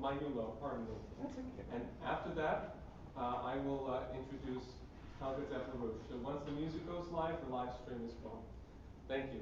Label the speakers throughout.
Speaker 1: Mayulo, pardon me. And after that, I will introduce Helga Zepp-LaRouche. So once the music goes live, the live stream is gone. Thank you.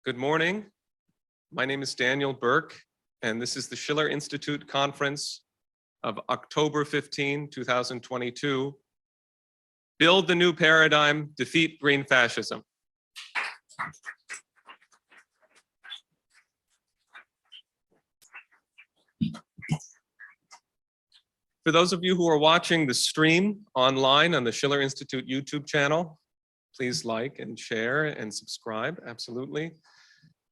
Speaker 1: Good morning. My name is Daniel Burke, and this is the Schiller Institute Conference of October 15, 2022. Build the new paradigm, defeat green fascism. For those of you who are watching the stream online on the Schiller Institute YouTube channel, please like and share and subscribe, absolutely.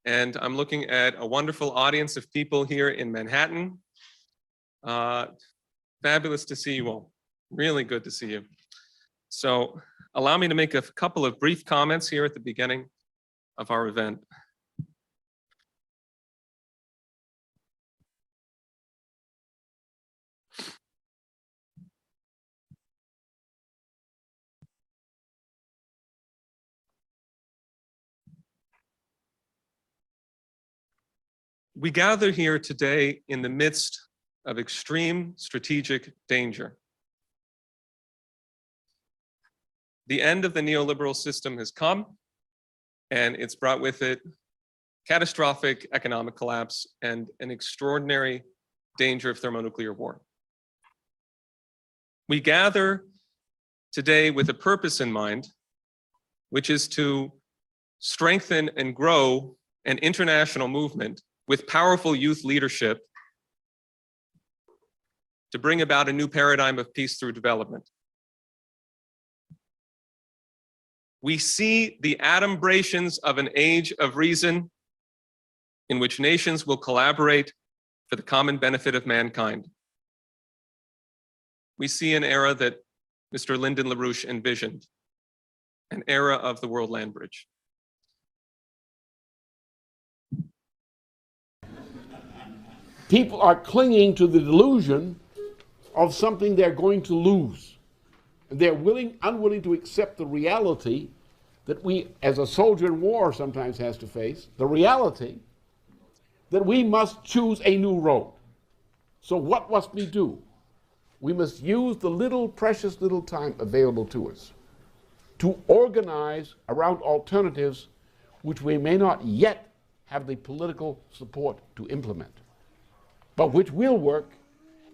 Speaker 1: And I'm looking at a wonderful audience of people here in Manhattan. Fabulous to see you all, really good to see you. So allow me to make a couple of brief comments here at the beginning of our event. We gather here today in the midst of extreme strategic danger. The end of the neoliberal system has come, and it's brought with it catastrophic economic collapse and an extraordinary danger of thermonuclear war. We gather today with a purpose in mind, which is to strengthen and grow an international movement with powerful youth leadership to bring about a new paradigm of peace through development. We see the adumbrations of an age of reason in which nations will collaborate for the common benefit of mankind. We see an era that Mr. Lyndon LaRouche envisioned, an era of the World Land Bridge.
Speaker 2: People are clinging to the delusion of something they're going to lose. And they're unwilling to accept the reality that we, as a soldier in war, sometimes has to face, the reality that we must choose a new road. So what must we do? We must use the little, precious little time available to us to organize around alternatives which we may not yet have the political support to implement, but which will work.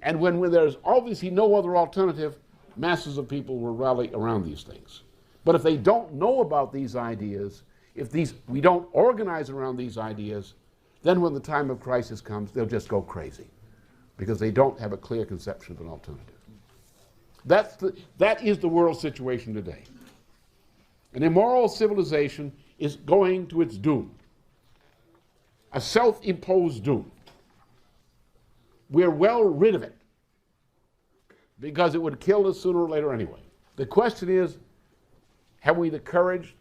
Speaker 2: And when there's obviously no other alternative, masses of people will rally around these things. But if they don't know about these ideas, if we don't organize around these ideas, then when the time of crisis comes, they'll just go crazy because they don't have a clear conception of an alternative. That is the world situation today. An immoral civilization is going to its doom, a self-imposed doom. We're well rid of it because it would kill us sooner or later anyway. The question is, have we the courage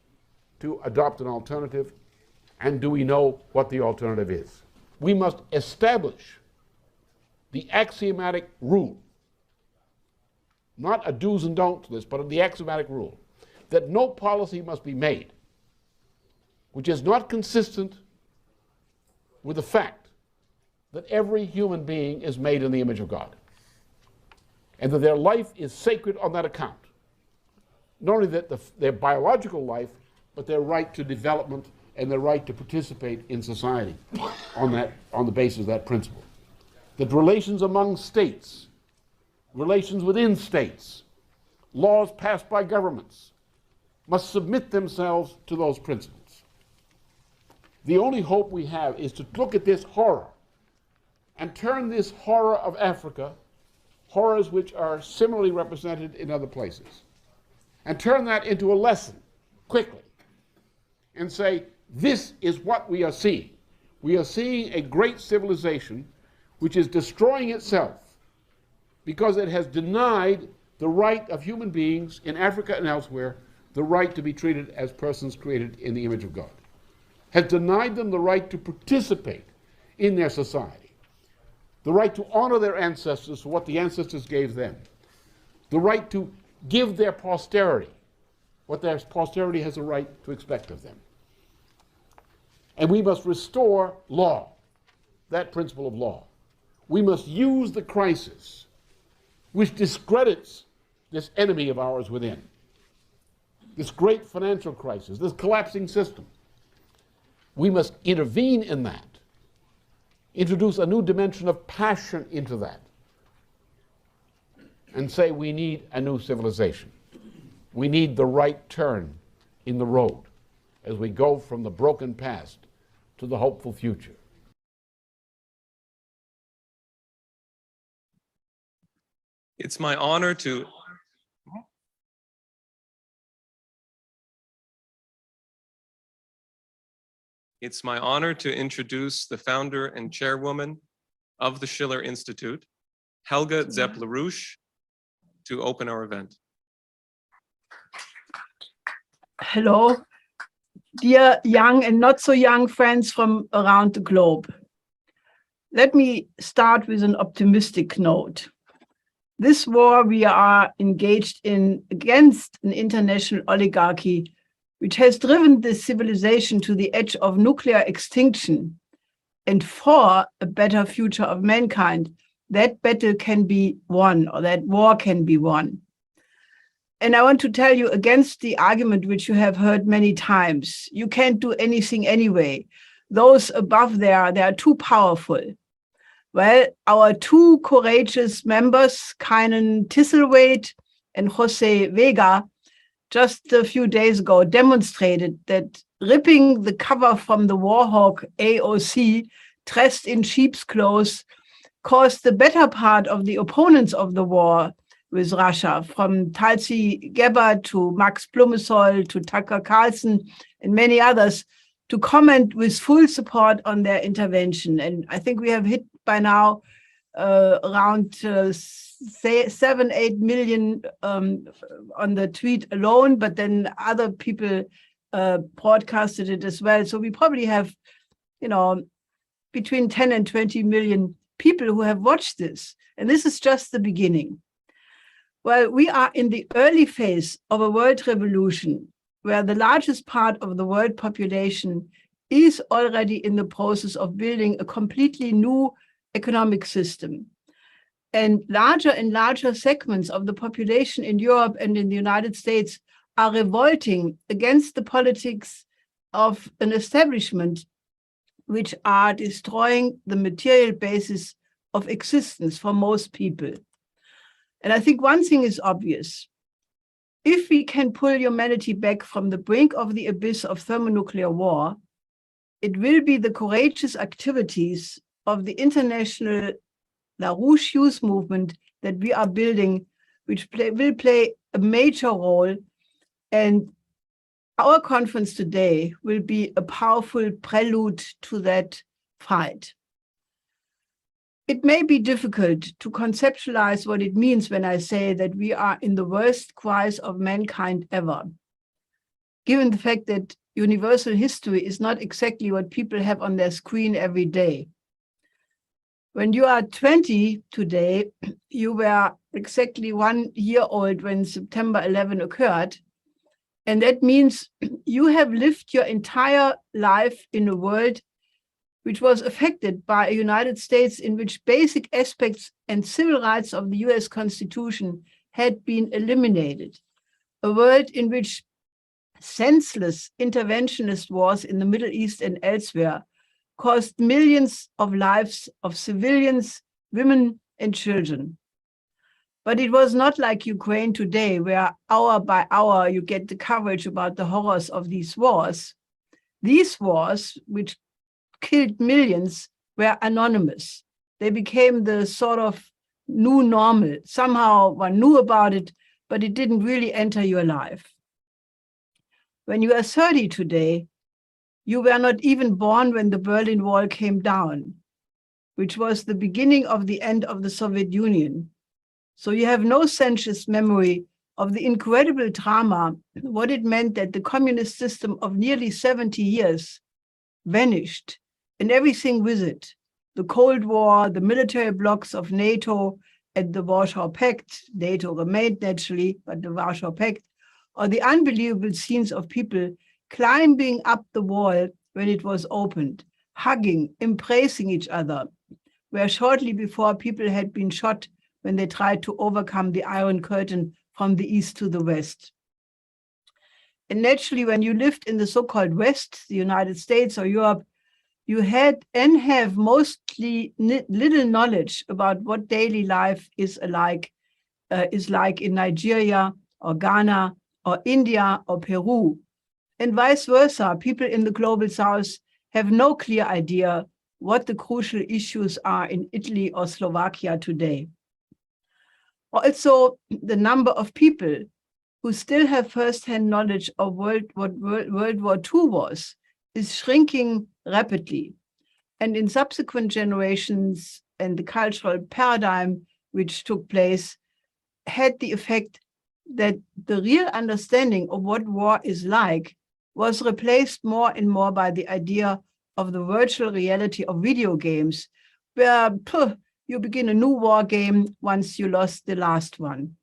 Speaker 2: to adopt an alternative, and do we know what the alternative is? We must establish the axiomatic rule, not a do's and don'ts list, but the axiomatic rule, that no policy must be made which is not consistent with the fact that every human being is made in the image of God, and that their life is sacred on that account. Not only that their biological life, but their right to development and their right to participate in society on the basis of that principle. That relations among states, relations within states, laws passed by governments must submit themselves to those principles. The only hope we have is to look at this horror and turn this horror of Africa, horrors which are similarly represented in other places, and turn that into a lesson quickly and say, this is what we are seeing. We are seeing a great civilization which is destroying itself because it has denied the right of human beings in Africa and elsewhere, the right to be treated as persons created in the image of God, has denied them the right to participate in their society, the right to honor their ancestors for what the ancestors gave them, the right to give their posterity what their posterity has a right to expect of them. And we must restore law, that principle of law. We must use the crisis which discredits this enemy of ours within, this great financial crisis, this collapsing system. We must intervene in that, introduce a new dimension of passion into that, and say we need a new civilization. We need the right turn in the road as we go from the broken past to the hopeful future.
Speaker 1: It's my honor to introduce the founder and chairwoman of the Schiller Institute, Helga Zepp-LaRouche, to open our event.
Speaker 3: Hello, dear young and not so young friends from around the globe. Let me start with an optimistic note. This war we are engaged in against an international oligarchy which has driven this civilization to the edge of nuclear extinction, and for a better future of mankind, that battle can be won, or that war can be won. And I want to tell you against the argument which you have heard many times, you can't do anything anyway. Those above there, they are too powerful. Well, our two courageous members, Kynan Tisselwaite and Jose Vega, just a few days ago demonstrated that ripping the cover from the warhawk AOC, dressed in sheep's clothes, caused the better part of the opponents of the war with Russia, from Tulsi Gabbard to Max Blumenthal to Tucker Carlson and many others, to comment with full support on their intervention. And I think we have hit by now around 7-8 million on the tweet alone, but then other people broadcasted it as well. So we probably have, between 10 and 20 million people who have watched this. And this is just the beginning. Well, we are in the early phase of a world revolution where the largest part of the world population is already in the process of building a completely new economic system. And larger segments of the population in Europe and in the United States are revolting against the politics of an establishment which are destroying the material basis of existence for most people. And I think one thing is obvious. If we can pull humanity back from the brink of the abyss of thermonuclear war, it will be the courageous activities of the international LaRouche youth movement that we are building, which will play a major role. And our conference today will be a powerful prelude to that fight. It may be difficult to conceptualize what it means when I say that we are in the worst crisis of mankind ever, given the fact that universal history is not exactly what people have on their screen every day. When you are 20 today, you were exactly 1 year old when September 11 occurred. And that means you have lived your entire life in a world which was affected by a United States in which basic aspects and civil rights of the US Constitution had been eliminated. A world in which senseless interventionist wars in the Middle East and elsewhere cost millions of lives of civilians, women, and children. But it was not like Ukraine today, where hour by hour you get the coverage about the horrors of these wars. These wars, which killed millions, were anonymous. They became the sort of new normal. Somehow one knew about it, but it didn't really enter your life. When you are 30 today, you were not even born when the Berlin Wall came down, which was the beginning of the end of the Soviet Union. So you have no sensuous memory of the incredible drama, what it meant that the communist system of nearly 70 years vanished, and everything with it. The Cold War, the military blocs of NATO and the Warsaw Pact, NATO remained naturally, but the Warsaw Pact, or the unbelievable scenes of people climbing up the wall when it was opened, hugging, embracing each other, where shortly before people had been shot when they tried to overcome the Iron Curtain from the east to the west. And naturally, when you lived in the so-called West, the United States or Europe, you had and have mostly little knowledge about what daily life is like in Nigeria or Ghana or India or Peru. And vice versa, people in the global south have no clear idea what the crucial issues are in Italy or Slovakia today. Also, the number of people who still have first-hand knowledge of what World War II was is shrinking rapidly. And in subsequent generations, and the cultural paradigm which took place had the effect that the real understanding of what war is like was replaced more and more by the idea of the virtual reality of video games, where you begin a new war game once you lost the last one.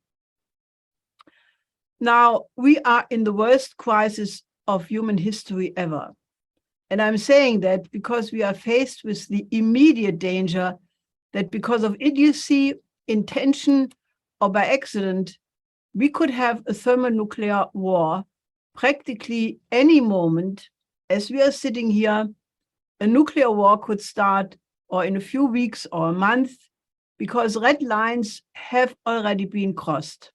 Speaker 3: Now, we are in the worst crisis of human history ever. And I'm saying that because we are faced with the immediate danger that because of idiocy, intention, or by accident, we could have a thermonuclear war practically any moment. As we are sitting here, a nuclear war could start, or in a few weeks or a month, because red lines have already been crossed.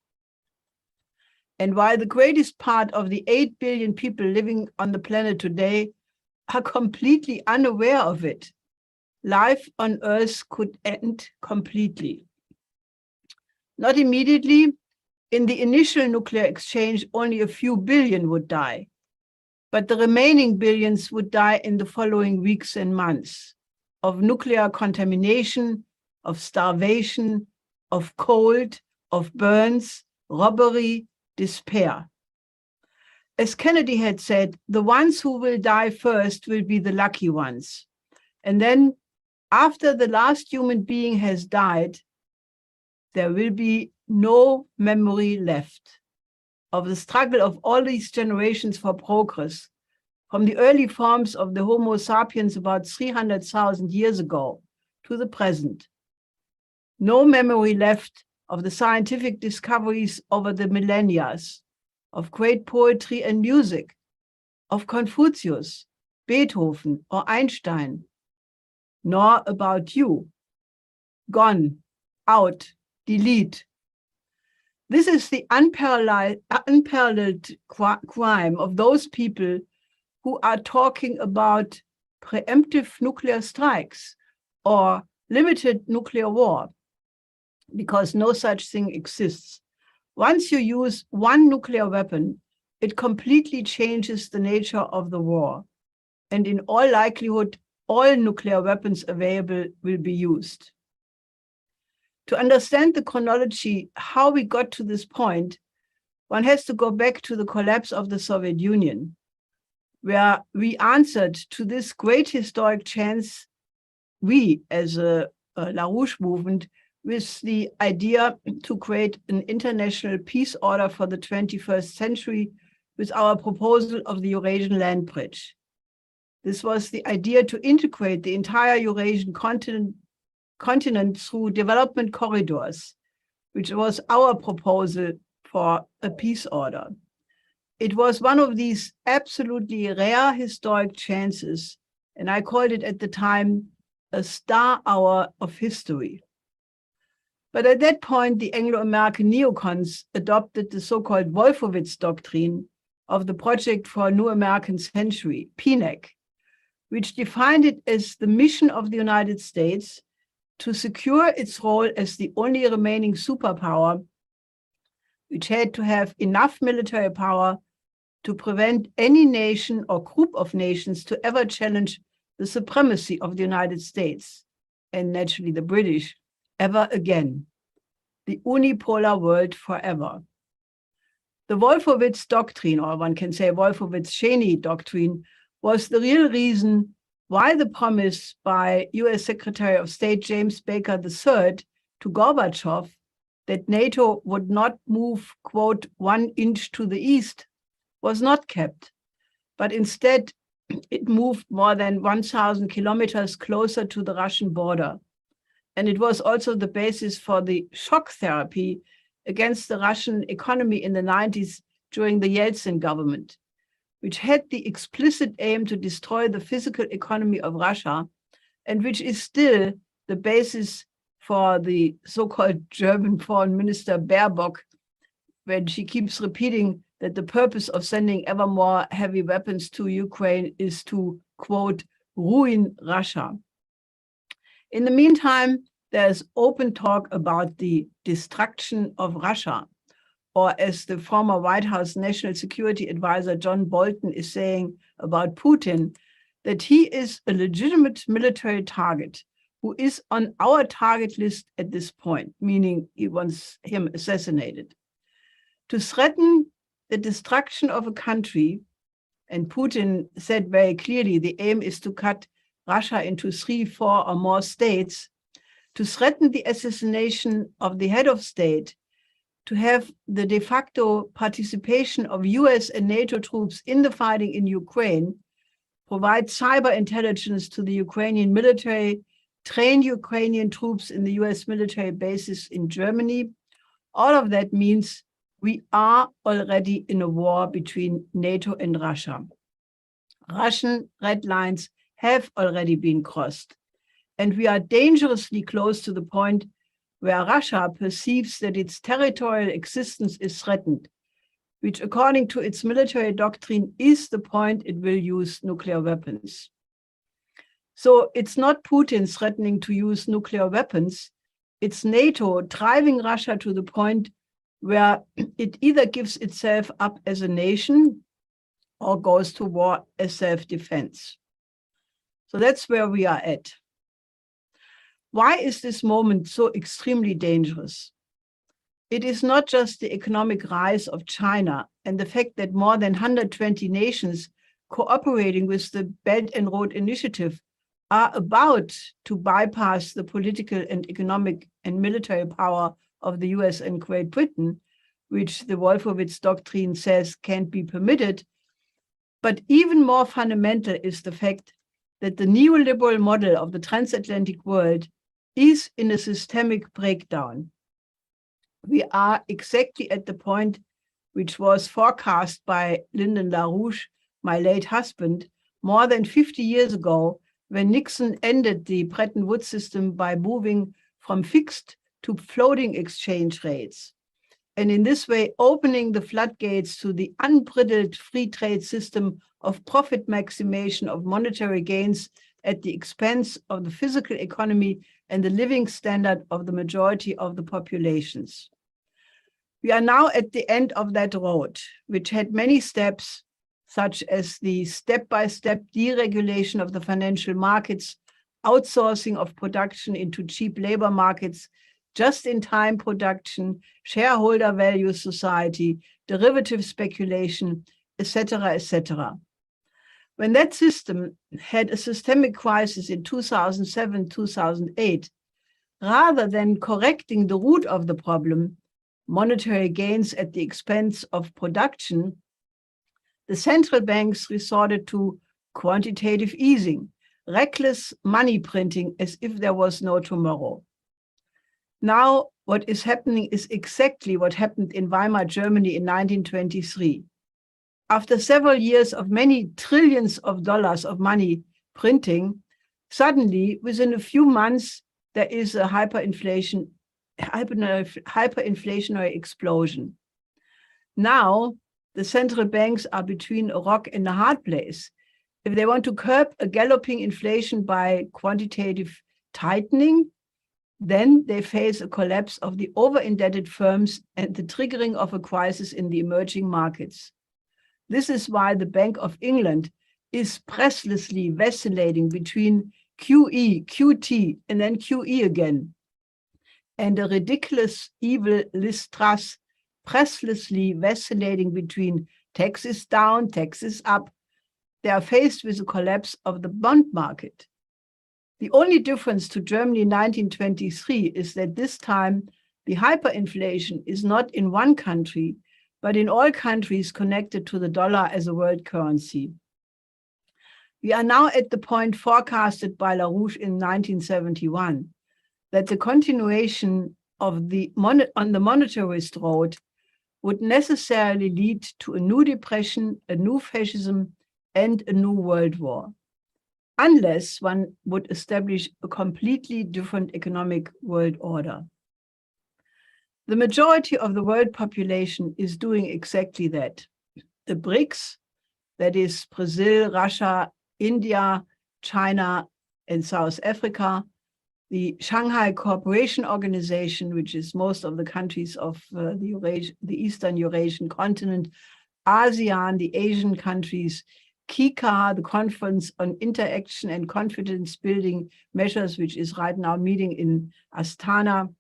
Speaker 3: And while the greatest part of the 8 billion people living on the planet today are completely unaware of it, life on Earth could end completely. Not immediately. In the initial nuclear exchange, only a few billion would die. but the remaining billions would die in the following weeks and months of nuclear contamination, of starvation, of cold, of burns, robbery, despair. As Kennedy had said, the ones who will die first will be the lucky ones. And then after the last human being has died, there will be no memory left of the struggle of all these generations for progress, from the early forms of the Homo sapiens about 300,000 years ago to the present. No memory left of the scientific discoveries over the millennia, of great poetry and music, of Confucius, Beethoven, or Einstein, nor about you. Gone, out, delete. This is the unparalleled crime of those people who are talking about preemptive nuclear strikes or limited nuclear war, because no such thing exists. Once you use one nuclear weapon, it completely changes the nature of the war. And in all likelihood, all nuclear weapons available will be used. To understand the chronology, how we got to this point, one has to go back to the collapse of the Soviet Union, where we answered to this great historic chance, we as a LaRouche movement, with the idea to create an international peace order for the 21st century with our proposal of the Eurasian land bridge. This was the idea to integrate the entire Eurasian continent through development corridors, which was our proposal for a peace order. It was one of these absolutely rare historic chances, and I called it at the time a star hour of history. But at that point, the Anglo-American neocons adopted the so-called Wolfowitz doctrine of the Project for a New American Century, PNAC, which defined it as the mission of the United States to secure its role as the only remaining superpower, which had to have enough military power to prevent any nation or group of nations to ever challenge the supremacy of the United States, and naturally the British, ever again. The unipolar world forever. The Wolfowitz doctrine, or one can say Wolfowitz-Cheney doctrine, was the real reason why the promise by US Secretary of State James Baker III to Gorbachev that NATO would not move, quote, 1 inch to the east was not kept, but instead it moved more than 1,000 kilometers closer to the Russian border. And it was also the basis for the shock therapy against the Russian economy in the 90s during the Yeltsin government, which had the explicit aim to destroy the physical economy of Russia, and which is still the basis for the so-called German foreign minister Baerbock, when she keeps repeating that the purpose of sending ever more heavy weapons to Ukraine is to, quote, ruin Russia. In the meantime, there's open talk about the destruction of Russia, or as the former White House National Security Advisor John Bolton is saying about Putin, that he is a legitimate military target who is on our target list at this point, meaning he wants him assassinated. To threaten the destruction of a country, and Putin said very clearly the aim is to cut Russia into 3, 4, or more states, to threaten the assassination of the head of state, to have the de facto participation of US and NATO troops in the fighting in Ukraine, provide cyber intelligence to the Ukrainian military, train Ukrainian troops in the US military bases in Germany. All of that means we are already in a war between NATO and Russia. Russian red lines have already been crossed, and we are dangerously close to the point where Russia perceives that its territorial existence is threatened, which according to its military doctrine is the point it will use nuclear weapons. So it's not Putin threatening to use nuclear weapons, it's NATO driving Russia to the point where it either gives itself up as a nation or goes to war as self-defense. So that's where we are at. Why is this moment so extremely dangerous? It is not just the economic rise of China and the fact that more than 120 nations cooperating with the Belt and Road Initiative are about to bypass the political and economic and military power of the US and Great Britain, which the Wolfowitz Doctrine says can't be permitted. But even more fundamental is the fact that the neoliberal model of the transatlantic world is in a systemic breakdown. We are exactly at the point which was forecast by Lyndon LaRouche, my late husband, more than 50 years ago, when Nixon ended the Bretton Woods system by moving from fixed to floating exchange rates, and in this way opening the floodgates to the unbridled free trade system of profit maximization of monetary gains at the expense of the physical economy and the living standard of the majority of the populations. We are now at the end of that road, which had many steps, such as the step-by-step deregulation of the financial markets, outsourcing of production into cheap labor markets, just-in-time production, shareholder value society, derivative speculation, etc., etc. When that system had a systemic crisis in 2007, 2008, rather than correcting the root of the problem, monetary gains at the expense of production, the central banks resorted to quantitative easing, reckless money printing as if there was no tomorrow. Now, what is happening is exactly what happened in Weimar Germany in 1923. After several years of many trillions of dollars of money printing, suddenly, within a few months, there is a hyperinflationary explosion. Now, the central banks are between a rock and a hard place. If they want to curb a galloping inflation by quantitative tightening, then they face a collapse of the over-indebted firms and the triggering of a crisis in the emerging markets. This is why the Bank of England is breathlessly vacillating between QE, QT, and then QE again. And a ridiculous evil Liz Truss breathlessly vacillating between taxes down, taxes up. They are faced with the collapse of the bond market. The only difference to Germany in 1923 is that this time the hyperinflation is not in one country, but in all countries connected to the dollar as a world currency. We are now at the point forecasted by LaRouche in 1971, that the continuation of on the monetarist road would necessarily lead to a new depression, a new fascism, and a new world war, unless one would establish a completely different economic world order. The majority of the world population is doing exactly that. The BRICS, that is Brazil, Russia, India, China, and South Africa, the Shanghai Cooperation Organization, which is most of the countries of the Eastern Eurasian continent, ASEAN, the Asian countries, KICA, the Conference on Interaction and Confidence Building Measures, which is right now meeting in Astana,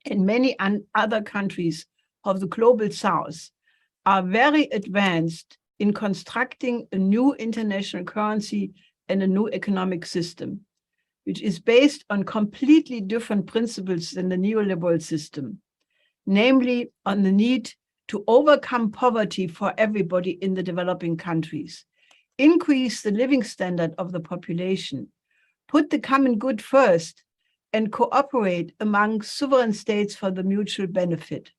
Speaker 3: and many other countries of the global South are very advanced in constructing a new international currency and a new economic system, which is based on completely different principles than the neoliberal system, namely on the need to overcome poverty for everybody in the developing countries, increase the living standard of the population, put the common good first, and cooperate among sovereign states for the mutual benefit.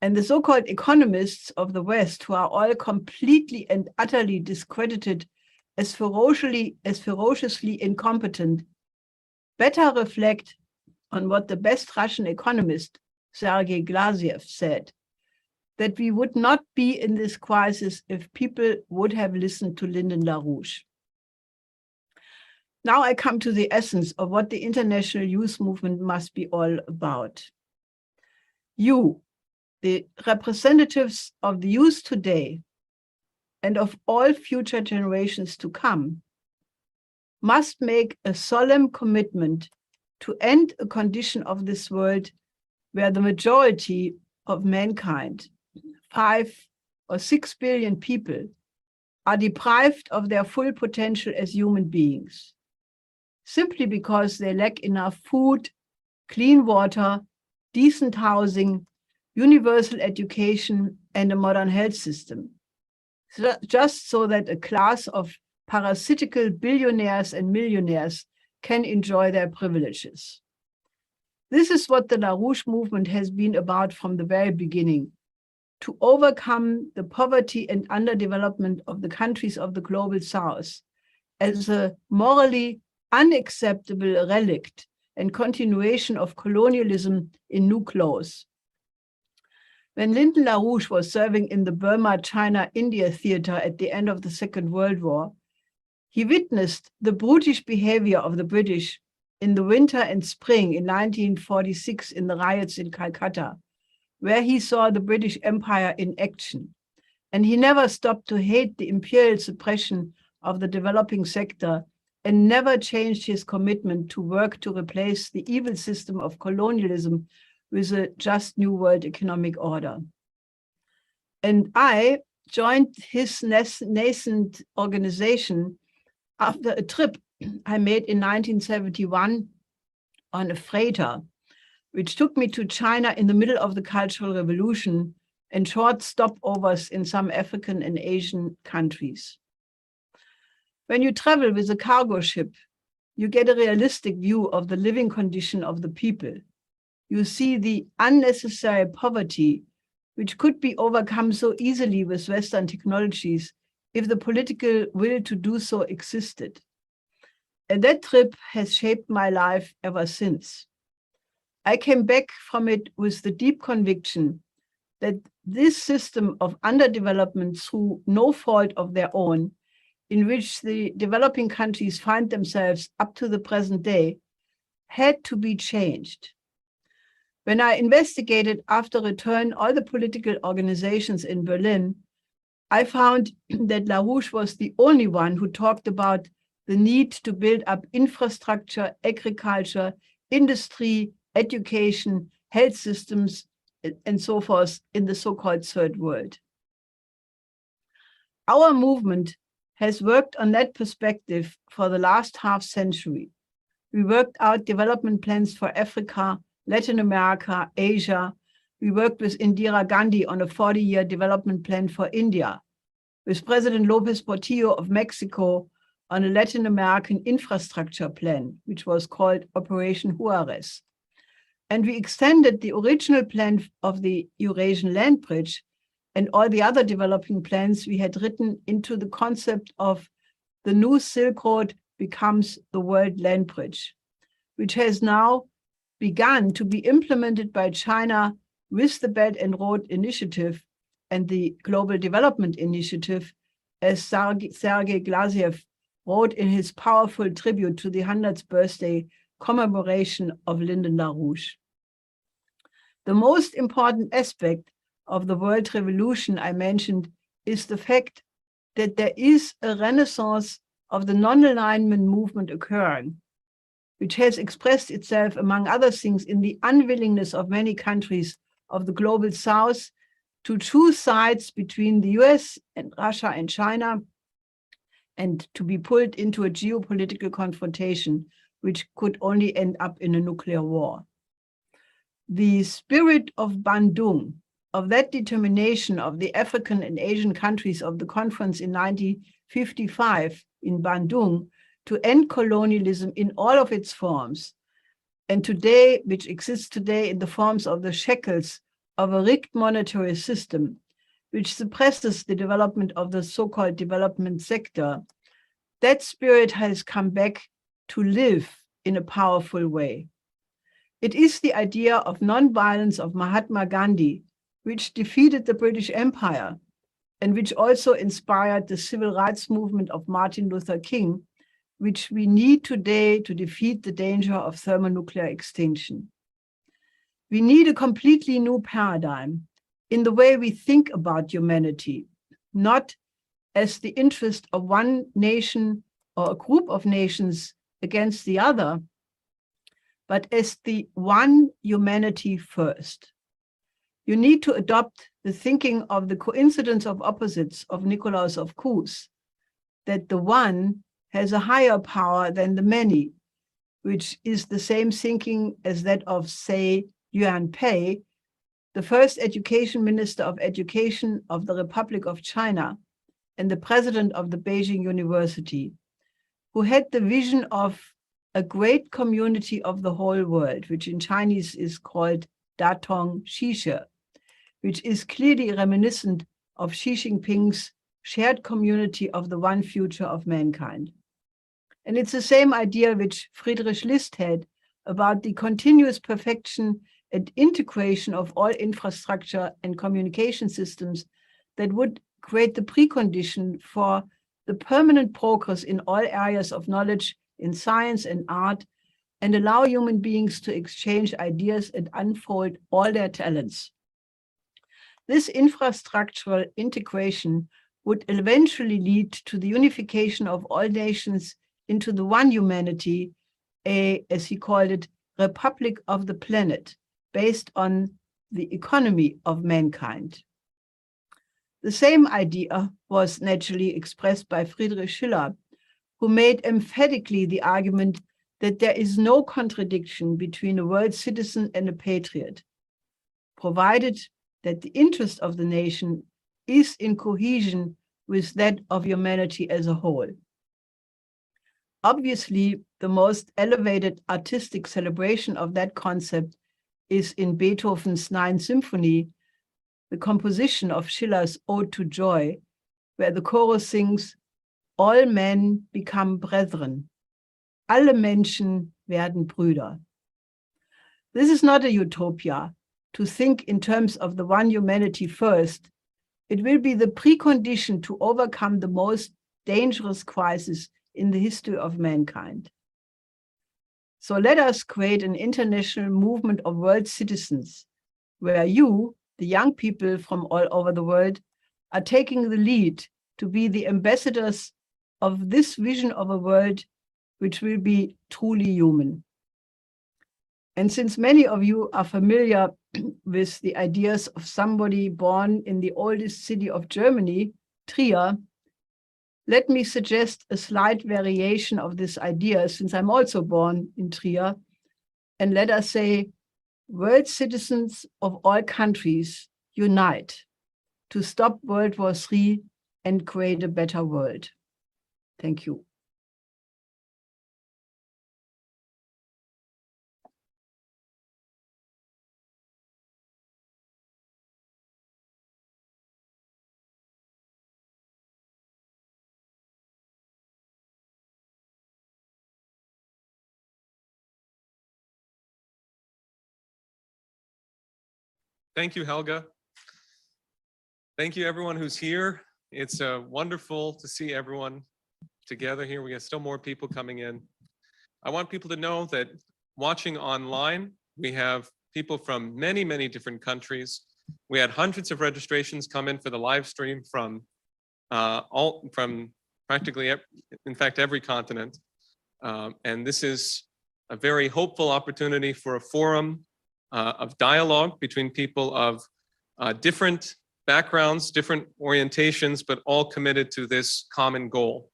Speaker 3: And the so-called economists of the West, who are all completely and utterly discredited as ferociously incompetent, better reflect on what the best Russian economist, Sergei Glaziev, said, that we would not be in this crisis if people would have listened to Lyndon LaRouche. Now I come to the essence of what the international youth movement must be all about. You, the representatives of the youth today, and of all future generations to come, must make a solemn commitment to end a condition of this world where the majority of mankind, 5 or 6 billion people, are deprived of their full potential as human beings, simply because they lack enough food, clean water, decent housing, universal education, and a modern health system, just so that a class of parasitical billionaires and millionaires can enjoy their privileges. This is what the LaRouche movement has been about from the very beginning, to overcome the poverty and underdevelopment of the countries of the global south as a morally unacceptable relict and continuation of colonialism in new clothes. When Lyndon LaRouche was serving in the Burma, China, India theater at the end of the Second World War, he witnessed the brutish behavior of the British in the winter and spring in 1946 in the riots in Calcutta, where he saw the British Empire in action. And he never stopped to hate the imperial suppression of the developing sector and never changed his commitment to work to replace the evil system of colonialism with a just new world economic order. And I joined his nascent organization after a trip I made in 1971 on a freighter, which took me to China in the middle of the Cultural Revolution and short stopovers in some African and Asian countries. When you travel with a cargo ship, you get a realistic view of the living condition of the people. You see the unnecessary poverty, which could be overcome so easily with Western technologies if the political will to do so existed. And that trip has shaped my life ever since. I came back from it with the deep conviction that this system of underdevelopment through no fault of their own, in which the developing countries find themselves up to the present day, had to be changed. When I investigated after return all the political organizations in Berlin, I found that LaRouche was the only one who talked about the need to build up infrastructure, agriculture, industry, education, health systems, and so forth in the so-called third world. Our movement has worked on that perspective for the last half century. We worked out development plans for Africa, Latin America, Asia. We worked with Indira Gandhi on a 40-year development plan for India, with President López Portillo of Mexico on a Latin American infrastructure plan, which was called Operation Juarez. And we extended the original plan of the Eurasian land bridge and all the other developing plans we had written into the concept of the new Silk Road becomes the world land bridge, which has now begun to be implemented by China with the Belt and Road Initiative and the Global Development Initiative, as Sergei Glaziev wrote in his powerful tribute to the 100th birthday commemoration of Lyndon LaRouche. The most important aspect of the world revolution I mentioned is the fact that there is a renaissance of the non-alignment movement occurring, which has expressed itself, among other things, in the unwillingness of many countries of the global south to choose sides between the US and Russia and China and to be pulled into a geopolitical confrontation, which could only end up in a nuclear war. The spirit of Bandung, of that determination of the African and Asian countries of the conference in 1955 in Bandung to end colonialism in all of its forms, and today, which exists today in the forms of the shackles of a rigged monetary system, which suppresses the development of the so-called development sector, that spirit has come back to live in a powerful way. It is the idea of non-violence of Mahatma Gandhi, which defeated the British Empire and which also inspired the civil rights movement of Martin Luther King, which we need today to defeat the danger of thermonuclear extinction. We need a completely new paradigm in the way we think about humanity, not as the interest of one nation or a group of nations against the other, but as the one humanity first. You need to adopt the thinking of the coincidence of opposites of Nicolaus of Cus, that the one has a higher power than the many, which is the same thinking as that of, say, Yuan Pei, the first education minister of education of the Republic of China and the president of the Beijing University, who had the vision of a great community of the whole world, which in Chinese is called Datong Xishe, which is clearly reminiscent of Xi Jinping's shared community of the one future of mankind. And it's the same idea which Friedrich List had about the continuous perfection and integration of all infrastructure and communication systems that would create the precondition for the permanent progress in all areas of knowledge, in science and art, and allow human beings to exchange ideas and unfold all their talents. This infrastructural integration would eventually lead to the unification of all nations into the one humanity, as he called it, Republic of the Planet, based on the economy of mankind. The same idea was naturally expressed by Friedrich Schiller, who made emphatically the argument that there is no contradiction between a world citizen and a patriot, provided that the interest of the nation is in cohesion with that of humanity as a whole. Obviously, the most elevated artistic celebration of that concept is in Beethoven's Ninth Symphony, the composition of Schiller's Ode to Joy, where the chorus sings, "All men become brethren. Alle Menschen werden Brüder." This is not a utopia. To think in terms of the one humanity first, it will be the precondition to overcome the most dangerous crisis in the history of mankind. So let us create an international movement of world citizens, where you, the young people from all over the world, are taking the lead to be the ambassadors of this vision of a world which will be truly human. And since many of you are familiar with the ideas of somebody born in the oldest city of Germany, Trier, let me suggest a slight variation of this idea, since I'm also born in Trier, and let us say, world citizens of all countries unite to stop World War III and create a better world. Thank you.
Speaker 1: Thank you, Helga. Thank you, everyone who's here. It's wonderful to see everyone together here. We got still more people coming in. I want people to know that watching online, we have people from many, many different countries. We had hundreds of registrations come in for the live stream from practically, in fact, every continent. And this is a very hopeful opportunity for a forum of dialogue between people of different backgrounds, different orientations, but all committed to this common goal.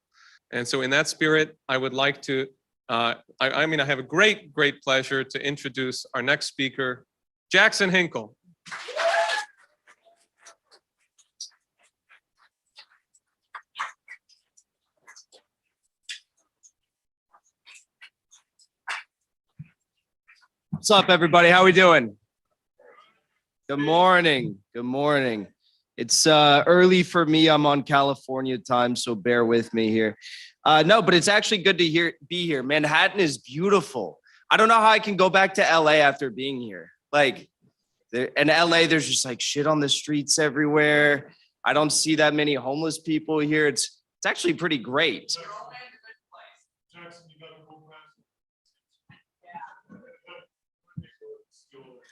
Speaker 1: And so in that spirit, I would like to, I have a great, great pleasure to introduce our next speaker, Jackson Hinkle.
Speaker 4: What's up, everybody? How we doing? Good morning. Good morning. It's early for me. I'm on California time, so bear with me here. No, but it's actually good to be here. Manhattan is beautiful. I don't know how I can go back to LA after being here. Like, in LA, there's just like shit on the streets everywhere. I don't see that many homeless people here. It's actually pretty great.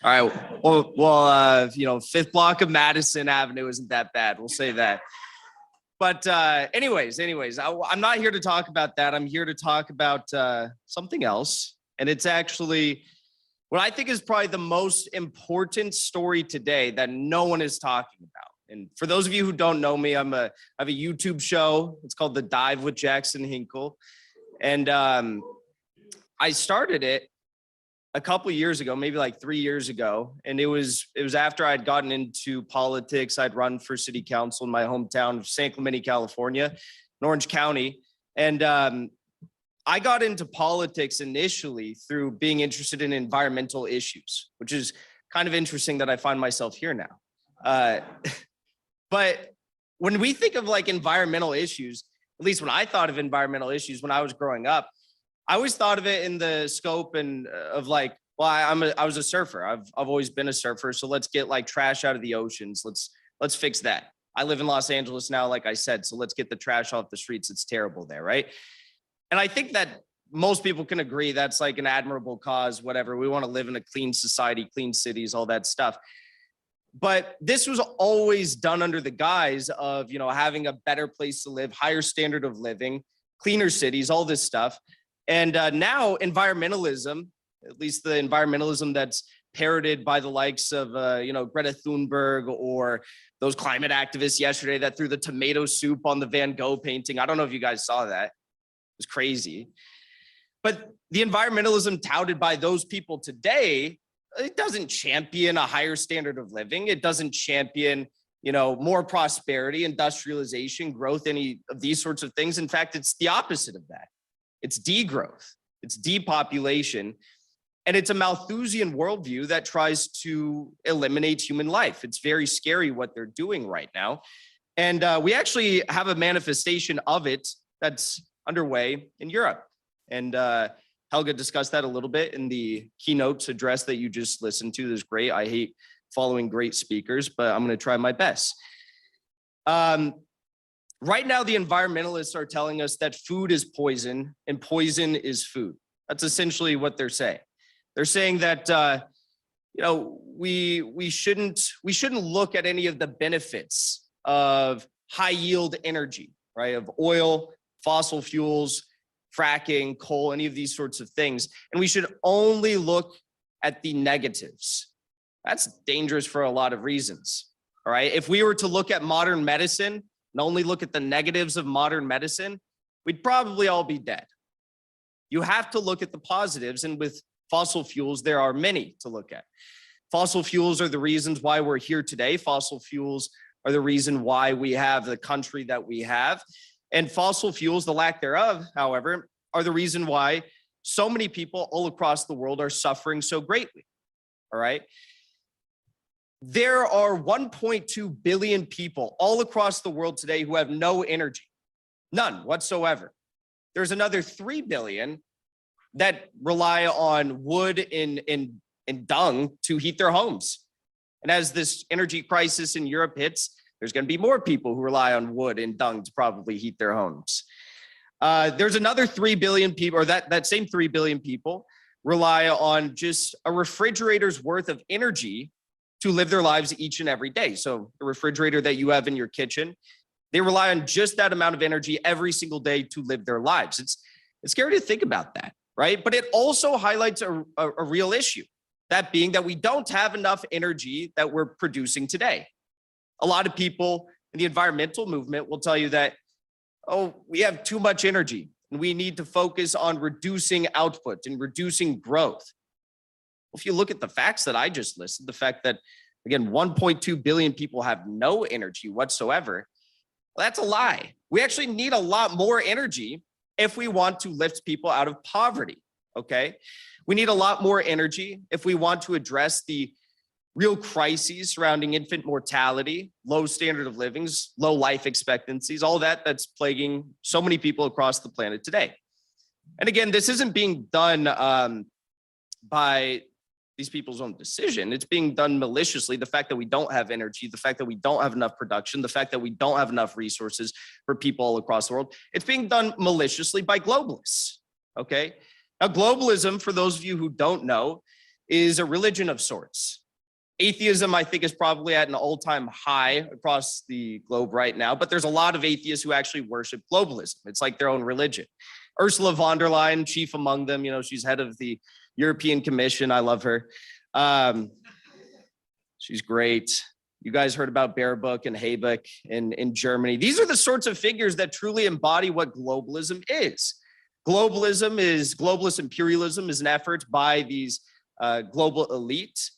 Speaker 4: All right. Well, 5th block of Madison Avenue isn't that bad. We'll say that. But anyways, I'm not here to talk about that. I'm here to talk about something else. And it's actually what I think is probably the most important story today that no one is talking about. And for those of you who don't know me, I have a YouTube show. It's called The Dive with Jackson Hinkle. And I started it a couple of years ago, maybe like 3 years ago. And it was after I'd gotten into politics. I'd run for city council in my hometown of San Clemente, California, in Orange County. And I got into politics initially through being interested in environmental issues, which is kind of interesting that I find myself here now. But when we think of like environmental issues, at least when I thought of environmental issues when I was growing up, I always thought of it in the scope and of like, well, I was a surfer. I've always been a surfer. So let's get like trash out of the oceans. Let's fix that. I live in Los Angeles now, like I said, so let's get the trash off the streets. It's terrible there, right? And I think that most people can agree that's like an admirable cause, whatever. We want to live in a clean society, clean cities, all that stuff. But this was always done under the guise of, you know, having a better place to live, higher standard of living, cleaner cities, all this stuff. And now environmentalism, at least the environmentalism that's parroted by the likes of, you know, Greta Thunberg or those climate activists yesterday that threw the tomato soup on the Van Gogh painting. I don't know if you guys saw that. It was crazy. But the environmentalism touted by those people today, it doesn't champion a higher standard of living. It doesn't champion, you know, more prosperity, industrialization, growth, any of these sorts of things. In fact, it's the opposite of that. It's degrowth, it's depopulation, and it's a Malthusian worldview that tries to eliminate human life. It's very scary what they're doing right now. And we actually have a manifestation of it that's underway in Europe. And Helga discussed that a little bit in the keynotes address that you just listened to. This is great. I hate following great speakers, but I'm going to try my best. Right now, the environmentalists are telling us that food is poison and poison is food. That's essentially what they're saying. They're saying that you know, we shouldn't look at any of the benefits of high yield energy, right? Of oil, fossil fuels, fracking, coal, any of these sorts of things. And we should only look at the negatives. That's dangerous for a lot of reasons. All right. If we were to look at modern medicine and only look at the negatives of modern medicine, we'd probably all be dead. You have to look at the positives. And with fossil fuels, there are many to look at. Fossil fuels are the reasons why we're here today. Fossil fuels are the reason why we have the country that we have. And fossil fuels, the lack thereof, however, are the reason why so many people all across the world are suffering so greatly. All right. There are 1.2 billion people all across the world today who have no energy, none whatsoever. There's another 3 billion that rely on wood and dung to heat their homes. And as this energy crisis in Europe hits, there's going to be more people who rely on wood and dung to probably heat their homes. There's another 3 billion people, or that same 3 billion people rely on just a refrigerator's worth of energy to live their lives each and every day. So the refrigerator that you have in your kitchen, they rely on just that amount of energy every single day to live their lives. It's scary to think about that, right? But it also highlights a real issue, that being that we don't have enough energy that we're producing today. A lot of people in the environmental movement will tell you that, oh, we have too much energy and we need to focus on reducing output and reducing growth. If you look at the facts that I just listed, the fact that, again, 1.2 billion people have no energy whatsoever, well, that's a lie. We actually need a lot more energy if we want to lift people out of poverty, okay? We need a lot more energy if we want to address the real crises surrounding infant mortality, low standard of livings, low life expectancies, all that's plaguing so many people across the planet today. And again, this isn't being done by these people's own decision. It's being done maliciously. The fact that we don't have energy, the fact that we don't have enough production, the fact that we don't have enough resources for people all across the world, it's being done maliciously by globalists, okay? Now, globalism, for those of you who don't know, is a religion of sorts. Atheism, I think, is probably at an all-time high across the globe right now, but there's a lot of atheists who actually worship globalism. It's like their own religion. Ursula von der Leyen, chief among them, you know, she's head of the European Commission. I love her. She's great. You guys heard about Baerbock and Habeck in Germany. These are the sorts of figures that truly embody what globalism is. Globalist imperialism is an effort by these global elites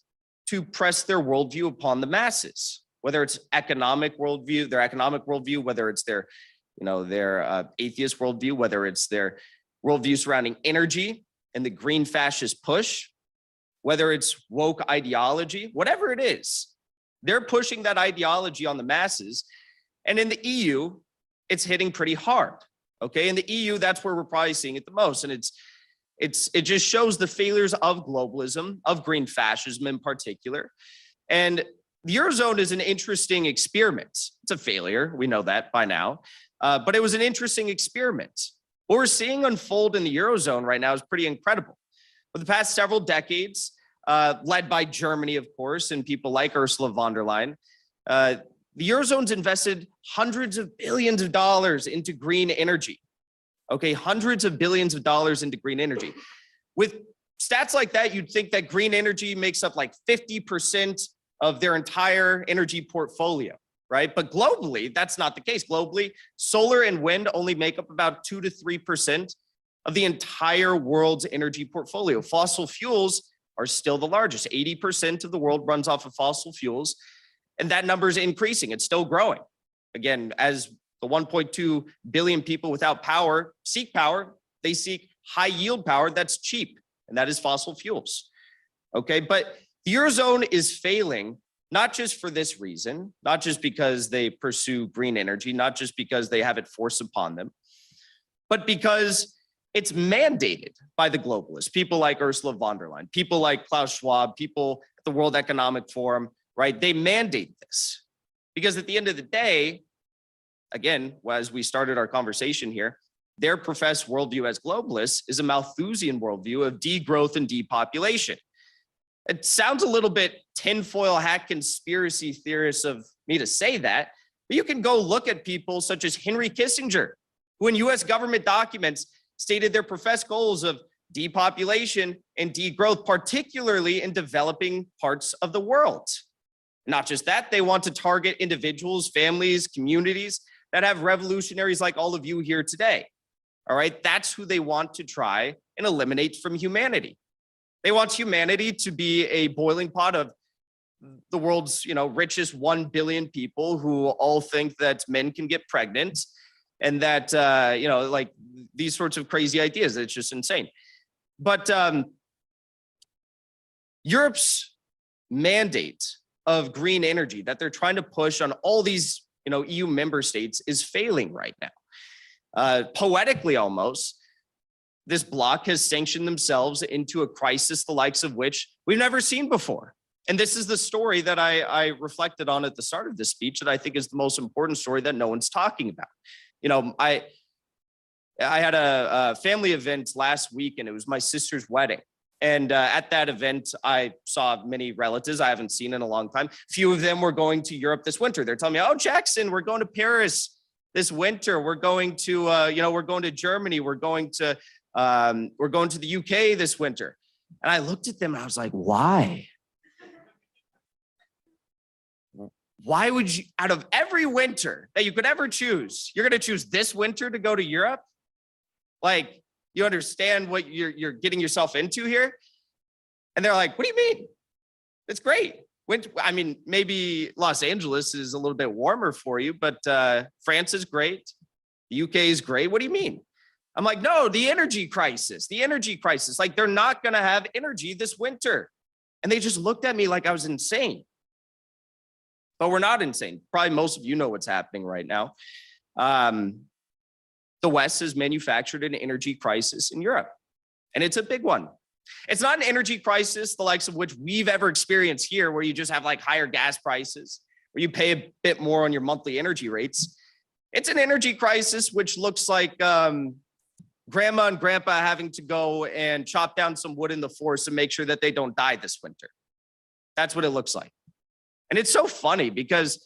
Speaker 4: to press their worldview upon the masses, whether it's their economic worldview, whether it's their atheist worldview, whether it's their worldview surrounding energy and the green fascist push, whether it's woke ideology, whatever it is, they're pushing that ideology on the masses. And in the EU, it's hitting pretty hard. Okay, in the EU, that's where we're probably seeing it the most. And it just shows the failures of globalism, of green fascism in particular. And the Eurozone is an interesting experiment. It's a failure, we know that by now, but it was an interesting experiment. What we're seeing unfold in the Eurozone right now is pretty incredible. For the past several decades, led by Germany, of course, and people like Ursula von der Leyen, the Eurozone's invested hundreds of billions of dollars into green energy. Okay, hundreds of billions of dollars into green energy. With stats like that, you'd think that green energy makes up like 50% of their entire energy portfolio, right? But globally, that's not the case. Globally, solar and wind only make up about 2 to 3% of the entire world's energy portfolio. Fossil fuels are still the largest. 80% of the world runs off of fossil fuels, and that number is increasing. It's still growing. Again, as the 1.2 billion people without power seek power, they seek high yield power that's cheap, and that is fossil fuels. Okay, but the Eurozone is failing, not just for this reason, not just because they pursue green energy, not just because they have it forced upon them, but because it's mandated by the globalists, people like Ursula von der Leyen, people like Klaus Schwab, people at the World Economic Forum, right? They mandate this because at the end of the day, again, as we started our conversation here, their professed worldview as globalists is a Malthusian worldview of degrowth and depopulation. It sounds a little bit tinfoil hat conspiracy theorist of me to say that, but you can go look at people such as Henry Kissinger, who in US government documents stated their professed goals of depopulation and degrowth, particularly in developing parts of the world. Not just that, they want to target individuals, families, communities that have revolutionaries like all of you here today. All right, that's who they want to try and eliminate from humanity. They want humanity to be a boiling pot of the world's, richest 1 billion people who all think that men can get pregnant and that, like these sorts of crazy ideas. It's just insane. But Europe's mandate of green energy that they're trying to push on all these, EU member states is failing right now. Poetically almost, this bloc has sanctioned themselves into a crisis the likes of which we've never seen before. And this is the story that I reflected on at the start of this speech that I think is the most important story that no one's talking about. I had a family event last week and it was my sister's wedding. And at that event, I saw many relatives I haven't seen in a long time. Few of them were going to Europe this winter. They're telling me, "Oh, Jackson, we're going to Paris this winter. We're going to, we're going to Germany. We're going to the UK this winter." And I looked at them and I was like, "Why? Why would you, out of every winter that you could ever choose, you're going to choose this winter to go to Europe? Like, you understand what you're getting yourself into here?" And they're like, "What do you mean? It's great. I mean, maybe Los Angeles is a little bit warmer for you, but France is great. The UK is great. What do you mean?" I'm like, "No, the energy crisis. Like, they're not going to have energy this winter." And they just looked at me like I was insane. But we're not insane. Probably most of you know what's happening right now. The West has manufactured an energy crisis in Europe, and it's a big one. It's not an energy crisis the likes of which we've ever experienced here, where you just have like higher gas prices, where you pay a bit more on your monthly energy rates. It's an energy crisis which looks like grandma and grandpa having to go and chop down some wood in the forest to make sure that they don't die this winter. That's what it looks like. And it's so funny because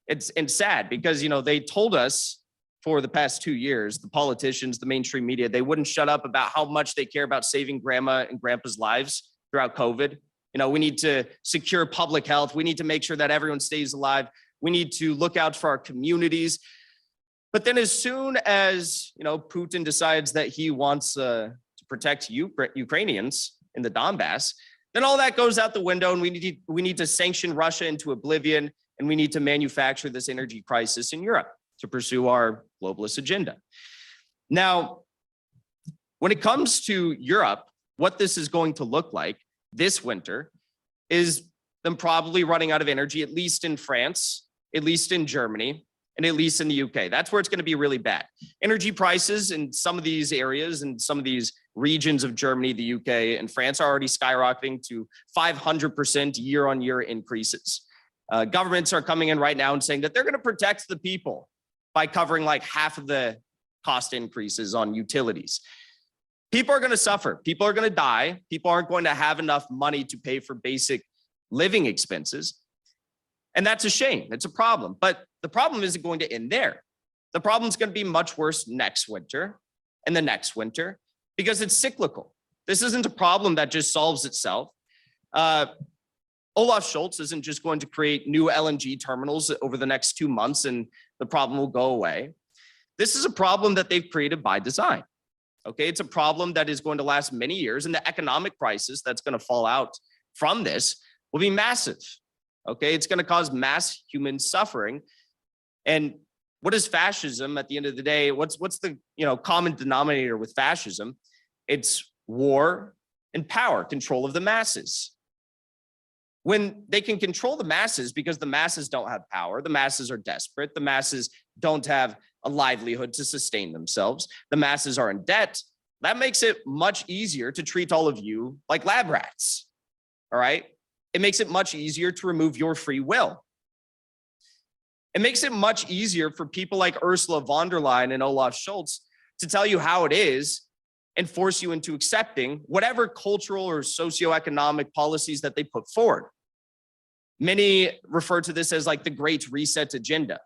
Speaker 4: it's sad because, you know, they told us for the past 2 years, the politicians, the mainstream media, they wouldn't shut up about how much they care about saving grandma and grandpa's lives throughout COVID. You know, we need to secure public health. We need to make sure that everyone stays alive. We need to look out for our communities. But then as soon as, you know, Putin decides that he wants to protect Ukrainians in the Donbass, then all that goes out the window, and we need to sanction Russia into oblivion, and we need to manufacture this energy crisis in Europe to pursue our globalist agenda. Now, when it comes to Europe, what this is going to look like this winter is them probably running out of energy, at least in France, at least in Germany, and at least in the UK. That's where it's going to be really bad. Energy prices in some of these areas and some of these regions of Germany, the UK, and France are already skyrocketing to 500% year-on-year increases. Governments are coming in right now and saying that they're going to protect the people by covering like half of the cost increases on utilities. People are going to suffer. People are going to die. People aren't going to have enough money to pay for basic living expenses. And that's a shame. It's a problem. But the problem isn't going to end there. The problem is going to be much worse next winter and the next winter because it's cyclical. This isn't a problem that just solves itself. Olaf Scholz isn't just going to create new LNG terminals over the next 2 months and the problem will go away. This is a problem that they've created by design. Okay, it's a problem that is going to last many years, and the economic crisis that's going to fall out from this will be massive. Okay, it's going to cause mass human suffering. And what is fascism at the end of the day? What's the common denominator with fascism? It's war and power, control of the masses. When they can control the masses because the masses don't have power, the masses are desperate, the masses don't have a livelihood to sustain themselves, the masses are in debt, that makes it much easier to treat all of you like lab rats, all right? It makes it much easier to remove your free will. It makes it much easier for people like Ursula von der Leyen and Olaf Scholz to tell you how it is and force you into accepting whatever cultural or socioeconomic policies that they put forward. Many refer to this as like the Great Reset agenda,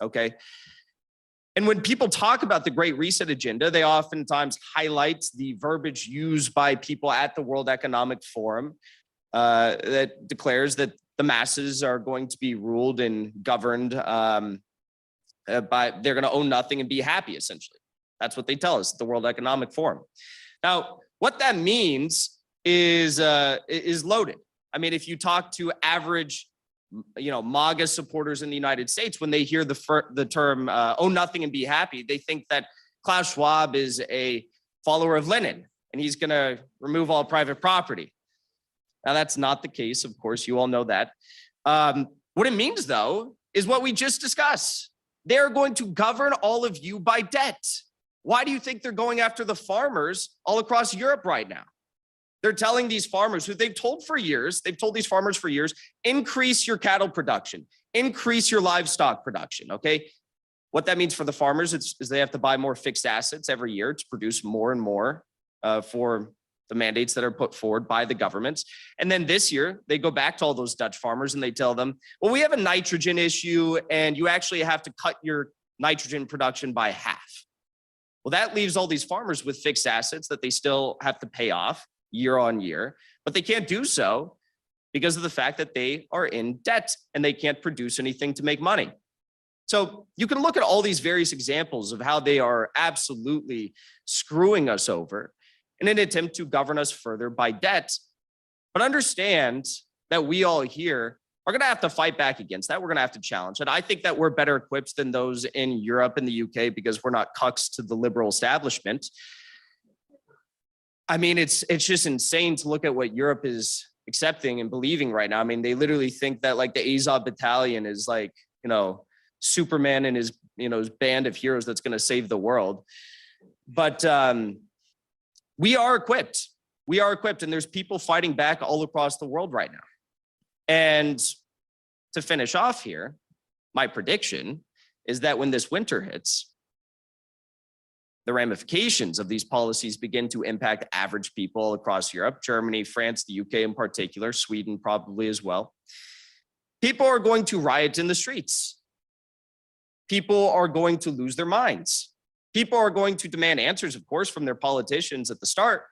Speaker 4: okay? And when people talk about the Great Reset agenda, they oftentimes highlight the verbiage used by people at the World Economic Forum that declares that the masses are going to be ruled and governed by, they're going to own nothing and be happy, essentially. That's what they tell us at the World Economic Forum. Now, what that means is loaded. I mean, if you talk to average, MAGA supporters in the United States, when they hear the term own nothing and be happy, they think that Klaus Schwab is a follower of Lenin and he's going to remove all private property. Now, that's not the case. Of course, you all know that. What it means, though, is what we just discussed. They're going to govern all of you by debt. Why do you think they're going after the farmers all across Europe right now? They're telling these farmers who they've told these farmers for years, increase your cattle production, increase your livestock production, okay? What that means for the farmers is they have to buy more fixed assets every year to produce more and more for the mandates that are put forward by the governments. And then this year, they go back to all those Dutch farmers and they tell them, well, we have a nitrogen issue and you actually have to cut your nitrogen production by half. Well, that leaves all these farmers with fixed assets that they still have to pay off year on year, but they can't do so because of the fact that they are in debt and they can't produce anything to make money. So you can look at all these various examples of how they are absolutely screwing us over in an attempt to govern us further by debt. But understand that we all here are going to have to fight back against that. We're going to have to challenge it. I think that we're better equipped than those in Europe and the UK because we're not cucks to the liberal establishment. I mean, it's just insane to look at what Europe is accepting and believing right now. I mean, they literally think that like the Azov battalion is like, Superman and his, his band of heroes that's going to save the world. But we are equipped. We are equipped, and there's people fighting back all across the world right now. And to finish off here, my prediction is that when this winter hits, the ramifications of these policies begin to impact average people across Europe, Germany, France, the UK in particular, Sweden probably as well. People are going to riot in the streets. People are going to lose their minds. People are going to demand answers, of course, from their politicians at the start.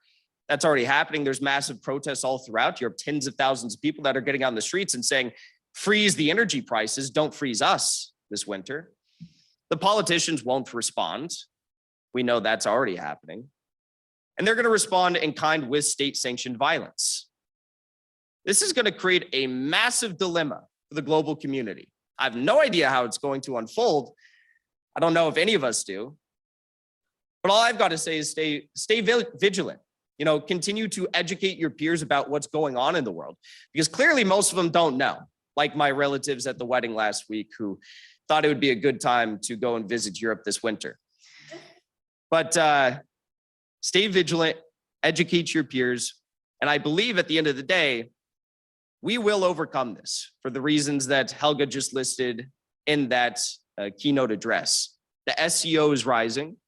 Speaker 4: That's already happening. There's massive protests all throughout Europe, tens of thousands of people that are getting on the streets and saying, freeze the energy prices, don't freeze us this winter. The politicians won't respond. We know that's already happening. And they're going to respond in kind with state-sanctioned violence. This is going to create a massive dilemma for the global community. I have no idea how it's going to unfold. I don't know if any of us do. But all I've got to say is stay vigilant. You know, continue to educate your peers about what's going on in the world, because clearly most of them don't know, like my relatives at the wedding last week who thought it would be a good time to go and visit Europe this winter. But stay vigilant, educate your peers, and I believe at the end of the day, we will overcome this for the reasons that Helga just listed in that keynote address. The SCO is rising,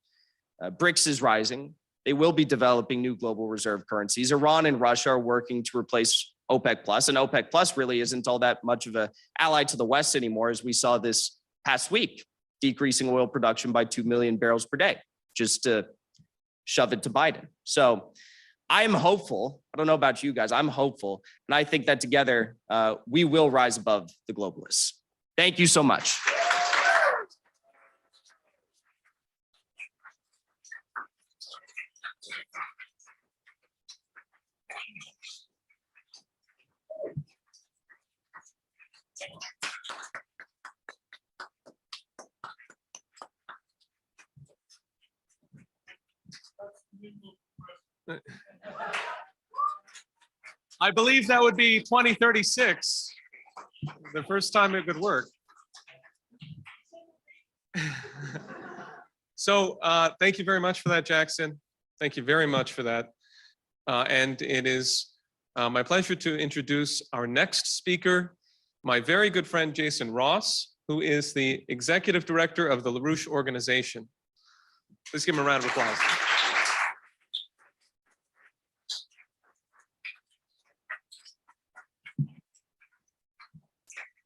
Speaker 4: BRICS is rising. They will be developing new global reserve currencies. Iran and Russia are working to replace OPEC Plus, and OPEC Plus really isn't all that much of an ally to the West anymore, as we saw this past week, decreasing oil production by 2 million barrels per day, just to shove it to Biden. So I'm hopeful. I don't know about you guys. I'm hopeful. And I think that together, we will rise above the globalists. Thank you so much.
Speaker 1: I believe that would be 2036, the first time it could work. So thank you very much for that, Jackson. Thank you very much for that. And it is my pleasure to introduce our next speaker, my very good friend, Jason Ross, who is the Executive Director of the LaRouche organization. Please give him a round of applause.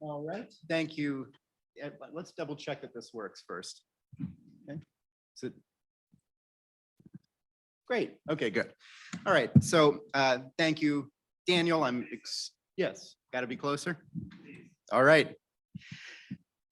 Speaker 5: All right, thank you. Let's double check that this works first. Okay. Is it? Great, okay, good. All right, so thank you, Daniel. Yes, gotta be closer. All right.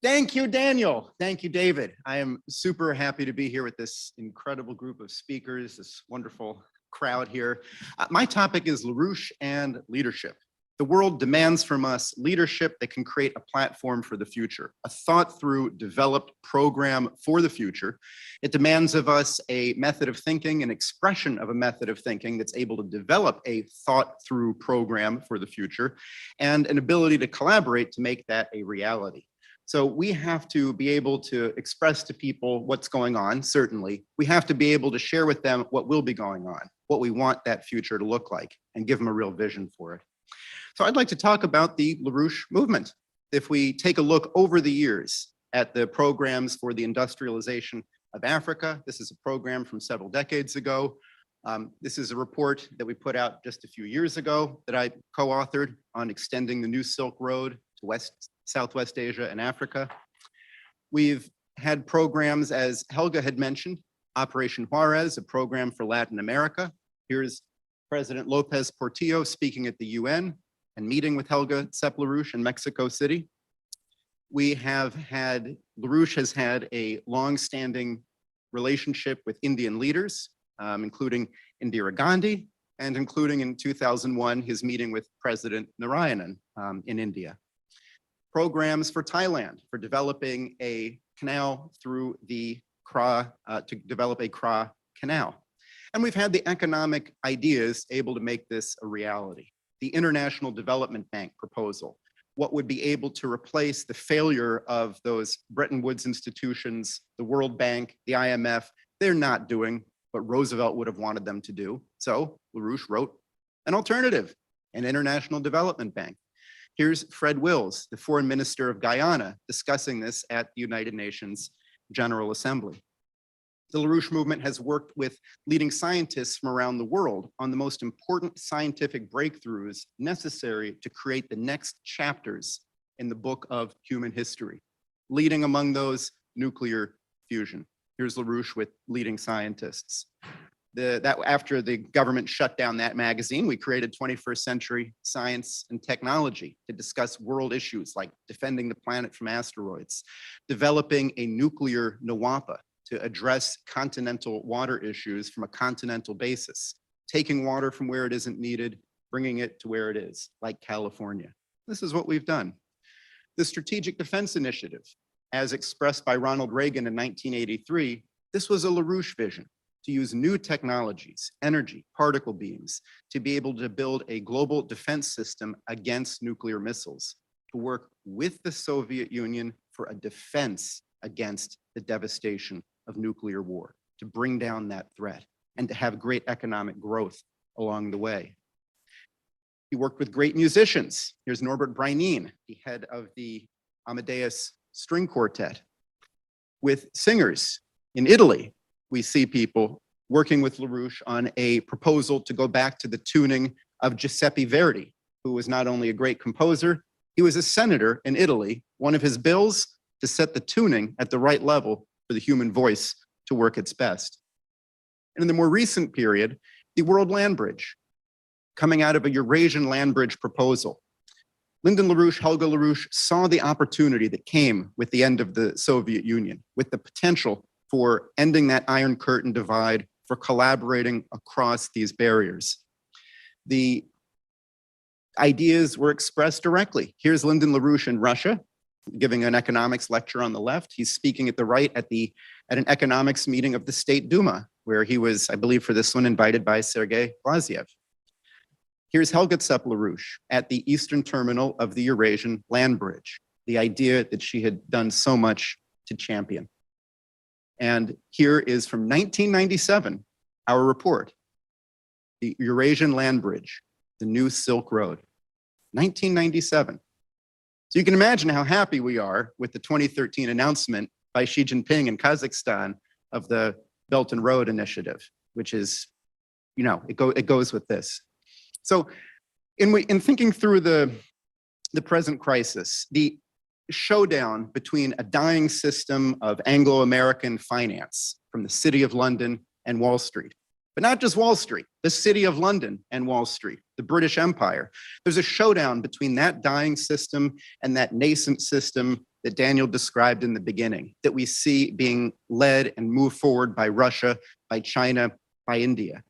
Speaker 5: Thank you, Daniel. Thank you, David. I am super happy to be here with this incredible group of speakers, this wonderful crowd here. My topic is LaRouche and leadership. The world demands from us leadership that can create a platform for the future, a thought through, developed program for the future. It demands of us a method of thinking, an expression of a method of thinking that's able to develop a thought through program for the future, and an ability to collaborate to make that a reality. So we have to be able to express to people what's going on, certainly. We have to be able to share with them what will be going on, what we want that future to look like, and give them a real vision for it. So I'd like to talk about the LaRouche movement. If we take a look over the years at the programs for the industrialization of Africa, this is a program from several decades ago. This is a report that we put out just a few years ago that I co-authored on extending the new Silk Road to Southwest Asia and Africa. We've had programs, as Helga had mentioned, Operation Juarez, a program for Latin America. Here's President Lopez Portillo speaking at the UN and meeting with Helga, Zepp-LaRouche in Mexico City. We have had, LaRouche has had a long-standing relationship with Indian leaders, including Indira Gandhi, and including in 2001, his meeting with President Narayanan in India. Programs for Thailand for developing a canal through the Kra, to develop a Kra canal. And we've had the economic ideas able to make this a reality. The International Development Bank proposal, what would be able to replace the failure of those Bretton Woods institutions, the World Bank, the IMF. They're not doing what Roosevelt would have wanted them to do. So LaRouche wrote an alternative, an International Development Bank. Here's Fred Wills, the Foreign Minister of Guyana, discussing this at the United Nations General Assembly. The LaRouche movement has worked with leading scientists from around the world on the most important scientific breakthroughs necessary to create the next chapters in the book of human history, leading among those nuclear fusion. Here's LaRouche with leading scientists. After the government shut down that magazine, we created 21st Century Science and Technology to discuss world issues like defending the planet from asteroids, developing a nuclear NWAPA to address continental water issues from a continental basis, taking water from where it isn't needed, bringing it to where it is, like California. This is what we've done. The Strategic Defense Initiative, as expressed by Ronald Reagan in 1983, this was a LaRouche vision, to use new technologies, energy, particle beams, to be able to build a global defense system against nuclear missiles, to work with the Soviet Union for a defense against the devastation of nuclear war, to bring down that threat, and to have great economic growth along the way. He worked with great musicians. Here's Norbert Breinien, the head of the Amadeus String Quartet. With singers in Italy, we see people working with LaRouche on a proposal to go back to the tuning of Giuseppe Verdi, who was not only a great composer, he was a senator in Italy. One of his bills to set the tuning at the right level for the human voice to work its best. And in the more recent period, the World Land Bridge, coming out of a Eurasian land bridge proposal. Lyndon LaRouche, Helga LaRouche saw the opportunity that came with the end of the Soviet Union, with the potential for ending that Iron Curtain divide, for collaborating across these barriers. The ideas were expressed directly. Here's Lyndon LaRouche in Russia, giving an economics lecture on the left. He's speaking at the right at an economics meeting of the State Duma, where he was, I believe for this one, invited by Sergei Laziev. Here's Helga Zepp-LaRouche at the eastern terminal of the Eurasian land bridge, the idea that she had done so much to champion. And here is from 1997, our report, the Eurasian land bridge, the new Silk Road, 1997. So you can imagine how happy we are with the 2013 announcement by Xi Jinping in Kazakhstan of the Belt and Road Initiative, which is, it goes with this. So in thinking through the present crisis, the showdown between a dying system of Anglo-American finance from the City of London and Wall Street, but not just Wall Street, the City of London and Wall Street, the British Empire. There's a showdown between that dying system and that nascent system that Daniel described in the beginning, that we see being led and moved forward by Russia, by China, by India.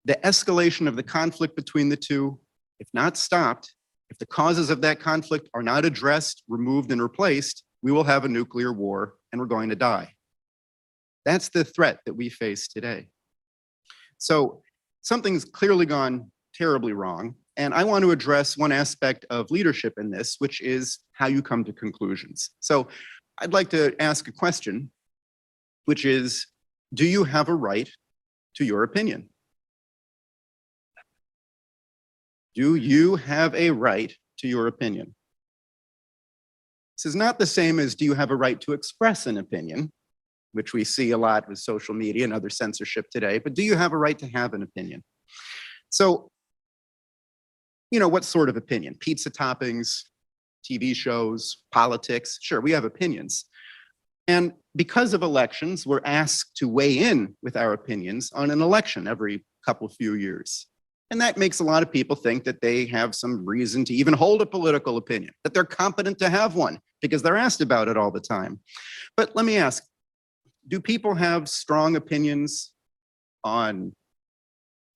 Speaker 5: The escalation of the conflict between the two, if not stopped, if the causes of that conflict are not addressed, removed, and replaced, we will have a nuclear war and we're going to die. That's the threat that we face today. So something's clearly gone terribly wrong. And I want to address one aspect of leadership in this, which is how you come to conclusions. So I'd like to ask a question, which is, do you have a right to your opinion? Do you have a right to your opinion? This is not the same as do you have a right to express an opinion, which we see a lot with social media and other censorship today, but do you have a right to have an opinion? So, what sort of opinion? Pizza toppings, TV shows, politics? Sure, we have opinions. And because of elections, we're asked to weigh in with our opinions on an election every few years. And that makes a lot of people think that they have some reason to even hold a political opinion, that they're competent to have one because they're asked about it all the time. But let me ask, do people have strong opinions on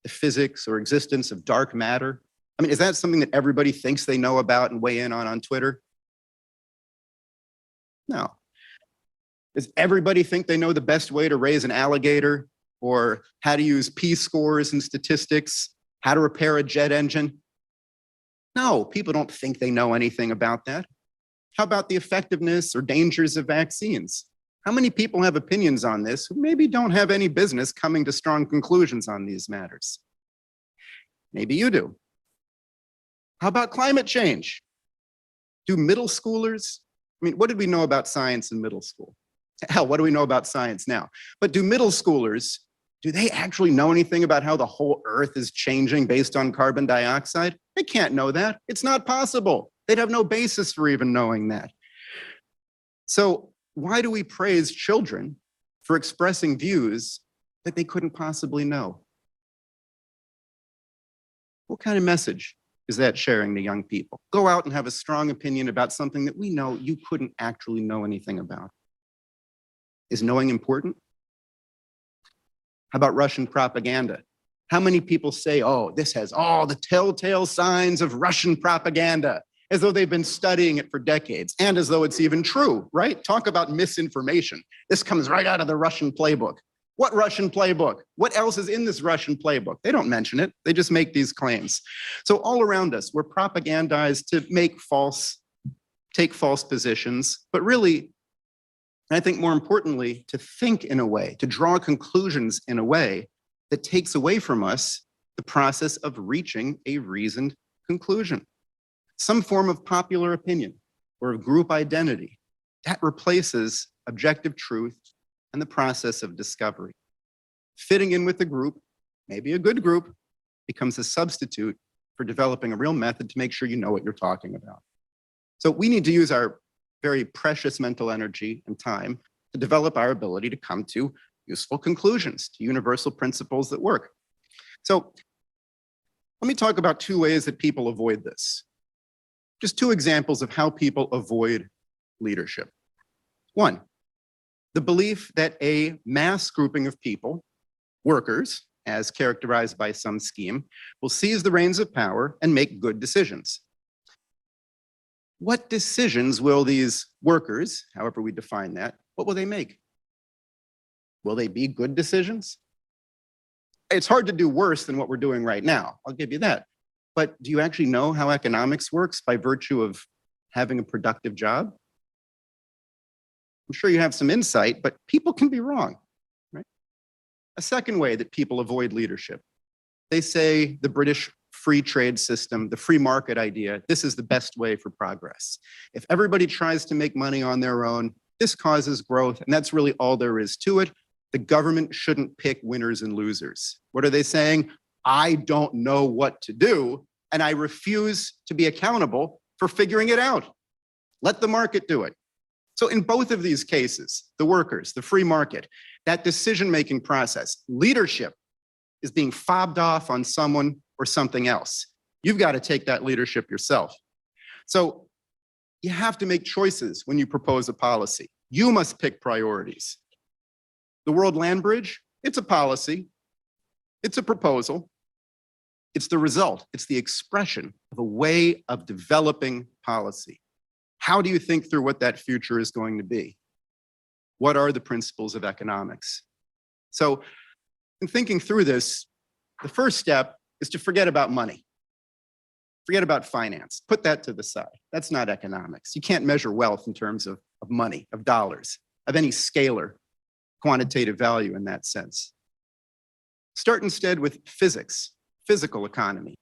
Speaker 5: the physics or existence of dark matter? I mean, is that something that everybody thinks they know about and weigh in on Twitter? No. Does everybody think they know the best way to raise an alligator or how to use p-scores and statistics? How to repair a jet engine? No, people don't think they know anything about that. How about the effectiveness or dangers of vaccines? How many people have opinions on this who maybe don't have any business coming to strong conclusions on these matters? Maybe you do. How about climate change? Do middle schoolers? I mean, what did we know about science in middle school? Hell, what do we know about science now? But do middle schoolers, do they actually know anything about how the whole earth is changing based on carbon dioxide? They can't know that. It's not possible. They'd have no basis for even knowing that. So why do we praise children for expressing views that they couldn't possibly know? What kind of message is that sharing to young people? Go out and have a strong opinion about something that we know you couldn't actually know anything about. Is knowing important? How about Russian propaganda? How many people say, oh, this has all the telltale signs of Russian propaganda, as though they've been studying it for decades, and as though it's even true, right? Talk about misinformation. This comes right out of the Russian playbook. What Russian playbook? What else is in this Russian playbook? They don't mention it. They just make these claims. So all around us, we're propagandized to take false positions, but really, I think more importantly, to think in a way, to draw conclusions in a way that takes away from us the process of reaching a reasoned conclusion. Some form of popular opinion or of group identity that replaces objective truth and the process of discovery. Fitting in with the group, maybe a good group, becomes a substitute for developing a real method to make sure you know what you're talking about. So we need to use our very precious mental energy and time to develop our ability to come to useful conclusions, to universal principles that work. So let me talk about two ways that people avoid this. Just two examples of how people avoid leadership. One, the belief that a mass grouping of people, workers, as characterized by some scheme, will seize the reins of power and make good decisions. What decisions will these workers, however we define that, what will they make? Will they be good decisions? It's hard to do worse than what we're doing right now, I'll give you that. But do you actually know how economics works by virtue of having a productive job? I'm sure you have some insight, but people can be wrong, right? A second way that people avoid leadership, they say the British free trade system, the free market idea, this is the best way for progress. If everybody tries to make money on their own, this causes growth, and that's really all there is to it. The government shouldn't pick winners and losers. What are they saying? I don't know what to do, and I refuse to be accountable for figuring it out. Let the market do it. So in both of these cases, the workers, the free market, that decision-making process, leadership is being fobbed off on someone or something else. You've got to take that leadership yourself. So you have to make choices when you propose a policy. You must pick priorities. The World Land Bridge, it's a policy, it's a proposal, it's the result, it's the expression of a way of developing policy. How do you think through what that future is going to be? What are the principles of economics? So in thinking through this, the first step is to forget about money. Forget about finance. Put that to the side. That's not economics. You can't measure wealth in terms of money, of dollars, of any scalar quantitative value in that sense. Start instead with physics, physical economy.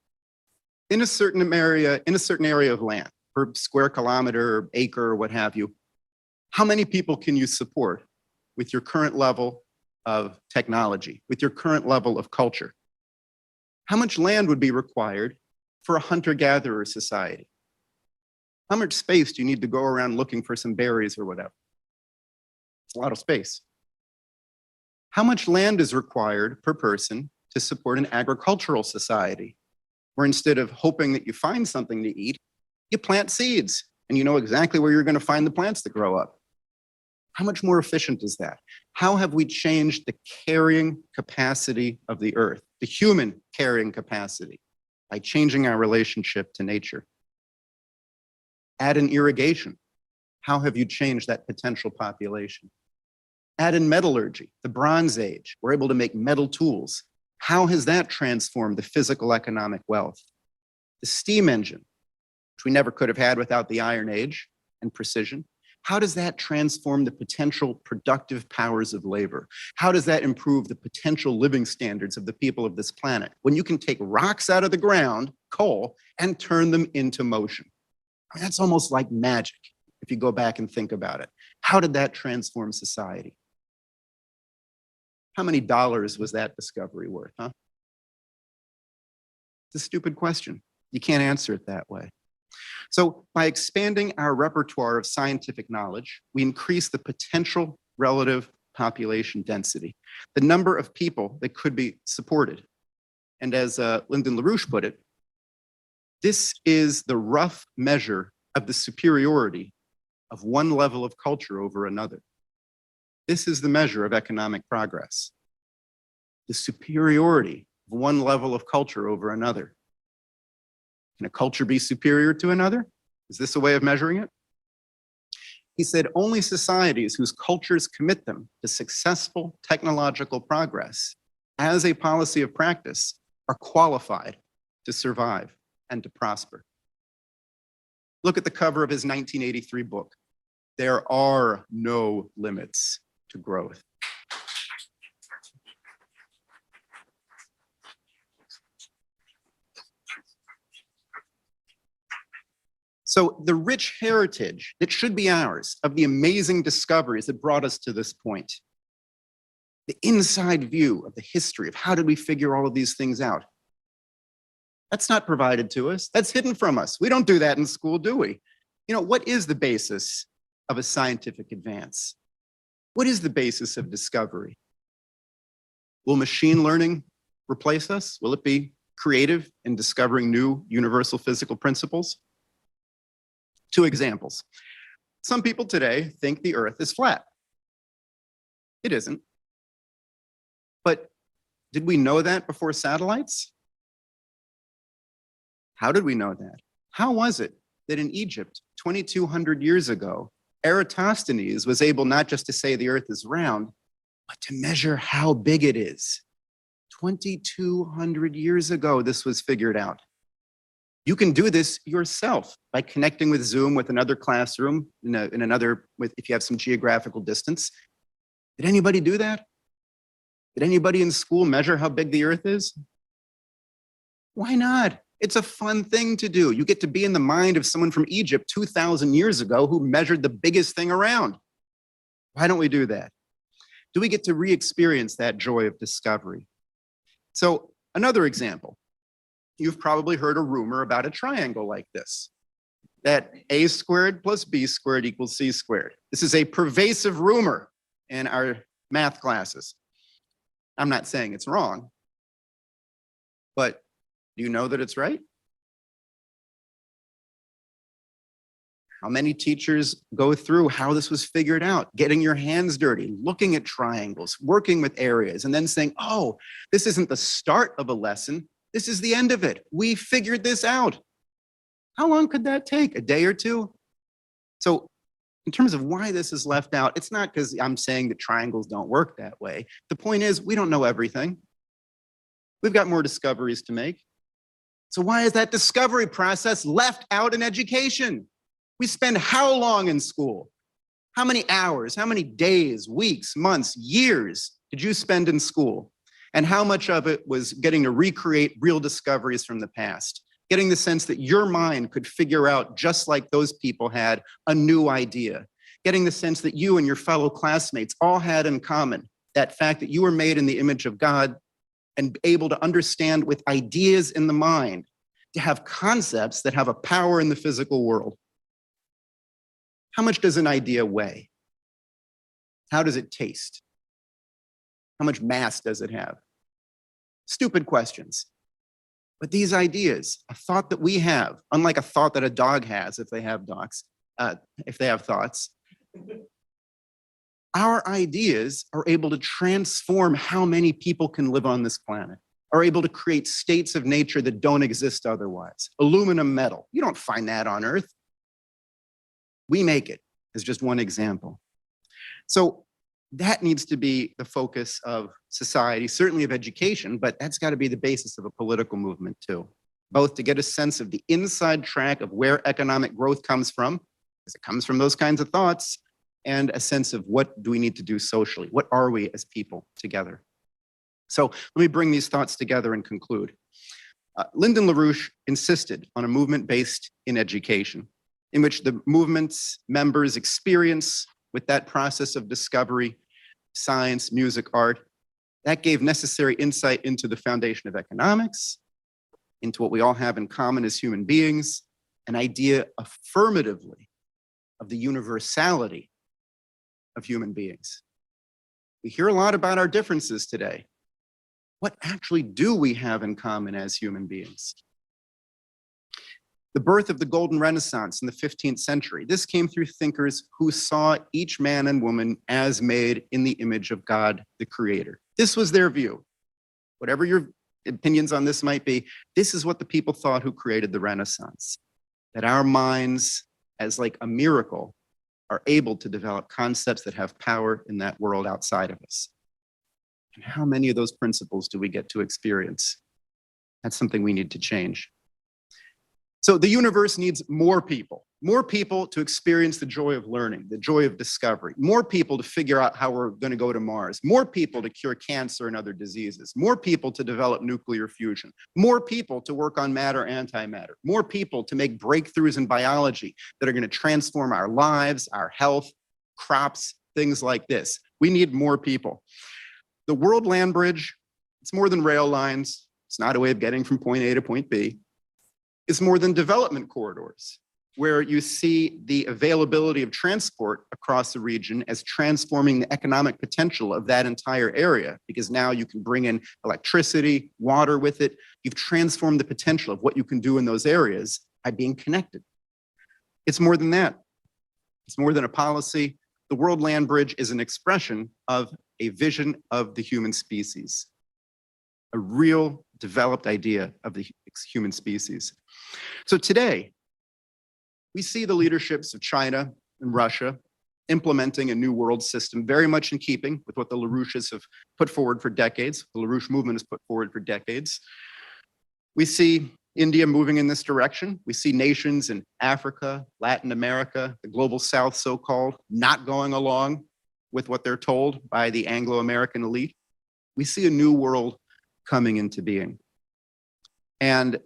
Speaker 5: In a certain area of land, per square kilometer, or acre, or what have you, how many people can you support with your current level of technology, with your current level of culture? How much land would be required for a hunter-gatherer society? How much space do you need to go around looking for some berries or whatever? It's a lot of space. How much land is required per person to support an agricultural society, where instead of hoping that you find something to eat, you plant seeds and you know exactly where you're going to find the plants that grow up? How much more efficient is that? How have we changed the carrying capacity of the earth, the human carrying capacity, by changing our relationship to nature? Add in irrigation. How have you changed that potential population? Add in metallurgy, the Bronze Age. We're able to make metal tools. How has that transformed the physical economic wealth? The steam engine, which we never could have had without the Iron Age and precision. How does that transform the potential productive powers of labor? How does that improve the potential living standards of the people of this planet? When you can take rocks out of the ground, coal, and turn them into motion. I mean, that's almost like magic if you go back and think about it. How did that transform society? How many dollars was that discovery worth, huh? It's a stupid question. You can't answer it that way. So by expanding our repertoire of scientific knowledge, we increase the potential relative population density, the number of people that could be supported. And as Lyndon LaRouche put it, this is the rough measure of the superiority of one level of culture over another. This is the measure of economic progress. The superiority of one level of culture over another. Can a culture be superior to another? Is this a way of measuring it? He said only societies whose cultures commit them to successful technological progress as a policy of practice are qualified to survive and to prosper. Look at the cover of his 1983 book. There are no limits to growth. So the rich heritage that should be ours of the amazing discoveries that brought us to this point, the inside view of the history of how did we figure all of these things out, that's not provided to us. That's hidden from us. We don't do that in school, do we? You know, what is the basis of a scientific advance? What is the basis of discovery? Will machine learning replace us? Will it be creative in discovering new universal physical principles? Two examples. Some people today think the Earth is flat. It isn't. But did we know that before satellites? How did we know that? How was it that in Egypt, 2,200 years ago, Eratosthenes was able not just to say the Earth is round, but to measure how big it is? 2,200 years ago, this was figured out. You can do this yourself by connecting with Zoom with another classroom, if you have some geographical distance. Did anybody do that? Did anybody in school measure how big the Earth is? Why not? It's a fun thing to do. You get to be in the mind of someone from Egypt 2,000 years ago who measured the biggest thing around. Why don't we do that? Do we get to re-experience that joy of discovery? So another example. You've probably heard a rumor about a triangle like this, that a squared plus b squared equals c squared. This is a pervasive rumor in our math classes. I'm not saying it's wrong, but do you know that it's right? How many teachers go through how this was figured out, getting your hands dirty, looking at triangles, working with areas, and then saying, oh, this isn't the start of a lesson. This is the end of it. We figured this out. How long could that take? A day or two? So in terms of why this is left out, it's not because I'm saying that triangles don't work that way. The point is, we don't know everything. We've got more discoveries to make. So why is that discovery process left out in education? We spend how long in school? How many hours, how many days, weeks, months, years did you spend in school? And how much of it was getting to recreate real discoveries from the past? Getting the sense that your mind could figure out, just like those people had, a new idea. Getting the sense that you and your fellow classmates all had in common that fact that you were made in the image of God and able to understand with ideas in the mind, to have concepts that have a power in the physical world. How much does an idea weigh? How does it taste? How much mass does it have? Stupid questions. But these ideas, a thought that we have, unlike a thought that a dog has if they have dogs, if they have thoughts, our ideas are able to transform how many people can live on this planet, are able to create states of nature that don't exist otherwise. Aluminum metal, you don't find that on Earth. We make it, as just one example. So that needs to be the focus of society, certainly of education, but that's got to be the basis of a political movement too, both to get a sense of the inside track of where economic growth comes from, because it comes from those kinds of thoughts, and a sense of what do we need to do socially? What are we as people together? So let me bring these thoughts together and conclude. Lyndon LaRouche insisted on a movement based in education, in which the movement's members experience with that process of discovery, science, music, art, that gave necessary insight into the foundation of economics, into what we all have in common as human beings, an idea affirmatively of the universality of human beings. We hear a lot about our differences today. What actually do we have in common as human beings? The birth of the Golden Renaissance in the 15th century. This came through thinkers who saw each man and woman as made in the image of God, the Creator. This was their view. Whatever your opinions on this might be, this is what the people thought who created the Renaissance. That our minds, as like a miracle, are able to develop concepts that have power in that world outside of us. And how many of those principles do we get to experience? That's something we need to change. So the universe needs more people to experience the joy of learning, the joy of discovery, more people to figure out how we're going to go to Mars, more people to cure cancer and other diseases, more people to develop nuclear fusion, more people to work on matter, antimatter, more people to make breakthroughs in biology that are going to transform our lives, our health, crops, things like this. We need more people. The World Land Bridge, it's more than rail lines. It's not a way of getting from point A to point B. It's more than development corridors, where you see the availability of transport across the region as transforming the economic potential of that entire area, because now you can bring in electricity, water with it. You've transformed the potential of what you can do in those areas by being connected. It's more than that. It's more than a policy. The World Land Bridge is an expression of a vision of the human species, a real developed idea of the human species. So today, we see the leaderships of China and Russia implementing a new world system, very much in keeping with what the LaRouches have put forward for decades. The LaRouche movement has put forward for decades. We see India moving in this direction. We see nations in Africa, Latin America, the global South, so-called, not going along with what they're told by the Anglo-American elite. We see a new world coming into being. And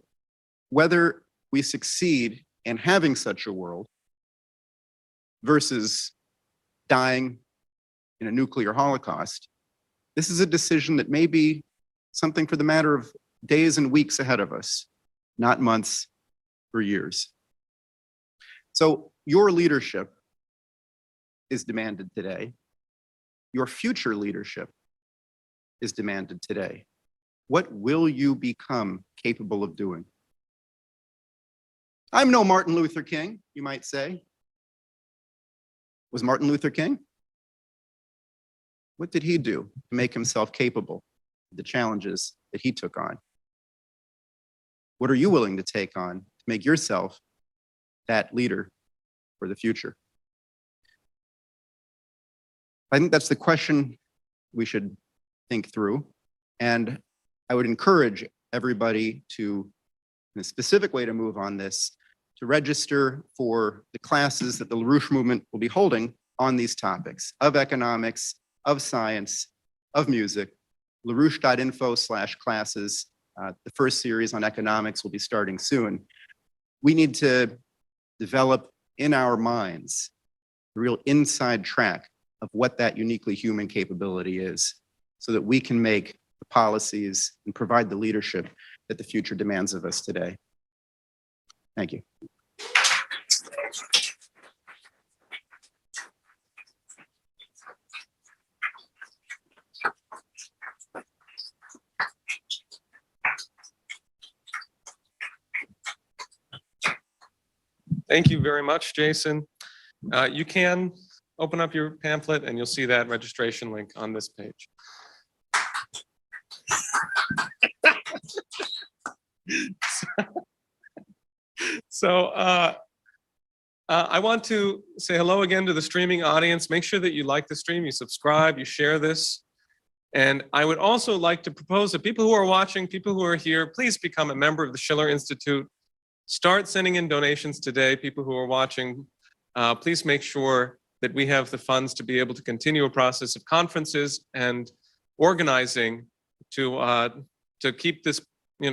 Speaker 5: whether we succeed in having such a world versus dying in a nuclear holocaust, this is a decision that may be something for the matter of days and weeks ahead of us, not months or years. So your leadership is demanded today. Your future leadership is demanded today. What will you become capable of doing? I'm no Martin Luther King, you might say. Was Martin Luther King? What did he do to make himself capable of the challenges that he took on? What are you willing to take on to make yourself that leader for the future? I think that's the question we should think through. And I would encourage everybody to, in a specific way to move on this, to register for the classes that the LaRouche movement will be holding on these topics of economics, of science, of music. LaRouche.info/classes. The first series on economics will be starting soon. We need to develop in our minds the real inside track of what that uniquely human capability is, so that we can make the policies and provide the leadership that the future demands of us today. Thank you.
Speaker 1: Thank you very much, Jason. You can open up your pamphlet and you'll see that registration link on this page. So I want to say hello again to the streaming audience. Make sure that you like the stream, you subscribe, you share this. And I would also like to propose that people who are watching, people who are here, please become a member of the Schiller Institute. Start sending in donations today, people who are watching. Please make sure that we have the funds to be able to continue a process of conferences and organizing to keep this,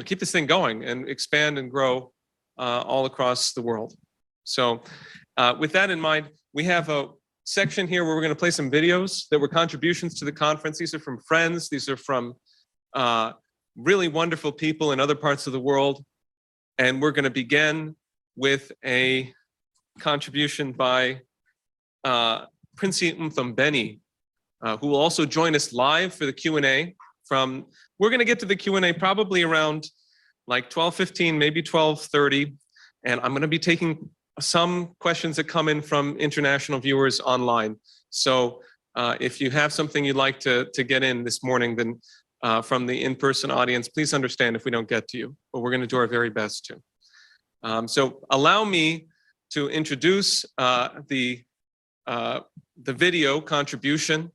Speaker 1: keep this thing going and expand and grow all across the world. So with that in mind, we have a section here where we're going to play some videos that were contributions to the conference. These are from friends. These are from really wonderful people in other parts of the world. And we're going to begin with a contribution by Princenthium Benny, who will also join us live for the Q&A. We're going to get to the Q&A probably around like 12:15, maybe 12:30. And I'm going to be taking some questions that come in from international viewers online. So if you have something you'd like to get in this morning, then from the in-person audience, please understand if we don't get to you, but we're going to do our very best to. So allow me to introduce the video contribution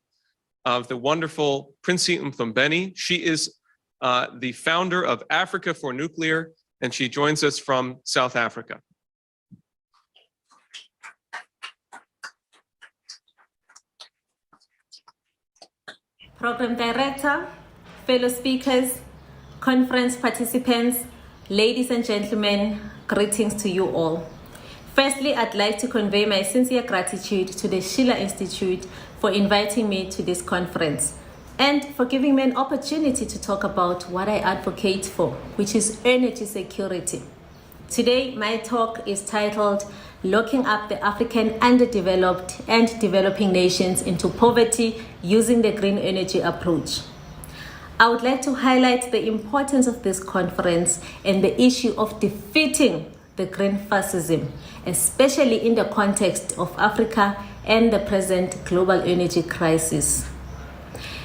Speaker 1: of the wonderful Princenthium Benny. She is the founder of Africa for Nuclear, and she joins us from South Africa.
Speaker 6: Program Director, fellow speakers, conference participants, ladies and gentlemen, greetings to you all. Firstly, I'd like to convey my sincere gratitude to the Schiller Institute for inviting me to this conference and for giving me an opportunity to talk about what I advocate for, which is energy security. Today, my talk is titled Locking Up the African Underdeveloped and Developing Nations into Poverty Using the Green Energy Approach. I would like to highlight the importance of this conference and the issue of defeating the green fascism, especially in the context of Africa and the present global energy crisis.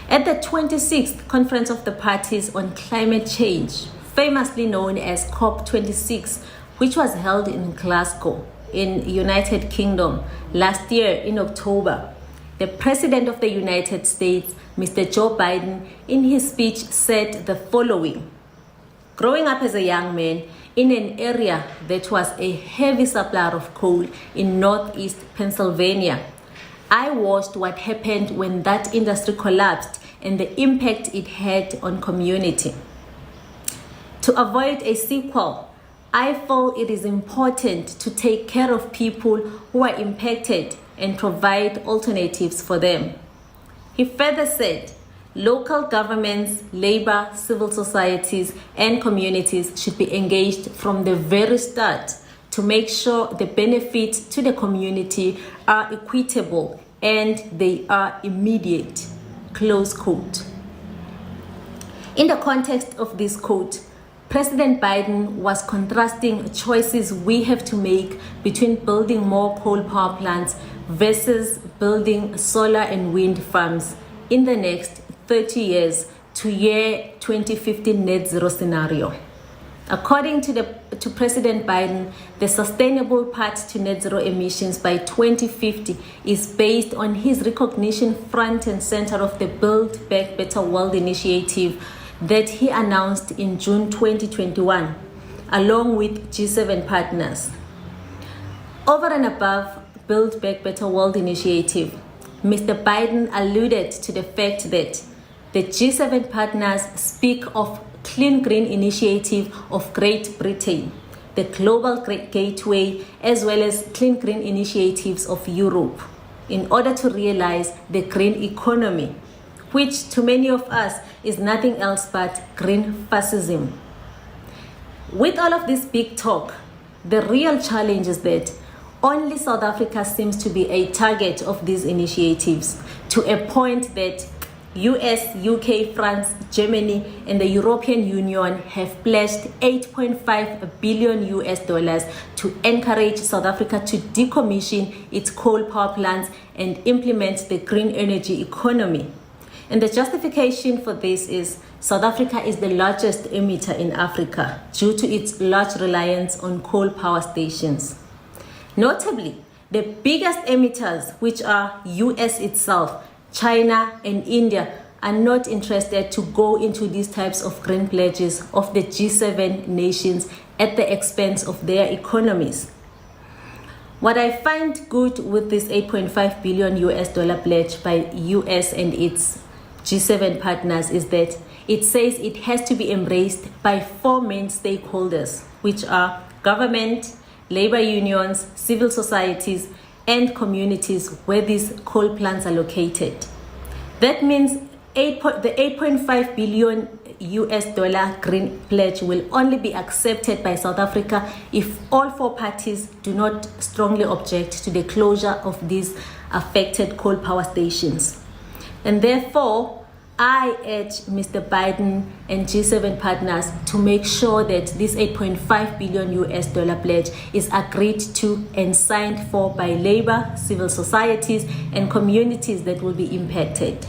Speaker 6: At the 26th Conference of the Parties on Climate Change, famously known as COP26, which was held in Glasgow, in United Kingdom last year in October, the President of the United States, Mr. Joe Biden, in his speech said the following: "Growing up as a young man in an area that was a heavy supplier of coal in northeast Pennsylvania, I watched what happened when that industry collapsed and the impact it had on community. To avoid a sequel, I feel it is important to take care of people who are impacted and provide alternatives for them." He further said, local governments, labor, civil societies, and communities should be engaged from the very start to make sure the benefits to the community are equitable and they are immediate. Close quote. In the context of this quote, President Biden was contrasting choices we have to make between building more coal power plants versus building solar and wind farms in the next 30 years to year 2050 net zero scenario. According to President Biden, the sustainable path to net zero emissions by 2050 is based on his recognition front and center of the Build Back Better World initiative that he announced in June 2021, along with G7 partners. Over and above Build Back Better World initiative, Mr. Biden alluded to the fact that the G7 partners speak of Clean Green Initiative of Great Britain, the Global Gateway, as well as Clean Green Initiatives of Europe, in order to realize the green economy, which to many of us is nothing else but green fascism. With all of this big talk, the real challenge is that only South Africa seems to be a target of these initiatives, to a point that US, UK, France, Germany, and the European Union have pledged $8.5 billion to encourage South Africa to decommission its coal power plants and implement the green energy economy. And the justification for this is South Africa is the largest emitter in Africa due to its large reliance on coal power stations. Notably, the biggest emitters, which are US itself, China and India, are not interested to go into these types of green pledges of the G7 nations at the expense of their economies. What I find good with this $8.5 billion pledge by US and its G7 partners is that it says it has to be embraced by four main stakeholders, which are government, labor unions, civil societies, and communities where these coal plants are located. That means the 8.5 billion US dollar green pledge will only be accepted by South Africa if all four parties do not strongly object to the closure of these affected coal power stations. And therefore, I urge Mr. Biden and G7 partners to make sure that this 8.5 billion US dollar pledge is agreed to and signed for by labor, civil societies, and communities that will be impacted.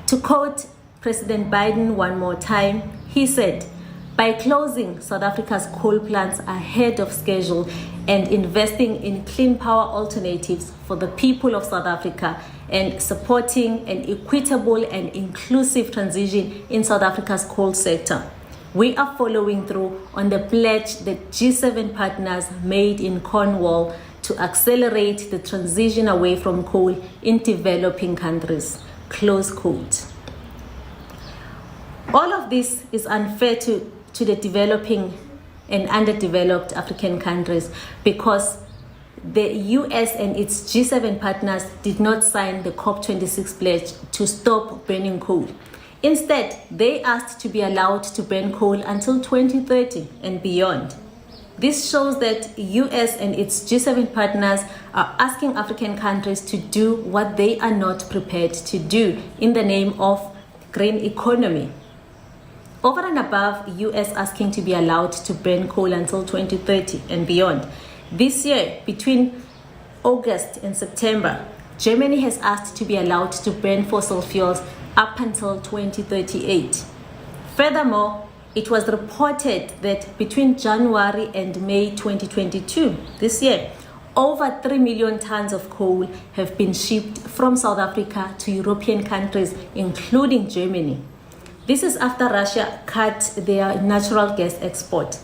Speaker 6: To quote President Biden one more time, he said, "By closing South Africa's coal plants ahead of schedule and investing in clean power alternatives for the people of South Africa and supporting an equitable and inclusive transition in South Africa's coal sector, we are following through on the pledge that G7 partners made in Cornwall to accelerate the transition away from coal in developing countries." Close quote. All of this is unfair to the developing and underdeveloped African countries because the US and its G7 partners did not sign the COP26 pledge to stop burning coal. Instead, they asked to be allowed to burn coal until 2030 and beyond. This shows that US and its G7 partners are asking African countries to do what they are not prepared to do in the name of green economy. Over and above US asking to be allowed to burn coal until 2030 and beyond, this year, between August and September, Germany has asked to be allowed to burn fossil fuels up until 2038. Furthermore, it was reported that between January and May 2022, this year, over 3 million tons of coal have been shipped from South Africa to European countries, including Germany. This is after Russia cut their natural gas export.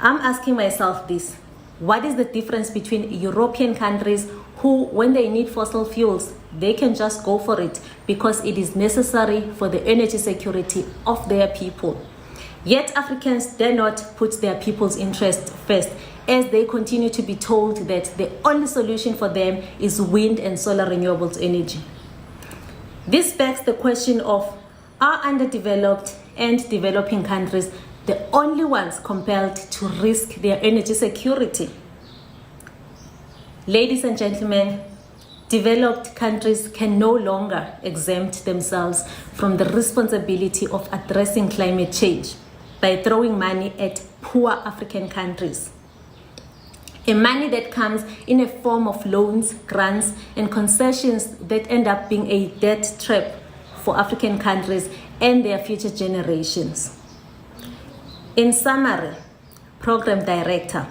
Speaker 6: I'm asking myself this: what is the difference between European countries who, when they need fossil fuels, they can just go for it because it is necessary for the energy security of their people? Yet Africans dare not put their people's interest first, as they continue to be told that the only solution for them is wind and solar renewables energy. This begs the question of, are underdeveloped and developing countries the only ones compelled to risk their energy security? Ladies and gentlemen, developed countries can no longer exempt themselves from the responsibility of addressing climate change by throwing money at poor African countries. A money that comes in a form of loans, grants, and concessions that end up being a debt trap for African countries and their future generations. In summary, Program Director,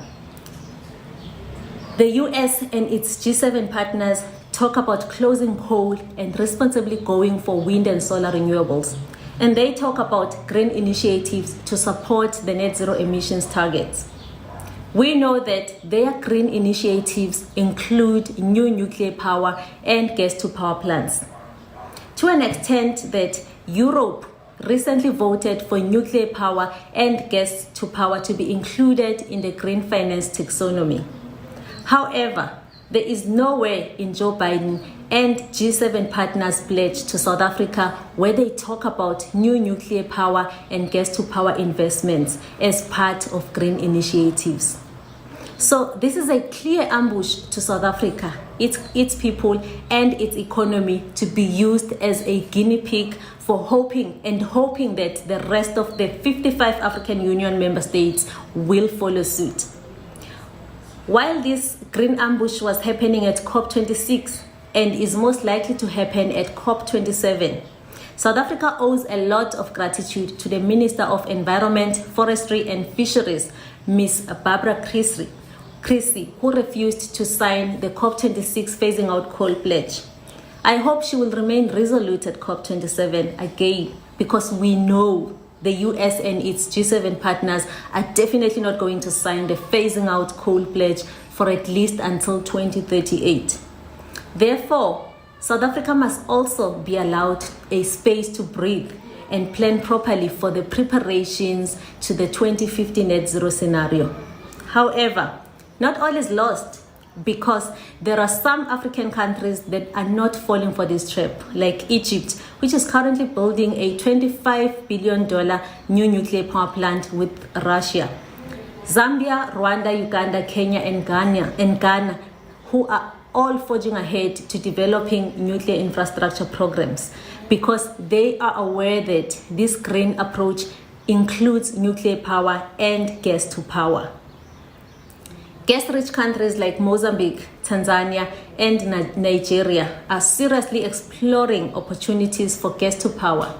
Speaker 6: the US and its G7 partners talk about closing coal and responsibly going for wind and solar renewables. And they talk about green initiatives to support the net zero emissions targets. We know that their green initiatives include new nuclear power and gas to power plants. To an extent that Europe recently voted for nuclear power and gas to power to be included in the green finance taxonomy. However, there is nowhere in Joe Biden and G7 partners' pledge to South Africa where they talk about new nuclear power and gas to power investments as part of green initiatives. So this is a clear ambush to South Africa, its people and its economy to be used as a guinea pig for hoping that the rest of the 55 African Union member states will follow suit. While this green ambush was happening at COP26 and is most likely to happen at COP27, South Africa owes a lot of gratitude to the Minister of Environment, Forestry and Fisheries, Ms. Barbara Creesley, who refused to sign the COP26 phasing out coal pledge. I hope she will remain resolute at COP27 again, because we know the US and its G7 partners are definitely not going to sign the phasing out coal pledge for at least until 2038. Therefore, South Africa must also be allowed a space to breathe and plan properly for the preparations to the 2050 net zero scenario. However, not all is lost. because there are some African countries that are not falling for this trap, like Egypt, which is currently building a $25 billion new nuclear power plant with Russia. Zambia, Rwanda, Uganda, Kenya, and Ghana, who are all forging ahead to developing nuclear infrastructure programs because they are aware that this green approach includes nuclear power and gas to power. Gas-rich countries like Mozambique, Tanzania, and Nigeria are seriously exploring opportunities for gas to power.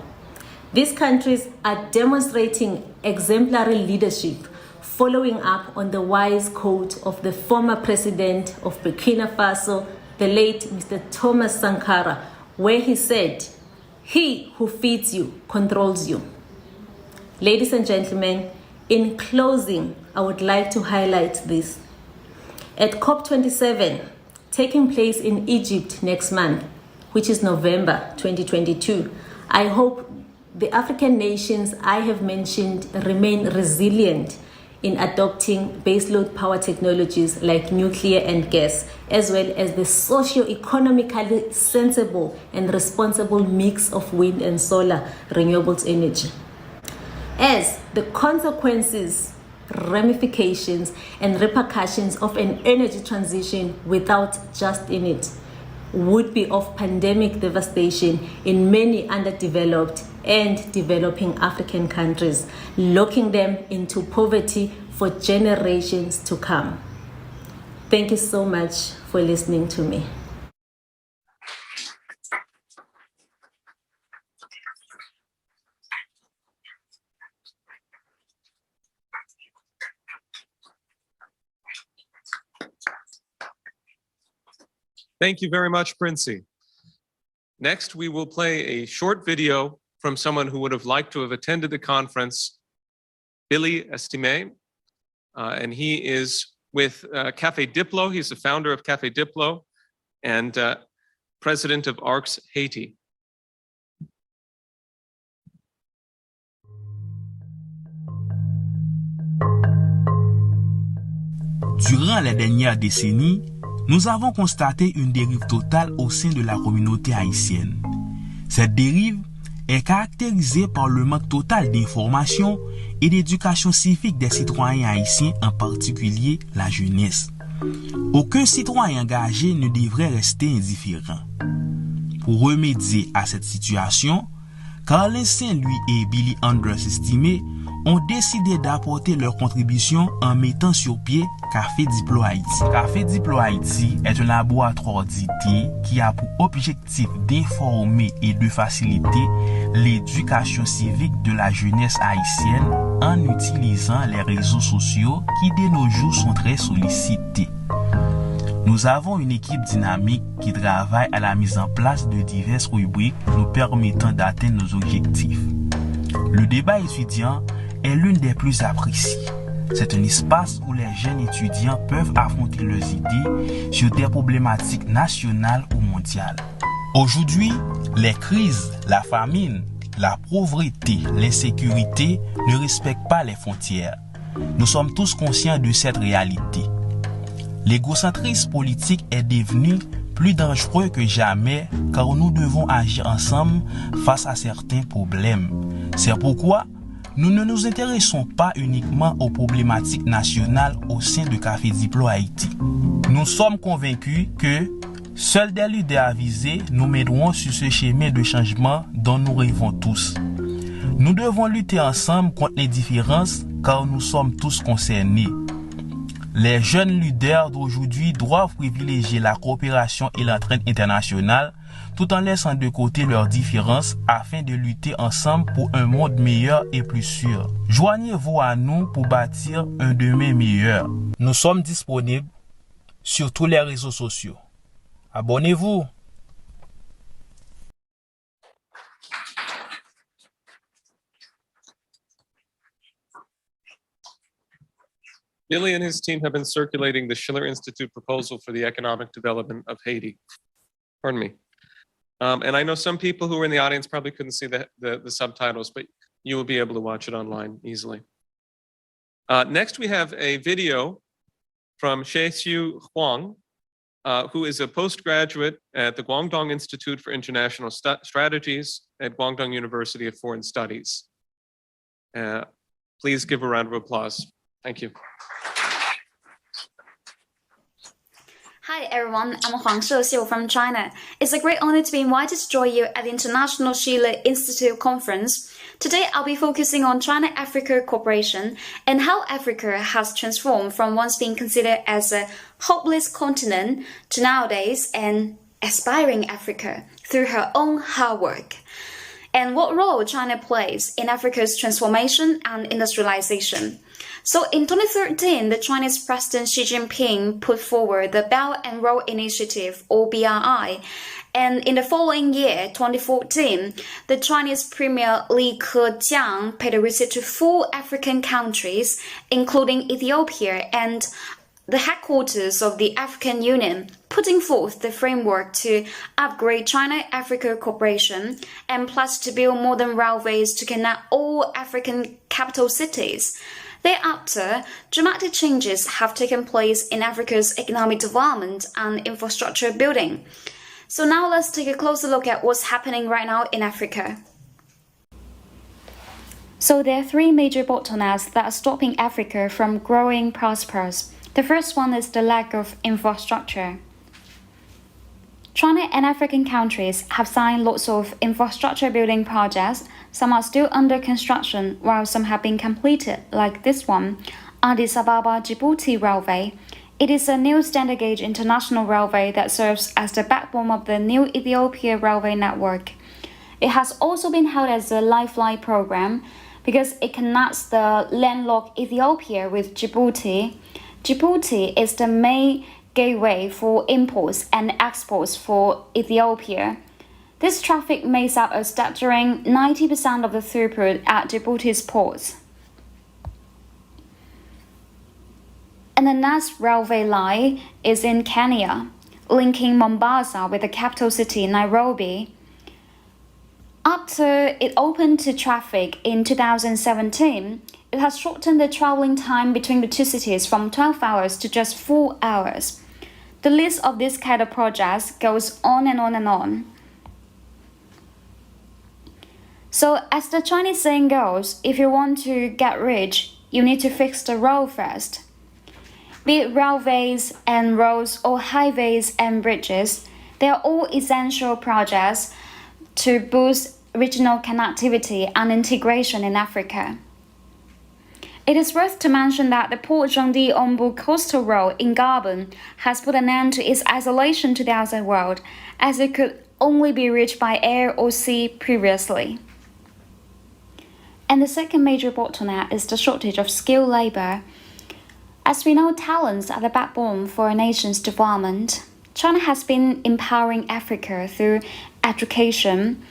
Speaker 6: These countries are demonstrating exemplary leadership, following up on the wise quote of the former president of Burkina Faso, the late Mr. Thomas Sankara, where he said, "He who feeds you controls you." Ladies and gentlemen, in closing, I would like to highlight this. At COP27, taking place in Egypt next month, which is November 2022, I hope the African nations I have mentioned remain resilient in adopting baseload power technologies like nuclear and gas, as well as the socio-economically sensible and responsible mix of wind and solar renewables energy. As the consequences, ramifications, and repercussions of an energy transition without just in it would be of pandemic devastation in many underdeveloped and developing African countries, locking them into poverty for generations to come. Thank you so much for listening to me.
Speaker 1: Thank you very much, Princey. Next, we will play a short video from someone who would have liked to have attended the conference, Billy Estemea, and he is with Café Diplo. He's the founder of Café Diplo and president of ARCS Haiti.
Speaker 7: Durant les dernières décennies, nous avons constaté une dérive totale au sein de la communauté haïtienne. Cette dérive est caractérisée par le manque total d'information et d'éducation civique des citoyens haïtiens, en particulier la jeunesse. Aucun citoyen engagé ne devrait rester indifférent. Pour remédier à cette situation, Carlin Saint-Louis et Billy Andres Estemea ont décidé d'apporter leur contribution en mettant sur pied Café Diplo Haïti. Café Diplo Haïti est un laboratoire d'idées qui a pour objectif d'informer et de faciliter l'éducation civique de la jeunesse haïtienne en utilisant les réseaux sociaux qui de nos jours sont très sollicités. Nous avons une équipe dynamique qui travaille à la mise en place de diverses rubriques nous permettant d'atteindre nos objectifs. Le débat étudiant est l'une des plus appréciées. C'est un espace où les jeunes étudiants peuvent affronter leurs idées sur des problématiques nationales ou mondiales. Aujourd'hui, les crises, la famine, la pauvreté, l'insécurité ne respectent pas les frontières. Nous sommes tous conscients de cette réalité. L'égocentrisme politique est devenu plus dangereux que jamais car nous devons agir ensemble face à certains problèmes. C'est pourquoi nous ne nous intéressons pas uniquement aux problématiques nationales au sein de Café Diplo Haïti. Nous sommes convaincus que seuls des leaders avisés nous mèneront sur ce chemin de changement dont nous rêvons tous. Nous devons lutter ensemble contre les différences car nous sommes tous concernés. Les jeunes leaders d'aujourd'hui doivent privilégier la coopération et l'entraide internationale tout en laissant de côté leurs différences afin de lutter ensemble pour un monde meilleur et plus sûr. Joignez-vous à nous pour bâtir un demain meilleur. Nous sommes disponibles sur tous les réseaux sociaux. Abonnez-vous.
Speaker 1: Billy and his team have been circulating the Schiller Institute proposal for the economic development of Haiti. Pardon me. And I know some people who were in the audience probably couldn't see the subtitles, but you will be able to watch it online easily. Next, we have a video from Shexiu Huang, who is a postgraduate at the Guangdong Institute for International Strategies at Guangdong University of Foreign Studies. Please give a round of applause. Thank you.
Speaker 8: Hi everyone, I'm Huang from China. It's a great honor to be invited to join you at the International Sheila Institute Conference. Today I'll be focusing on China-Africa cooperation and how Africa has transformed from once being considered as a hopeless continent to nowadays an aspiring Africa through her own hard work, and what role China plays in Africa's transformation and industrialization. So in 2013, the Chinese President Xi Jinping put forward the Belt and Road Initiative, or BRI, and in the following year, 2014, the Chinese Premier Li Keqiang paid a visit to 4 African countries, including Ethiopia and the headquarters of the African Union, putting forth the framework to upgrade China-Africa cooperation and pledged to build modern railways to connect all African capital cities. Thereafter, dramatic changes have taken place in Africa's economic development and infrastructure building. So now let's take a closer look at what's happening right now in Africa. So there are 3 major bottlenecks that are stopping Africa from growing prosperous. The first one is the lack of infrastructure. China and African countries have signed lots of infrastructure building projects. Some are still under construction, while some have been completed, like this one, Addis Ababa-Djibouti Railway. It is a new standard gauge international railway that serves as the backbone of the new Ethiopia railway network. It has also been held as a lifeline program because it connects the landlocked Ethiopia with Djibouti. Djibouti is the main gateway for imports and exports for Ethiopia. This traffic makes up a staggering 90% of the throughput at Djibouti's ports. And the next railway line is in Kenya, linking Mombasa with the capital city, Nairobi. After it opened to traffic in 2017, it has shortened the traveling time between the 2 cities from 12 hours to just 4 hours. The list of these kind of projects goes on and on and on. So as the Chinese saying goes, if you want to get rich, you need to fix the road first. Be it railways and roads or highways and bridges, they are all essential projects to boost regional connectivity and integration in Africa. It is worth to mention that the Port Jangdi-Ombu coastal road in Gabon has put an end to its isolation to the outside world, as it could only be reached by air or sea previously. And the second major bottleneck is the shortage of skilled labor. As we know, talents are the backbone for a nation's development. China has been empowering Africa through education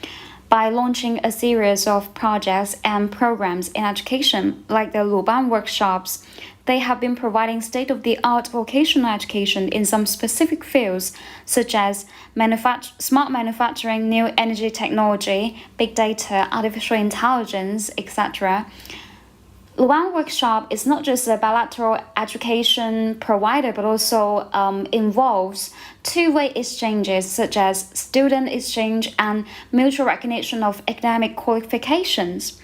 Speaker 8: by launching a series of projects and programs in education, like the Luban workshops. They have been providing state-of-the-art vocational education in some specific fields, such as smart manufacturing, new energy technology, big data, artificial intelligence, etc. Luang Workshop is not just a bilateral education provider, but also involves two-way exchanges such as student exchange and mutual recognition of academic qualifications.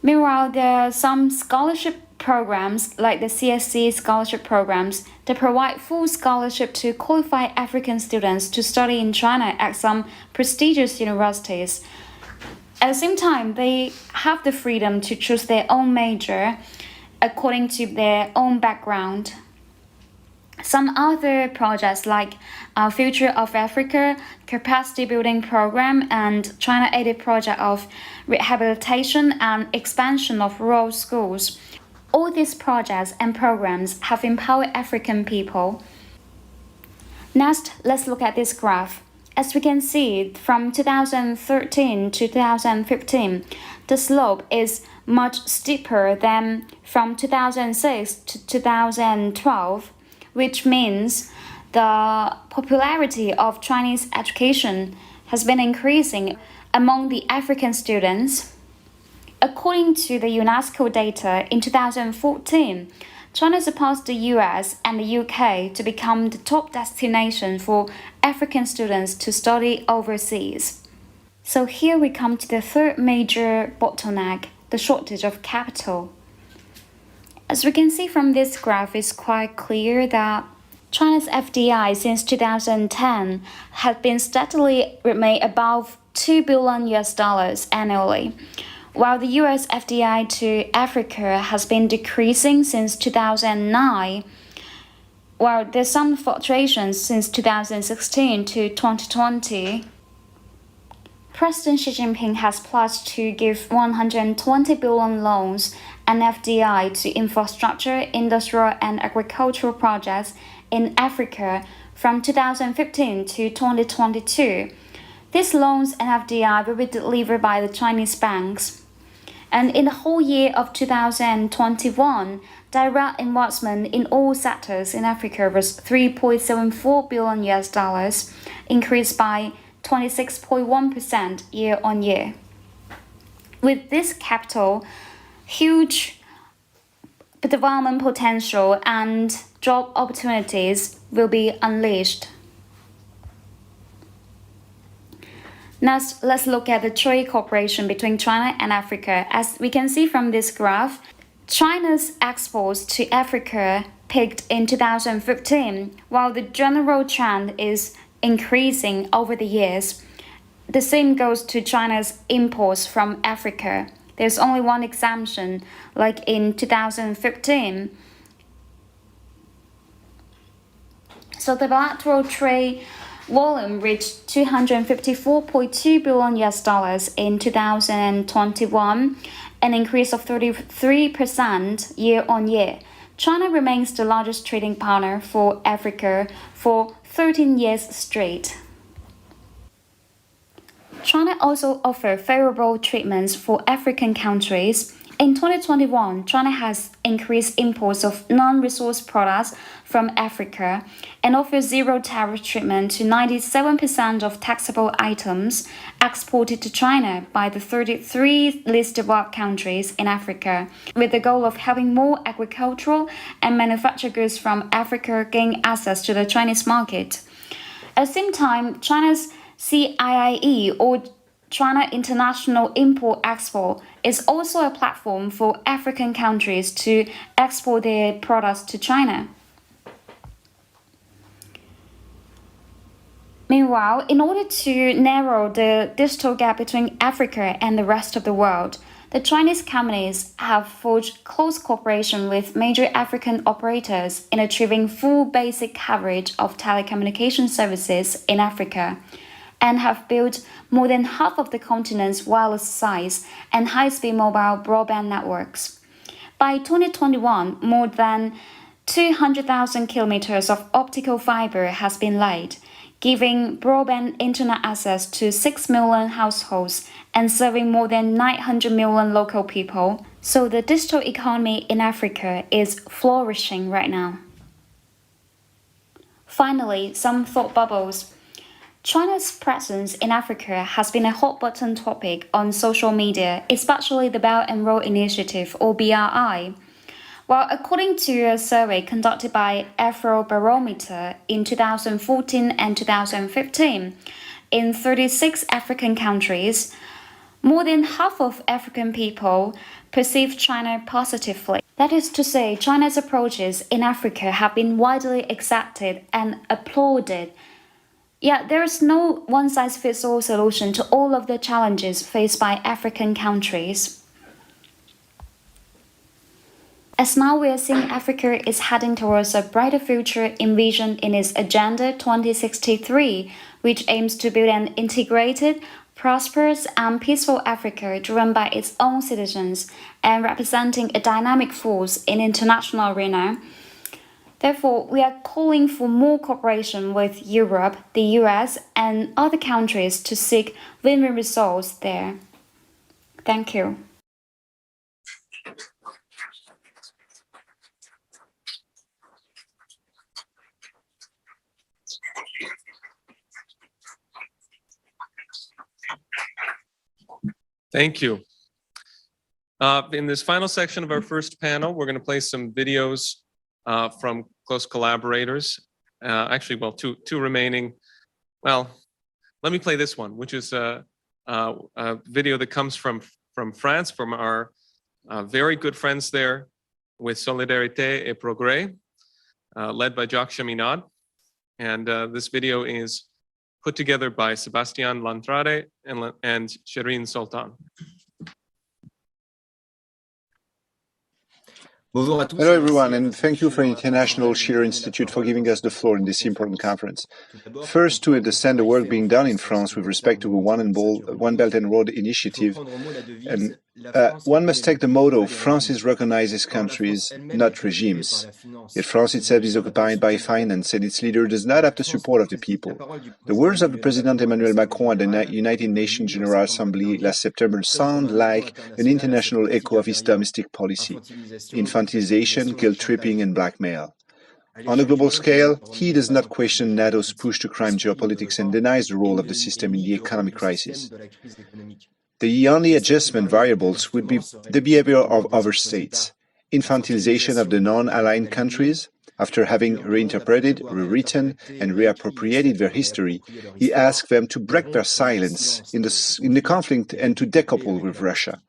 Speaker 8: Meanwhile, there are some scholarship programs like the CSC scholarship programs that provide full scholarship to qualified African students to study in China at some prestigious universities. At the same time, they have the freedom to choose their own major according to their own background. Some other projects like Future of Africa, Capacity Building Program, and China-aided project of rehabilitation and expansion of rural schools. All these projects and programs have empowered African people. Next, let's look at this graph. As we can see, from 2013 to 2015, the slope is much steeper than from 2006 to 2012, which means the popularity of Chinese education has been increasing among the African students. According to the UNESCO data, in 2014, China surpassed the US and the UK to become the top destination for African students to study overseas. So here we come to the third major bottleneck, the shortage of capital. As we can see from this graph, it's quite clear that China's FDI since 2010 has been steadily remain above $2 billion annually, while the US FDI to Africa has been decreasing since 2009, while there's some fluctuations since 2016 to 2020. President Xi Jinping has pledged to give 120 billion loans and FDI to infrastructure, industrial and agricultural projects in Africa from 2015 to 2022. These loans and FDI will be delivered by the Chinese banks. And in the whole year of 2021, direct investment in all sectors in Africa was $3.74 billion, increased by 26.1% year on year. With this capital, huge development potential and job opportunities will be unleashed. Next, let's look at the trade cooperation between China and Africa. As we can see from this graph, China's exports to Africa peaked in 2015, while the general trend is increasing over the years. The same goes to China's imports from Africa. There's only one exemption, like in 2015. So the bilateral trade volume reached $254.2 billion in 2021, an increase of 33% year on year. China remains the largest trading partner for Africa for 13 years straight. China also offers favorable treatments for African countries. In 2021, China has increased imports of non-resource products from Africa and offers zero tariff treatment to 97% of taxable items exported to China by the 33 least developed countries in Africa, with the goal of helping more agricultural and manufactured goods from Africa gain access to the Chinese market. At the same time, China's CIIE, or China International Import-Export, is also a platform for African countries to export their products to China. Meanwhile, in order to narrow the digital gap between Africa and the rest of the world, the Chinese companies have forged close cooperation with major African operators in achieving full basic coverage of telecommunication services in Africa, and have built more than half of the continent's wireless sites and high-speed mobile broadband networks. By 2021, more than 200,000 kilometers of optical fiber has been laid, giving broadband internet access to 6 million households and serving more than 900 million local people. So the digital economy in Africa is flourishing right now. Finally, some thought bubbles. China's presence in Africa has been a hot-button topic on social media, especially the Belt and Road Initiative, or BRI. Well, according to a survey conducted by Afrobarometer in 2014 and 2015, in 36 African countries, more than half of African people perceive China positively. That is to say, China's approaches in Africa have been widely accepted and applauded. Yet there is no one-size-fits-all solution to all of the challenges faced by African countries. As now we are seeing Africa is heading towards a brighter future envisioned in its Agenda 2063, which aims to build an integrated, prosperous and peaceful Africa driven by its own citizens and representing a dynamic force in the international arena. Therefore, we are calling for more cooperation with Europe, the US, and other countries to seek win-win results there. Thank you.
Speaker 1: Thank you. In this final section of our first panel, we're going to play some videos from close collaborators. Actually, well, two remaining. Well, let me play this one, which is a video that comes from France, from our very good friends there with Solidarité et Progrès, led by Jacques Cheminade. And this video is put together by Sebastian Lantrade and Shirin Sultan.
Speaker 9: Hello, everyone, and thank you for International Schiller Institute for giving us the floor in this important conference. First, to understand the work being done in France with respect to the One Belt and Road initiative, and one must take the motto, France recognizes countries, not regimes. Yet France itself is occupied by finance, and its leader does not have the support of the people. The words of the President Emmanuel Macron at the United Nations General Assembly last September sound like an international echo of his domestic policy: infantilization, guilt-tripping, and blackmail. On a global scale, he does not question NATO's push to crime geopolitics and denies the role of the system in the economic crisis. The only adjustment variables would be the behavior of other states. Infantilization of the non-aligned countries. After having reinterpreted, rewritten, and reappropriated their history, he asked them to break their silence in the conflict and to decouple with Russia.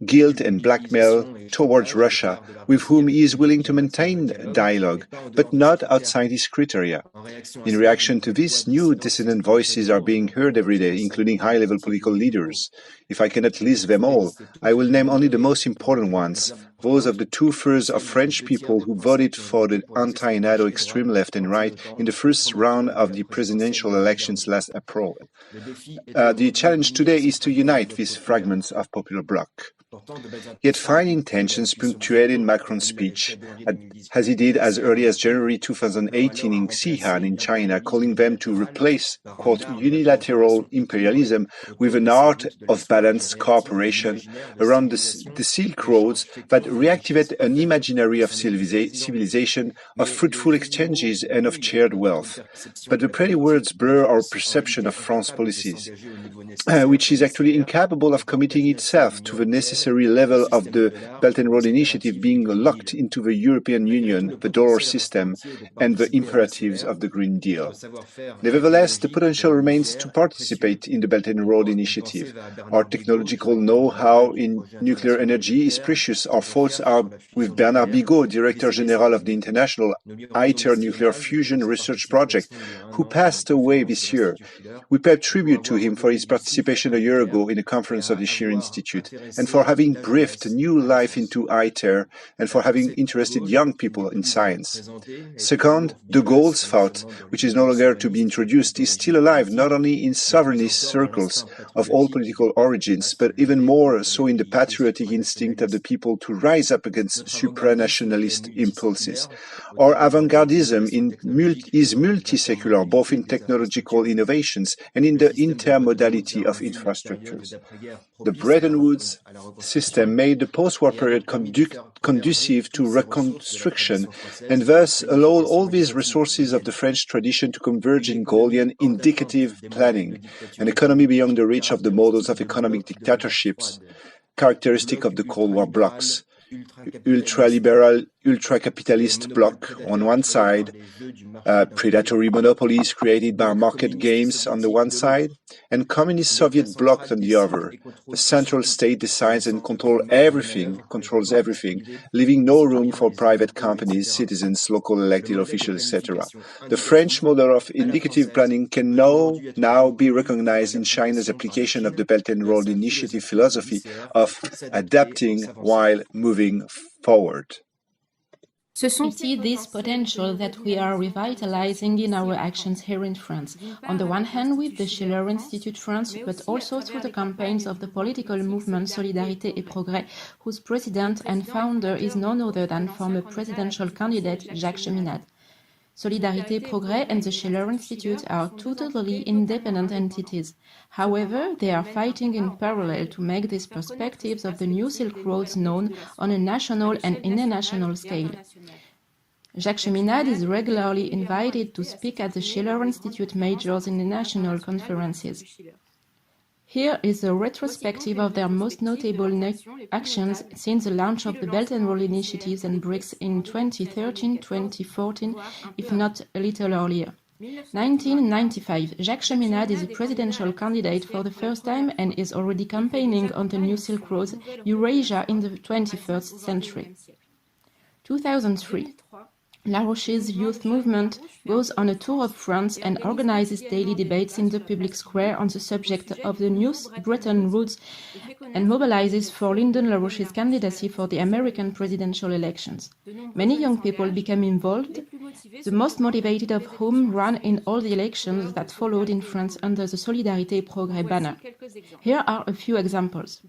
Speaker 9: Guilt and blackmail towards Russia, with whom he is willing to maintain dialogue, but not outside his criteria. In reaction to this, new dissident voices are being heard every day, including high-level political leaders. If I cannot list them all, I will name only the most important ones, those of the two-thirds of French people who voted for the anti-NATO extreme left and right in the first round of the presidential elections last April. The challenge today is to unite these fragments of popular bloc. Yet fine intentions punctuated Macron's speech, as he did as early as January 2018 in Xi'an in China, calling them to replace, quote, unilateral imperialism with an art of balanced cooperation around the Silk Roads that reactivate an imaginary of civilization, of fruitful exchanges, and of shared wealth. But the pretty words blur our perception of France's policies, which is actually incapable of committing itself to the necessary level of the Belt and Road Initiative being locked into the European Union, the dollar system, and the imperatives of the Green Deal. Nevertheless, the potential remains to participate in the Belt and Road Initiative. Our technological know-how in nuclear energy is precious. Our thoughts are with Bernard Bigot, Director General of the International ITER Nuclear Fusion Research Project, who passed away this year. We pay tribute to him for his participation a year ago in a conference of the Schiller Institute, and for having breathed new life into ITER, and for having interested young people in science. Second, de Gaulle's thought, which is no longer to be introduced, is still alive not only in sovereignist circles of all political origins, but even more so in the patriotic instinct of the people to rise up against supranationalist impulses. Our avant-gardism is multi-secular, both in technological innovations and in the intermodality of infrastructures. The Bretton Woods system made the post-war period conducive to reconstruction, and thus allowed all these resources of the French tradition to converge in Gaullian indicative planning, an economy beyond the reach of the models of economic dictatorships, characteristic of the Cold War blocs. Ultra-liberal, ultra-capitalist bloc on one side, predatory monopolies created by market games on the one side, and communist Soviet bloc on the other. The central state decides and controls everything, leaving no room for private companies, citizens, local elected officials, etc. The French model of indicative planning can now be recognized in China's application of the Belt and Road Initiative philosophy of adapting while moving forward.
Speaker 10: We see this potential that we are revitalizing in our actions here in France. On the one hand with the Schiller Institute France, but also through the campaigns of the political movement Solidarité et Progrès, whose president and founder is none other than former presidential candidate Jacques Cheminade. Solidarité Progrès and the Schiller Institute are two totally independent entities. However, they are fighting in parallel to make these perspectives of the new Silk Roads known on a national and international scale. Jacques Cheminade is regularly invited to speak at the Schiller Institute majors in the national conferences. Here is a retrospective of their most notable actions since the launch of the Belt and Road initiatives and BRICS in 2013, 2014, if not a little earlier. 1995, Jacques Cheminade is a presidential candidate for the first time and is already campaigning on the new Silk Road, Eurasia in the 21st century. 2003, LaRouche's youth movement goes on a tour of France and organizes daily debates in the public square on the subject of the new Bretton Woods and mobilizes for Lyndon LaRouche's candidacy for the American presidential elections. Many young people became involved, the most motivated of whom ran in all the elections that followed in France under the Solidarité et Progrès banner. Here are a few examples.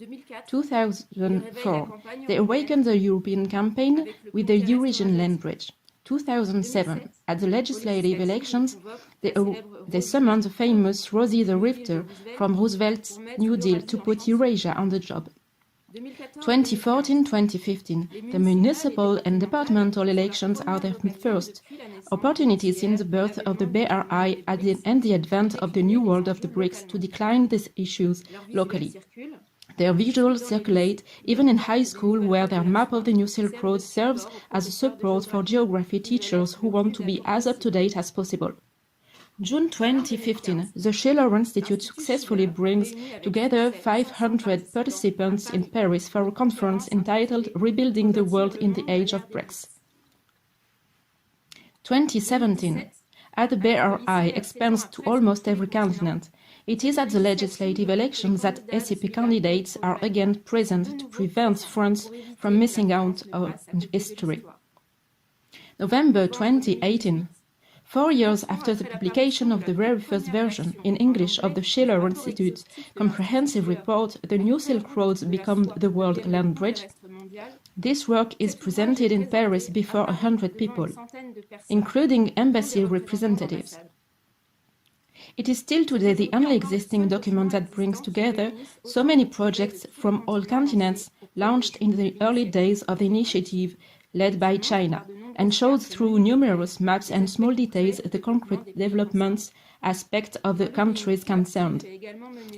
Speaker 10: 2004, they awakened the European campaign with the Eurasian land bridge. 2007, at the legislative elections, they summoned the famous Rosie the Rifter from Roosevelt's New Deal to put Eurasia on the job. 2014-2015, the municipal and departmental elections are their first opportunity since the birth of the BRI and the advent of the new world of the BRICS to decline these issues locally. Their visuals circulate even in high school, where their map of the new Silk Road serves as a support for geography teachers who want to be as up-to-date as possible. June 2015, the Schiller Institute successfully brings together 500 participants in Paris for a conference entitled Rebuilding the World in the Age of BRICS. 2017, as the BRI expands to almost every continent, it is at the legislative elections that SCP candidates are again present to prevent France from missing out on history. November 2018, 4 years after the publication of the very first version in English of the Schiller Institute's comprehensive report, The New Silk Roads Become the World Land Bridge, this work is presented in Paris before 100 people, including embassy representatives. It is still today the only existing document that brings together so many projects from all continents launched in the early days of the initiative led by China, and shows through numerous maps and small details the concrete development aspect of the countries concerned.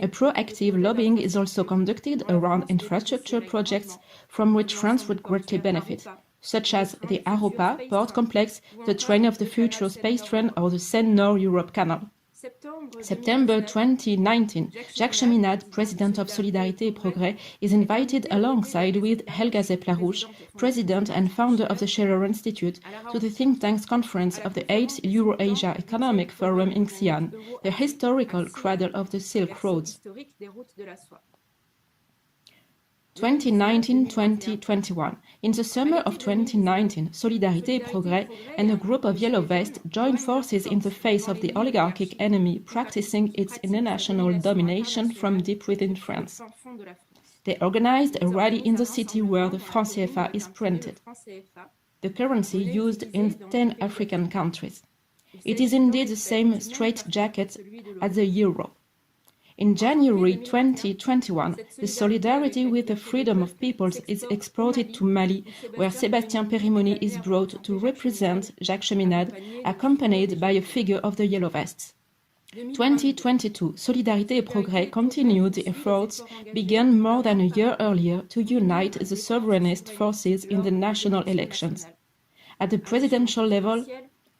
Speaker 10: A proactive lobbying is also conducted around infrastructure projects from which France would greatly benefit, such as the Aropa port complex, the train of the future space train, or the Seine-Nord-Europe Canal. September 2019, Jacques Cheminade, president of Solidarité et Progrès, is invited alongside with Helga Zepp-LaRouche, president and founder of the Schiller Institute, to the think tank's conference of the 8th Euro-Asia Economic Forum in Xi'an, the historical cradle of the Silk Roads. 2019-2021. In the summer of 2019, Solidarité et Progrès and a group of Yellow Vests joined forces in the face of the oligarchic enemy practicing its international domination from deep within France. They organized a rally in the city where the franc CFA is printed, the currency used in 10 African countries. It is indeed the same straitjacket as the euro. In January 2021, the solidarity with the freedom of peoples is exported to Mali, where Sébastien Périmoni is brought to represent Jacques Cheminade, accompanied by a figure of the Yellow Vests. 2022, Solidarité et Progrès continued the efforts begun more than a year earlier to unite the sovereignist forces in the national elections. At the presidential level,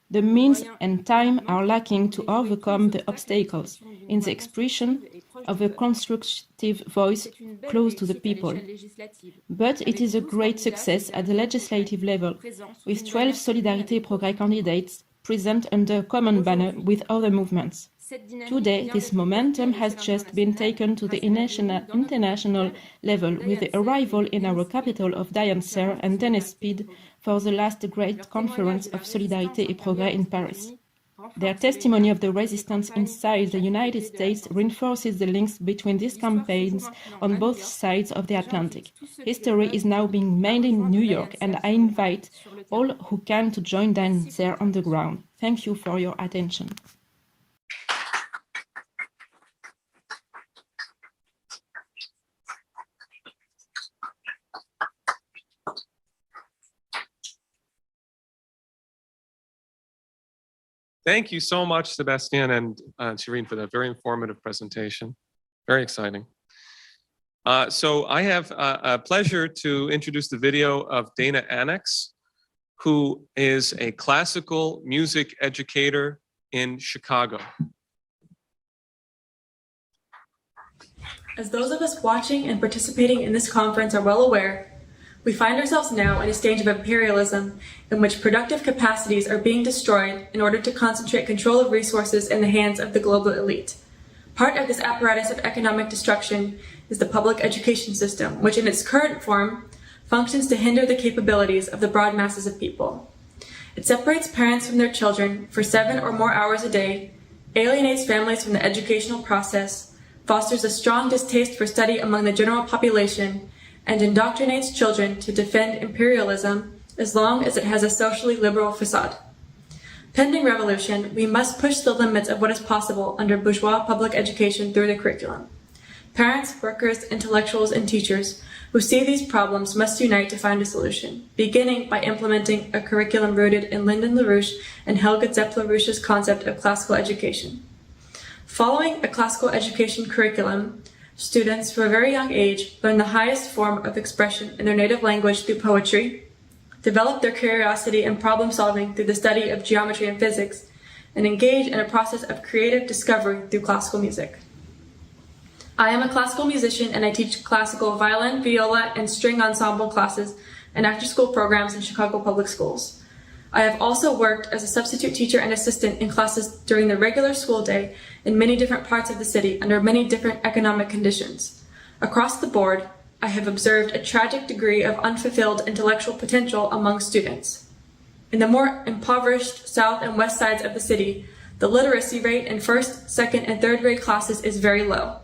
Speaker 10: the means and time are lacking to overcome the obstacles in the expression of a constructive voice close to the people. But it is a great success at the legislative level, with 12 Solidarité et Progrès candidates present under a common banner with other movements. Today, this momentum has just been taken to the international level with the arrival in our capital of Diane Serre and Dennis Speed for the last great conference of Solidarité et Progrès in Paris. Their testimony of the resistance inside the United States reinforces the links between these campaigns on both sides of the Atlantic. History is now being made in New York, and I invite all who can to join Diane Serre on the ground. Thank you for your attention.
Speaker 1: Thank you so much, Sebastian and Shireen, for that very informative presentation. Very exciting. So I have a pleasure to introduce the video of Dana Anex, who is a classical music educator in Chicago.
Speaker 11: As those of us watching and participating in this conference are well aware, we find ourselves now in a stage of imperialism in which productive capacities are being destroyed in order to concentrate control of resources in the hands of the global elite. Part of this apparatus of economic destruction is the public education system, which in its current form functions to hinder the capabilities of the broad masses of people. It separates parents from their children for 7 or more hours a day, alienates families from the educational process, fosters a strong distaste for study among the general population, and indoctrinates children to defend imperialism as long as it has a socially liberal facade. Pending revolution, we must push the limits of what is possible under bourgeois public education through the curriculum. Parents, workers, intellectuals, and teachers who see these problems must unite to find a solution, beginning by implementing a curriculum rooted in Lyndon LaRouche and Helga Zepp-LaRouche's concept of classical education. Following a classical education curriculum, students from a very young age learn the highest form of expression in their native language through poetry, develop their curiosity and problem solving through the study of geometry and physics, and engage in a process of creative discovery through classical music. I am a classical musician and I teach classical violin, viola, and string ensemble classes and after-school programs in Chicago Public Schools. I have also worked as a substitute teacher and assistant in classes during the regular school day in many different parts of the city under many different economic conditions. Across the board, I have observed a tragic degree of unfulfilled intellectual potential among students. In the more impoverished south and west sides of the city, the literacy rate in first, second, and third grade classes is very low.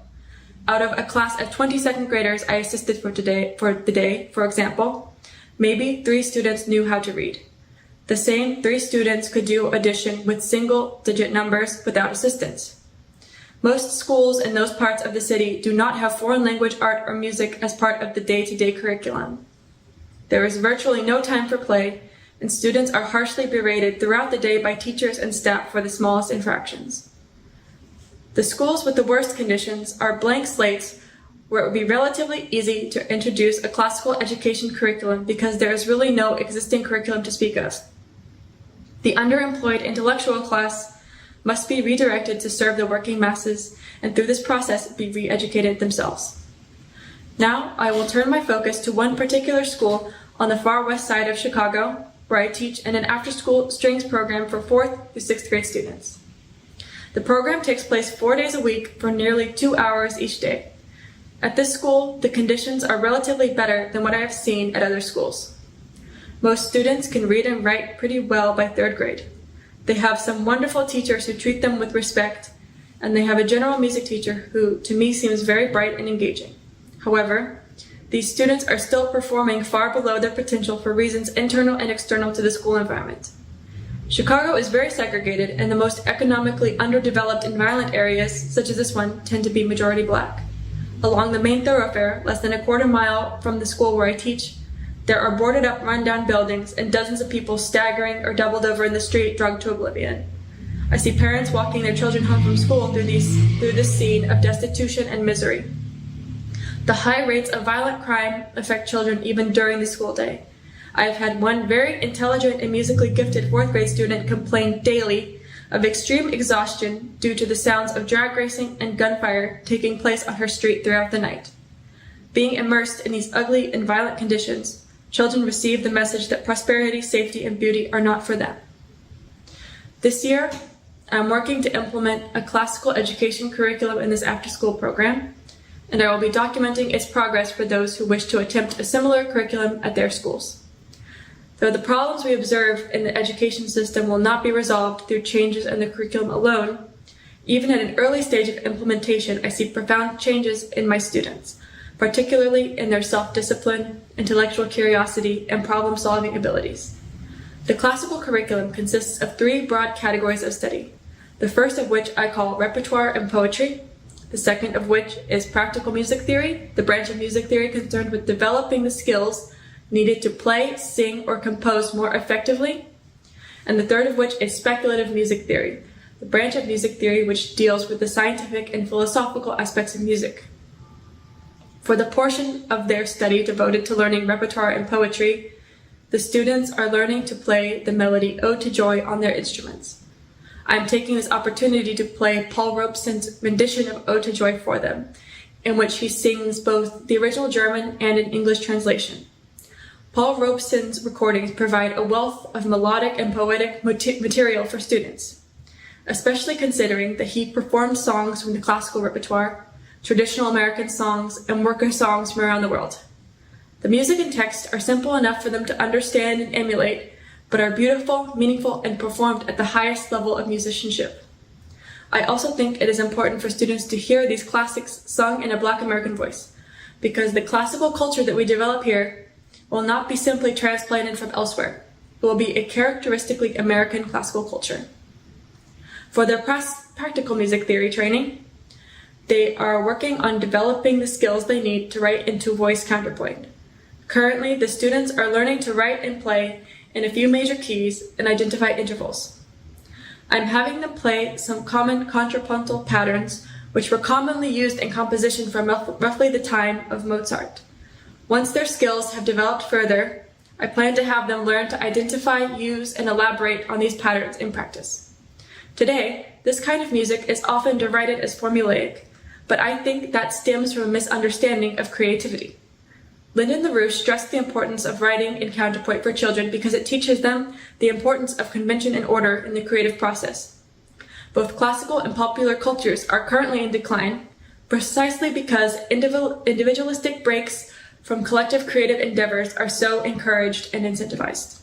Speaker 11: Out of a class of 20 second graders I assisted for the day, for example, maybe 3 students knew how to read. The same 3 students could do addition with single-digit numbers without assistance. Most schools in those parts of the city do not have foreign language, art, or music as part of the day-to-day curriculum. There is virtually no time for play, and students are harshly berated throughout the day by teachers and staff for the smallest infractions. The schools with the worst conditions are blank slates where it would be relatively easy to introduce a classical education curriculum because there is really no existing curriculum to speak of. The underemployed intellectual class must be redirected to serve the working masses and through this process be re-educated themselves. Now I will turn my focus to one particular school on the far west side of Chicago where I teach in an after-school strings program for 4th through 6th grade students. The program takes place 4 days a week for nearly 2 hours each day. At this school, the conditions are relatively better than what I have seen at other schools. Most students can read and write pretty well by 3rd grade. They have some wonderful teachers who treat them with respect, and they have a general music teacher who, to me, seems very bright and engaging. However, these students are still performing far below their potential for reasons internal and external to the school environment. Chicago is very segregated, and the most economically underdeveloped and violent areas, such as this one, tend to be majority black. Along the main thoroughfare, less than a quarter mile from the school where I teach, there are boarded up, run-down buildings and dozens of people staggering or doubled over in the street, drugged to oblivion. I see parents walking their children home from school through this scene of destitution and misery. The high rates of violent crime affect children even during the school day. I have had one very intelligent and musically gifted 4th grade student complain daily of extreme exhaustion due to the sounds of drag racing and gunfire taking place on her street throughout the night. Being immersed in these ugly and violent conditions, children receive the message that prosperity, safety, and beauty are not for them. This year, I'm working to implement a classical education curriculum in this after-school program, and I will be documenting its progress for those who wish to attempt a similar curriculum at their schools. Though the problems we observe in the education system will not be resolved through changes in the curriculum alone, even at an early stage of implementation, I see profound changes in my students, particularly in their self-discipline, intellectual curiosity, and problem-solving abilities. The classical curriculum consists of 3 broad categories of study, the first of which I call repertoire and poetry, the second of which is practical music theory, the branch of music theory concerned with developing the skills needed to play, sing, or compose more effectively, and the third of which is speculative music theory, the branch of music theory which deals with the scientific and philosophical aspects of music. For the portion of their study devoted to learning repertoire and poetry, the students are learning to play the melody Ode to Joy on their instruments. I am taking this opportunity to play Paul Robeson's rendition of Ode to Joy for them, in which he sings both the original German and an English translation. Paul Robeson's recordings provide a wealth of melodic and poetic material for students, especially considering that he performed songs from the classical repertoire, traditional American songs, and worker songs from around the world. The music and text are simple enough for them to understand and emulate, but are beautiful, meaningful, and performed at the highest level of musicianship. I also think it is important for students to hear these classics sung in a Black American voice, because the classical culture that we develop here will not be simply transplanted from elsewhere. It will be a characteristically American classical culture. For their practical music theory training, they are working on developing the skills they need to write into voice counterpoint. Currently, the students are learning to write and play in a few major keys and identify intervals. I'm having them play some common contrapuntal patterns which were commonly used in composition from roughly the time of Mozart. Once their skills have developed further, I plan to have them learn to identify, use, and elaborate on these patterns in practice. Today, this kind of music is often derided as formulaic, but I think that stems from a misunderstanding of creativity. Lyndon LaRouche stressed the importance of writing in counterpoint for children because it teaches them the importance of convention and order in the creative process. Both classical and popular cultures are currently in decline, precisely because individualistic breaks from collective creative endeavors are so encouraged and incentivized.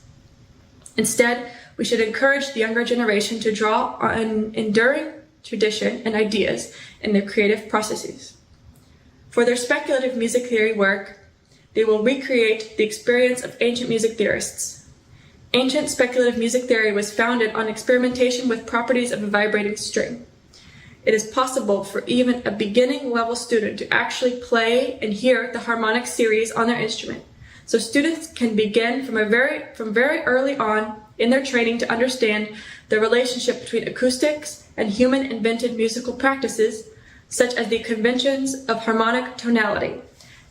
Speaker 11: Instead, we should encourage the younger generation to draw on enduring tradition and ideas in their creative processes. For their speculative music theory work, they will recreate the experience of ancient music theorists. Ancient speculative music theory was founded on experimentation with properties of a vibrating string. It is possible for even a beginning level student to actually play and hear the harmonic series on their instrument. So students can begin from very early on in their training to understand the relationship between acoustics and human invented musical practices, such as the conventions of harmonic tonality,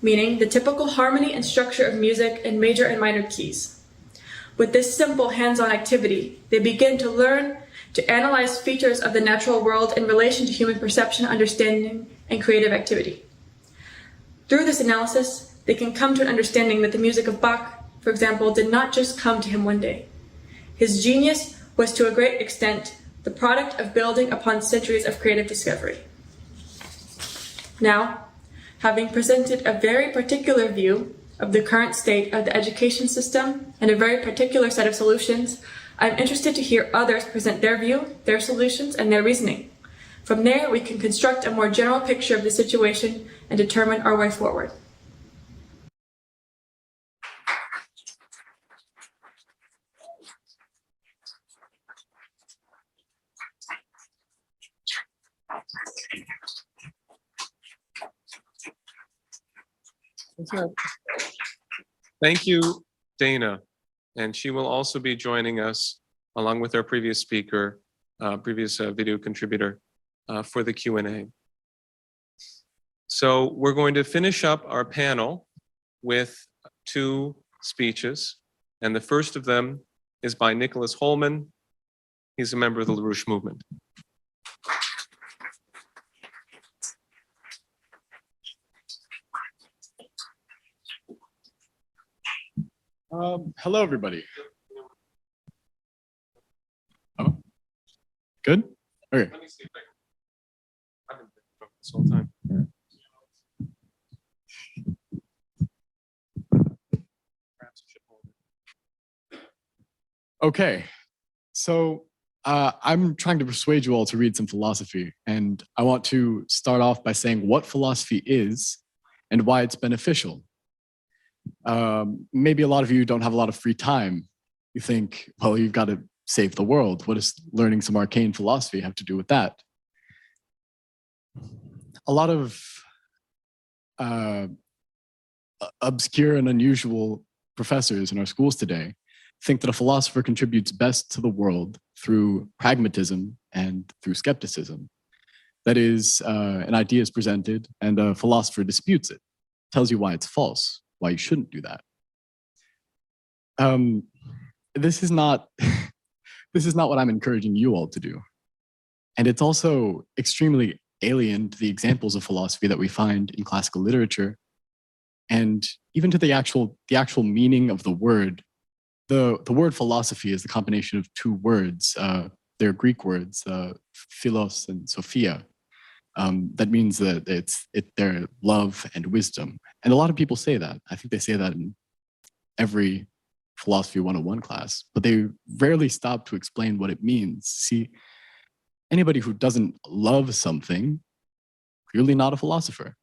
Speaker 11: meaning the typical harmony and structure of music in major and minor keys. With this simple hands-on activity, they begin to learn to analyze features of the natural world in relation to human perception, understanding, and creative activity. Through this analysis, they can come to an understanding that the music of Bach, for example, did not just come to him one day. His genius was to a great extent the product of building upon centuries of creative discovery. Now, having presented a very particular view of the current state of the education system and a very particular set of solutions, I'm interested to hear others present their view, their solutions, and their reasoning. From there, we can construct a more general picture of the situation and determine our way forward.
Speaker 1: Thank you, Dana. And she will also be joining us along with our previous speaker, previous video contributor for the Q&A. So we're going to finish up our panel with two speeches. And the first of them is by Nicholas Holman. He's a member of the LaRouche movement.
Speaker 12: Hello, everybody. Oh, good? Okay.
Speaker 1: Let me see if I can this whole time.
Speaker 12: Okay, so I'm trying to persuade you all to read some philosophy, and I want to start off by saying what philosophy is and why it's beneficial. Maybe a lot of you don't have a lot of free time. You think, well, you've got to save the world. What does learning some arcane philosophy have to do with that? A lot of obscure and unusual professors in our schools today think that a philosopher contributes best to the world through pragmatism and through skepticism. That is, an idea is presented and a philosopher disputes it, tells you why it's false, why you shouldn't do that. This is not this is not what I'm encouraging you all to do. And it's also extremely alien to the examples of philosophy that we find in classical literature, and even to the actual meaning of the word. The word philosophy is the combination of two words. They're Greek words, philos and sophia. That means that they're love and wisdom. And a lot of people say that. I think they say that in every philosophy 101 class, but they rarely stop to explain what it means. See, anybody who doesn't love something, clearly not a philosopher.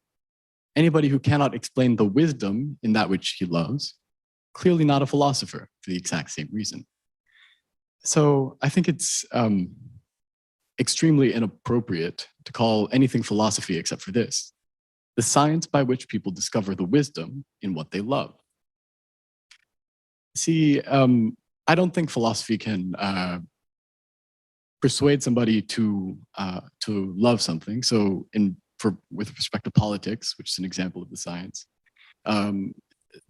Speaker 12: Anybody who cannot explain the wisdom in that which he loves, clearly not a philosopher for the exact same reason. So I think it's extremely inappropriate to call anything philosophy except for this: the science by which people discover the wisdom in what they love. See, I don't think philosophy can persuade somebody to love something. So, with respect to politics, which is an example of the science,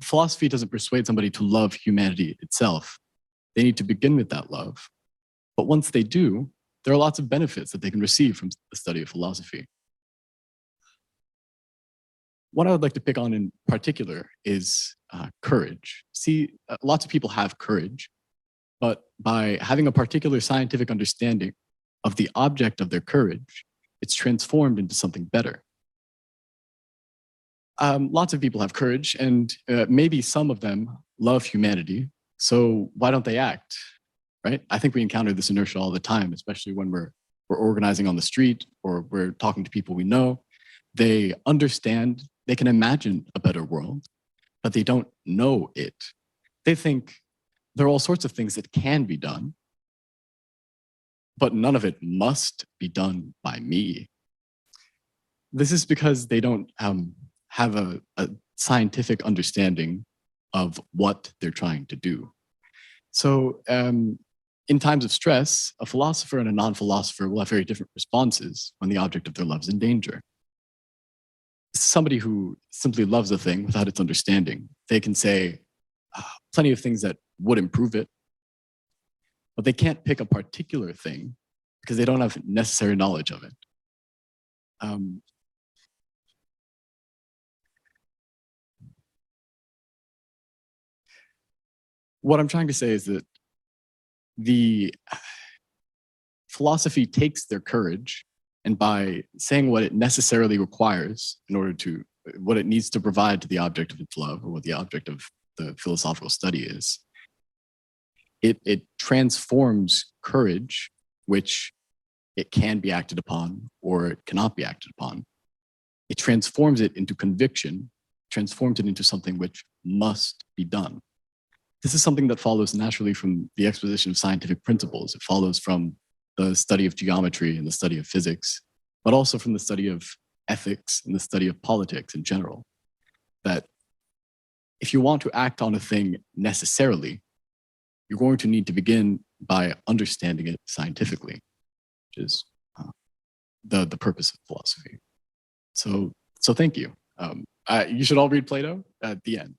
Speaker 12: philosophy doesn't persuade somebody to love humanity itself. They need to begin with that love. But once they do, there are lots of benefits that they can receive from the study of philosophy. What I would like to pick on in particular is courage. See, lots of people have courage, but by having a particular scientific understanding of the object of their courage, it's transformed into something better. Lots of people have courage, and maybe some of them love humanity, so why don't they act, right? I think we encounter this inertia all the time, especially when we're organizing on the street or we're talking to people we know. They understand, they can imagine a better world, but they don't know it. They think there are all sorts of things that can be done, but none of it must be done by me. This is because they don't have a scientific understanding of what they're trying to do. So in times of stress, a philosopher and a non-philosopher will have very different responses when the object of their love is in danger. Somebody who simply loves a thing without its understanding, they can say plenty of things that would improve it, but they can't pick a particular thing because they don't have necessary knowledge of it. What I'm trying to say is that the philosophy takes their courage, and by saying what it necessarily requires in order to, what it needs to provide to the object of its love, or what the object of the philosophical study is, it transforms courage, which it can be acted upon or it cannot be acted upon. It transforms it into conviction, transforms it into something which must be done. This is something that follows naturally from the exposition of scientific principles. It follows from the study of geometry and the study of physics, but also from the study of ethics and the study of politics in general. That if you want to act on a thing necessarily, you're going to need to begin by understanding it scientifically, which is the purpose of philosophy. So thank you. You should all read Plato at the end.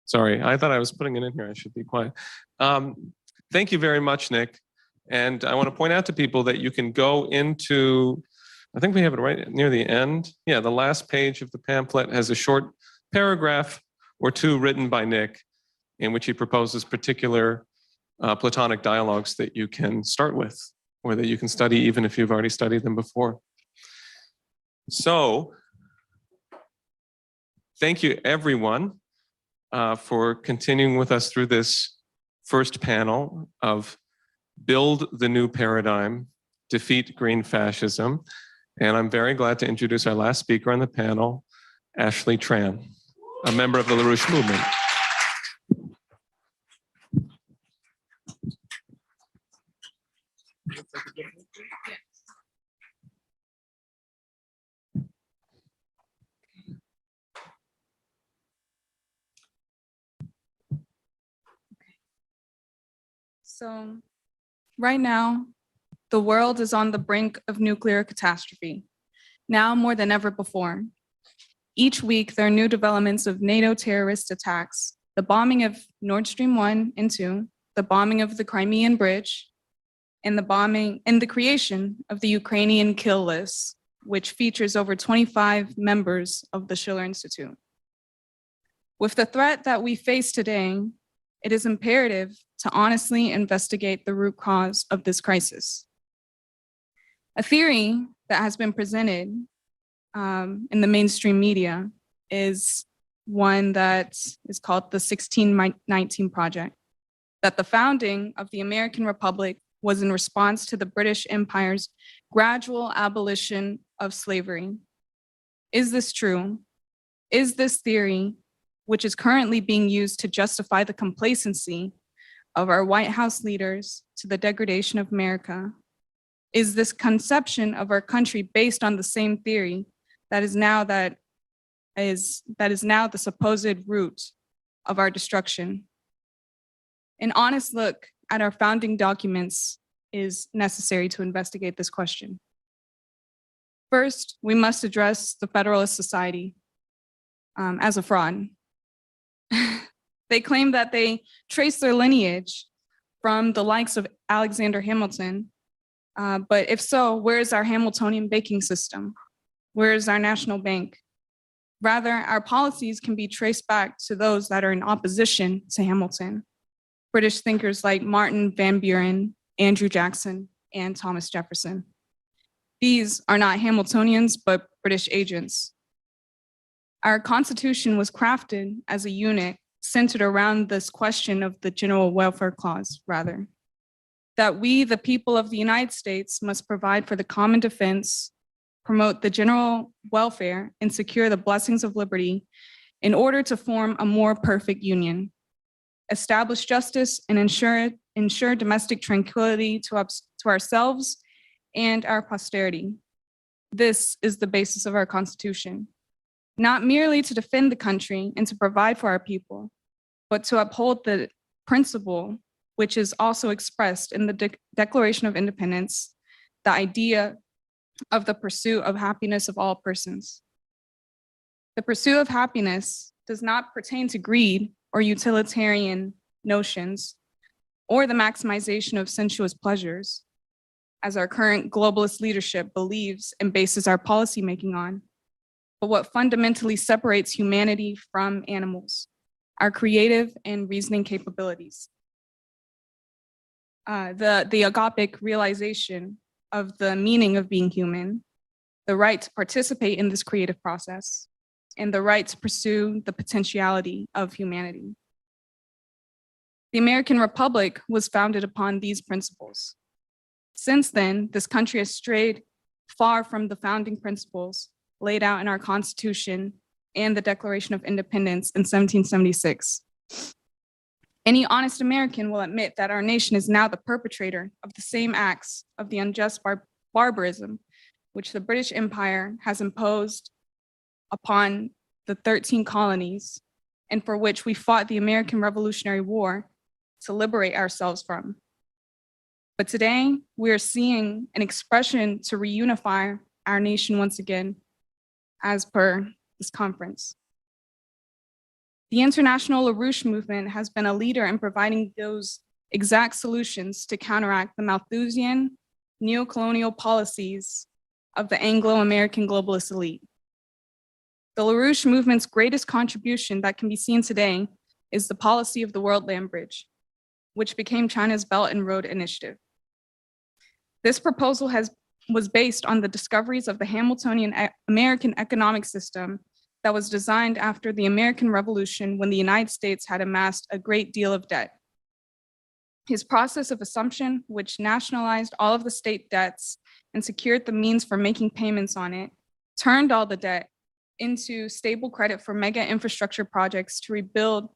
Speaker 1: Sorry, I thought I was putting it in here. I should be quiet. Thank you very much, Nick. And I want to point out to people that you can go into, I think we have it right near the end. Yeah, the last page of the pamphlet has a short paragraph or two written by Nick in which he proposes particular Platonic dialogues that you can start with or that you can study even if you've already studied them before. So, thank you, everyone. for continuing with us through this first panel of Build the New Paradigm, Defeat Green Fascism. And I'm very glad to introduce our last speaker on the panel, Ashley Tran, a member of the LaRouche movement.
Speaker 13: So right now, the world is on the brink of nuclear catastrophe, now more than ever before. Each week, there are new developments of NATO terrorist attacks, the bombing of Nord Stream 1 and 2, the bombing of the Crimean Bridge, and the creation of the Ukrainian kill list, which features over 25 members of the Schiller Institute. With the threat that we face today, it is imperative to honestly investigate the root cause of this crisis. A theory that has been presented in the mainstream media is one that is called the 1619 Project, that the founding of the American Republic was in response to the British Empire's gradual abolition of slavery. Is this true? Is this theory, which is currently being used to justify the complacency of our White House leaders to the degradation of America, is this conception of our country based on the same theory that is now the supposed root of our destruction? An honest look at our founding documents is necessary to investigate this question. First, we must address the Federalist Society as a fraud. They claim that they trace their lineage from the likes of Alexander Hamilton. But if so, where is our Hamiltonian banking system? Where is our national bank? Rather, our policies can be traced back to those that are in opposition to Hamilton. British thinkers like Martin Van Buren, Andrew Jackson, and Thomas Jefferson. These are not Hamiltonians, but British agents. Our Constitution was crafted as a unit centered around this question of the General Welfare Clause, rather. That we, the people of the United States, must provide for the common defense, promote the general welfare, and secure the blessings of liberty in order to form a more perfect union, establish justice, and ensure domestic tranquility to ourselves and our posterity. This is the basis of our Constitution, not merely to defend the country and to provide for our people, but to uphold the principle which is also expressed in the Declaration of Independence, the idea of the pursuit of happiness of all persons. The pursuit of happiness does not pertain to greed or utilitarian notions, or the maximization of sensuous pleasures, as our current globalist leadership believes and bases our policymaking on, but what fundamentally separates humanity from animals, our creative and reasoning capabilities. The agapic realization of the meaning of being human, the right to participate in this creative process, and the right to pursue the potentiality of humanity. The American Republic was founded upon these principles. Since then, this country has strayed far from the founding principles laid out in our Constitution and the Declaration of Independence in 1776. Any honest American will admit that our nation is now the perpetrator of the same acts of the unjust barbarism which the British Empire has imposed upon the 13 colonies and for which we fought the American Revolutionary War to liberate ourselves from. But today, we are seeing an expression to reunify our nation once again, as per this conference. The International LaRouche movement has been a leader in providing those exact solutions to counteract the Malthusian neocolonial policies of the Anglo-American globalist elite. The LaRouche movement's greatest contribution that can be seen today is the policy of the World Land Bridge, which became China's Belt and Road Initiative. This proposal was based on the discoveries of the Hamiltonian American economic system that was designed after the American Revolution when the United States had amassed a great deal of debt. His process of assumption, which nationalized all of the state debts and secured the means for making payments on it, turned all the debt into stable credit for mega infrastructure projects to rebuild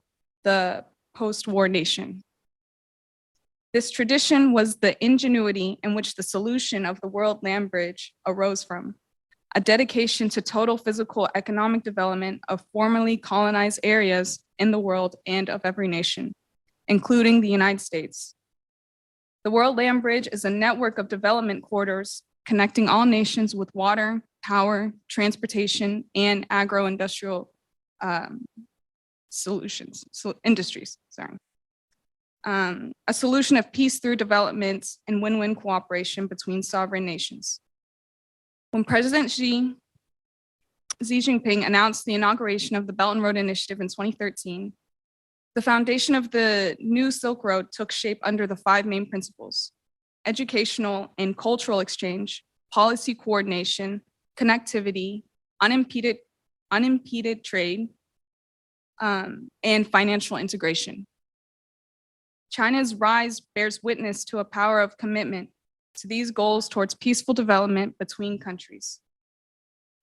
Speaker 13: the post-war nation. This tradition was the ingenuity in which the solution of the World Land Bridge arose from, a dedication to total physical economic development of formerly colonized areas in the world and of every nation, including the United States. The World Land Bridge is a network of development corridors connecting all nations with water, power, transportation, and agro-industrial industries. A solution of peace through development and win-win cooperation between sovereign nations. When President Xi Jinping announced the inauguration of the Belt and Road Initiative in 2013, the foundation of the new Silk Road took shape under the 5 main principles: educational and cultural exchange, policy coordination, connectivity, unimpeded trade, and financial integration. China's rise bears witness to a power of commitment to these goals towards peaceful development between countries.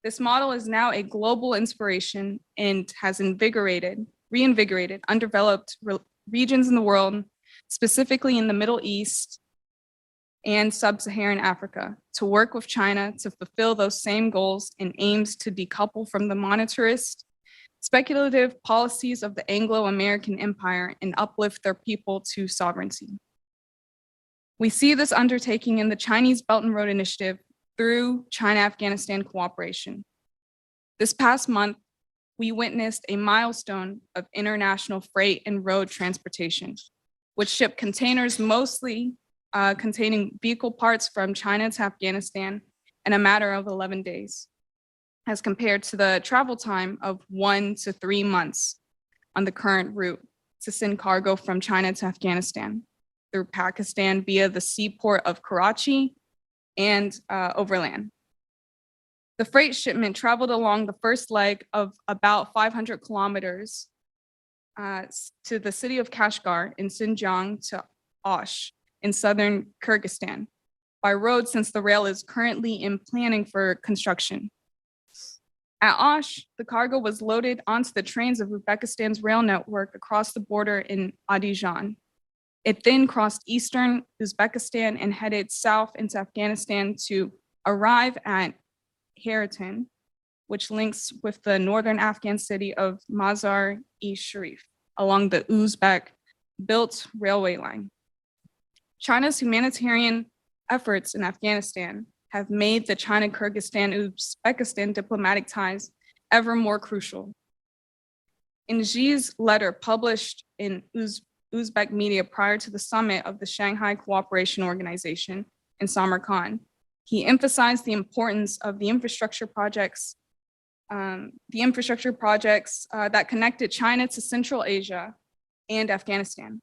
Speaker 13: This model is now a global inspiration and has reinvigorated undeveloped regions in the world, specifically in the Middle East and Sub-Saharan Africa, to work with China to fulfill those same goals and aims to decouple from the monetarist, speculative policies of the Anglo-American Empire and uplift their people to sovereignty. We see this undertaking in the Chinese Belt and Road Initiative through China-Afghanistan cooperation. This past month, we witnessed a milestone of international freight and road transportation, which shipped containers mostly containing vehicle parts from China to Afghanistan in a matter of 11 days, as compared to the travel time of 1 to 3 months on the current route to send cargo from China to Afghanistan through Pakistan via the seaport of Karachi and overland. The freight shipment traveled along the first leg of about 500 kilometers to the city of Kashgar in Xinjiang to Osh in southern Kyrgyzstan by road, since the rail is currently in planning for construction. At Osh, the cargo was loaded onto the trains of Uzbekistan's rail network across the border in Adijan. It then crossed eastern Uzbekistan and headed south into Afghanistan to arrive at Haratin, which links with the northern Afghan city of Mazar-e-Sharif along the Uzbek-built railway line. China's humanitarian efforts in Afghanistan have made the China-Kyrgyzstan-Uzbekistan diplomatic ties ever more crucial. In Xi's letter published in Uzbek media prior to the summit of the Shanghai Cooperation Organization in Samarkand, he emphasized the importance of the infrastructure projects that connected China to Central Asia and Afghanistan.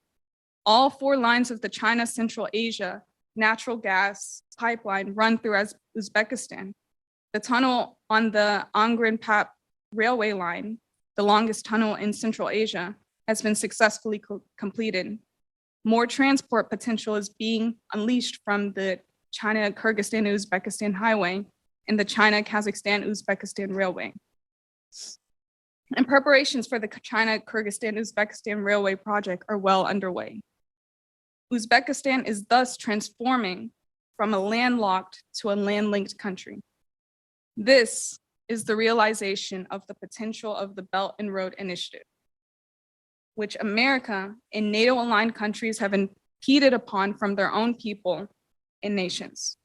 Speaker 13: All 4 lines of the China-Central Asia natural gas pipeline run through Uzbekistan. The tunnel on the Angren-Pap railway line, the longest tunnel in Central Asia, has been successfully completed. More transport potential is being unleashed from the China-Kyrgyzstan-Uzbekistan highway and the China-Kazakhstan-Uzbekistan railway. And preparations for the China-Kyrgyzstan-Uzbekistan railway project are well underway. Uzbekistan is thus transforming from a landlocked to a land-linked country. This is the realization of the potential of the Belt and Road Initiative, which America and NATO-aligned countries have impeded upon from their own people and nations.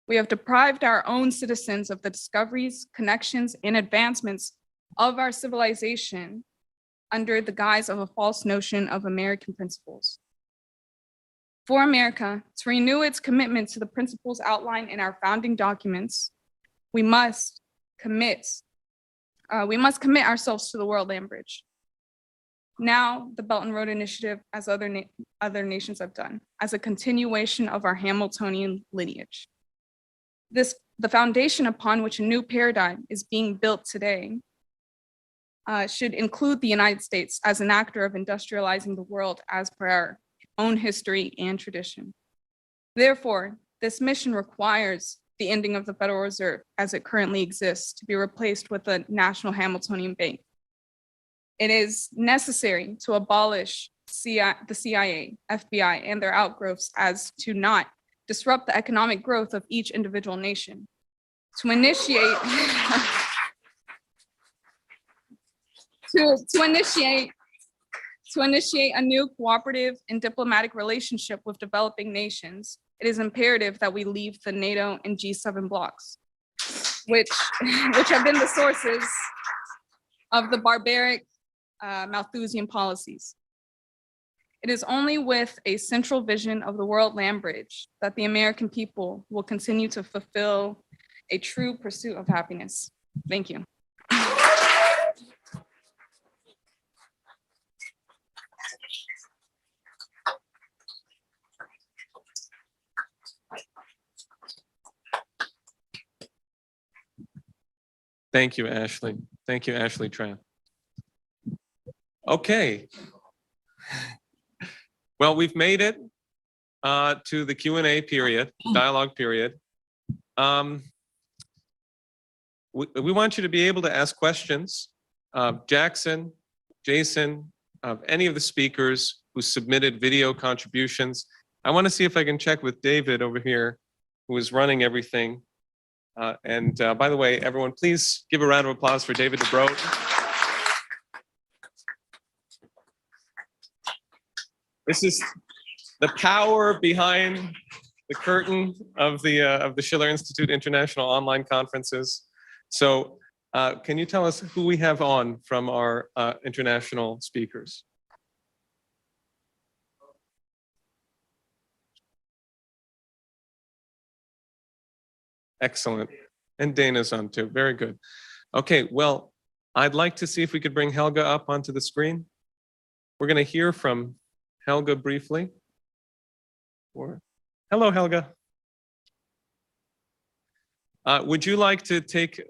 Speaker 13: We have deprived our own citizens of the discoveries, connections, and advancements of our civilization under the guise of a false notion of American principles. For America to renew its commitment to the principles outlined in our founding documents, we must commit ourselves to the World Land Bridge. Now, the Belt and Road Initiative, as other nations have done, as a continuation of our Hamiltonian lineage. The foundation upon which a new paradigm is being built today should include the United States as an actor of industrializing the world as per our own history and tradition. Therefore, this mission requires the ending of the Federal Reserve as it currently exists to be replaced with a national Hamiltonian bank. It is necessary to abolish the CIA, FBI, and their outgrowths as to not disrupt the economic growth of each individual nation. To initiate to initiate a new cooperative and diplomatic relationship with developing nations, it is imperative that we leave the NATO and G7 blocs, which have been the sources of the barbaric Malthusian policies. It is only with a central vision of the world land bridge that the American people will continue to fulfill a true pursuit of happiness. Thank you.
Speaker 1: Thank you, Ashley. Thank you, Ashley Tran. Okay. Well, we've made it to the Q&A period, dialogue period. We want you to be able to ask questions of Jackson, Jason, of any of the speakers who submitted video contributions. I want to see if I can check with David over here, who is running everything. And by the way, everyone, please give a round of applause for David DeBroat. This is the power behind the curtain of the Schiller Institute International Online Conferences. So can you tell us who we have on from our international speakers? Excellent. And Dana's on too. Very good. Okay, well, I'd like to see if we could bring Helga up onto the screen. We're going to hear from Helga briefly. Hello, Helga. Would you like to take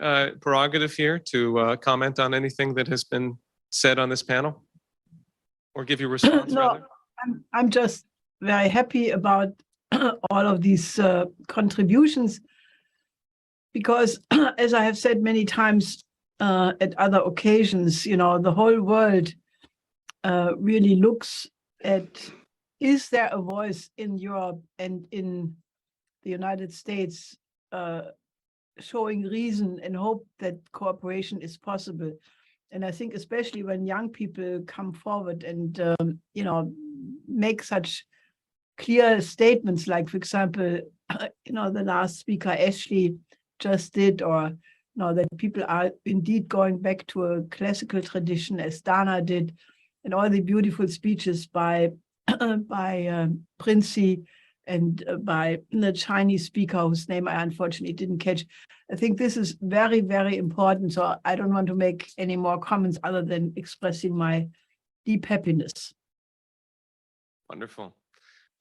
Speaker 1: prerogative here to comment on anything that has been said on this panel? Or give your response, rather?
Speaker 3: I'm just very happy about all of these contributions, because as I have said many times at other occasions, you know, the whole world really looks at, is there a voice in Europe and in the United States showing reason and hope that cooperation is possible? And I think especially when young people come forward and, you know, make such clear statements, like, for example, you know, the last speaker, Ashley, just did, or you know, that people are indeed going back to a classical tradition, as Dana did, and all the beautiful speeches by Princey and by the Chinese speaker whose name I unfortunately didn't catch. I think this is very, very important. So I don't want to make any more comments other than expressing my deep happiness.
Speaker 1: Wonderful.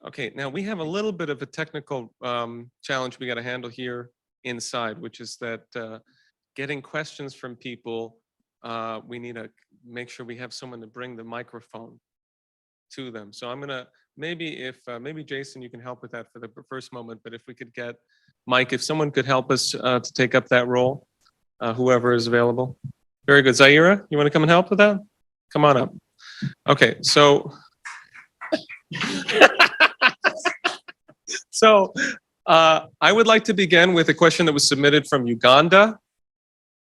Speaker 1: Okay, now we have a little bit of a technical challenge we got to handle here inside, which is that getting questions from people, we need to make sure we have someone to bring the microphone to them. So I'm gonna, maybe Jason, you can help with that for the first moment, but if we could get Mike, if someone could help us to take up that role, whoever is available. Very good. Zaira, you want to come and help with that? Come on up. Okay, so so I would like to begin with a question that was submitted from Uganda,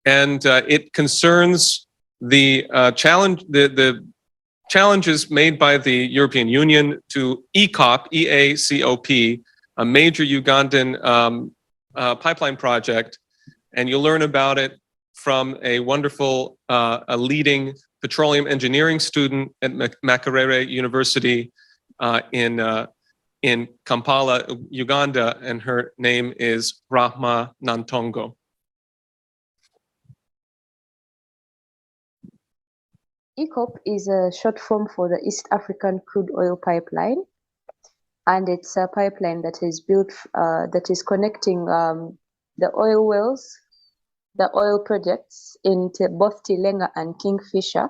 Speaker 1: and it concerns the challenges made by the European Union to EACOP, E-A-C-O-P, a major Ugandan pipeline project, and you'll learn about it from a wonderful, a leading petroleum engineering student at Makerere University in Kampala, Uganda, and her name is Rahma Nantongo.
Speaker 14: EACOP is a short form for the East African Crude Oil Pipeline, and it's a pipeline that is built, that is connecting the oil wells the oil projects in both Tilenga and Kingfisher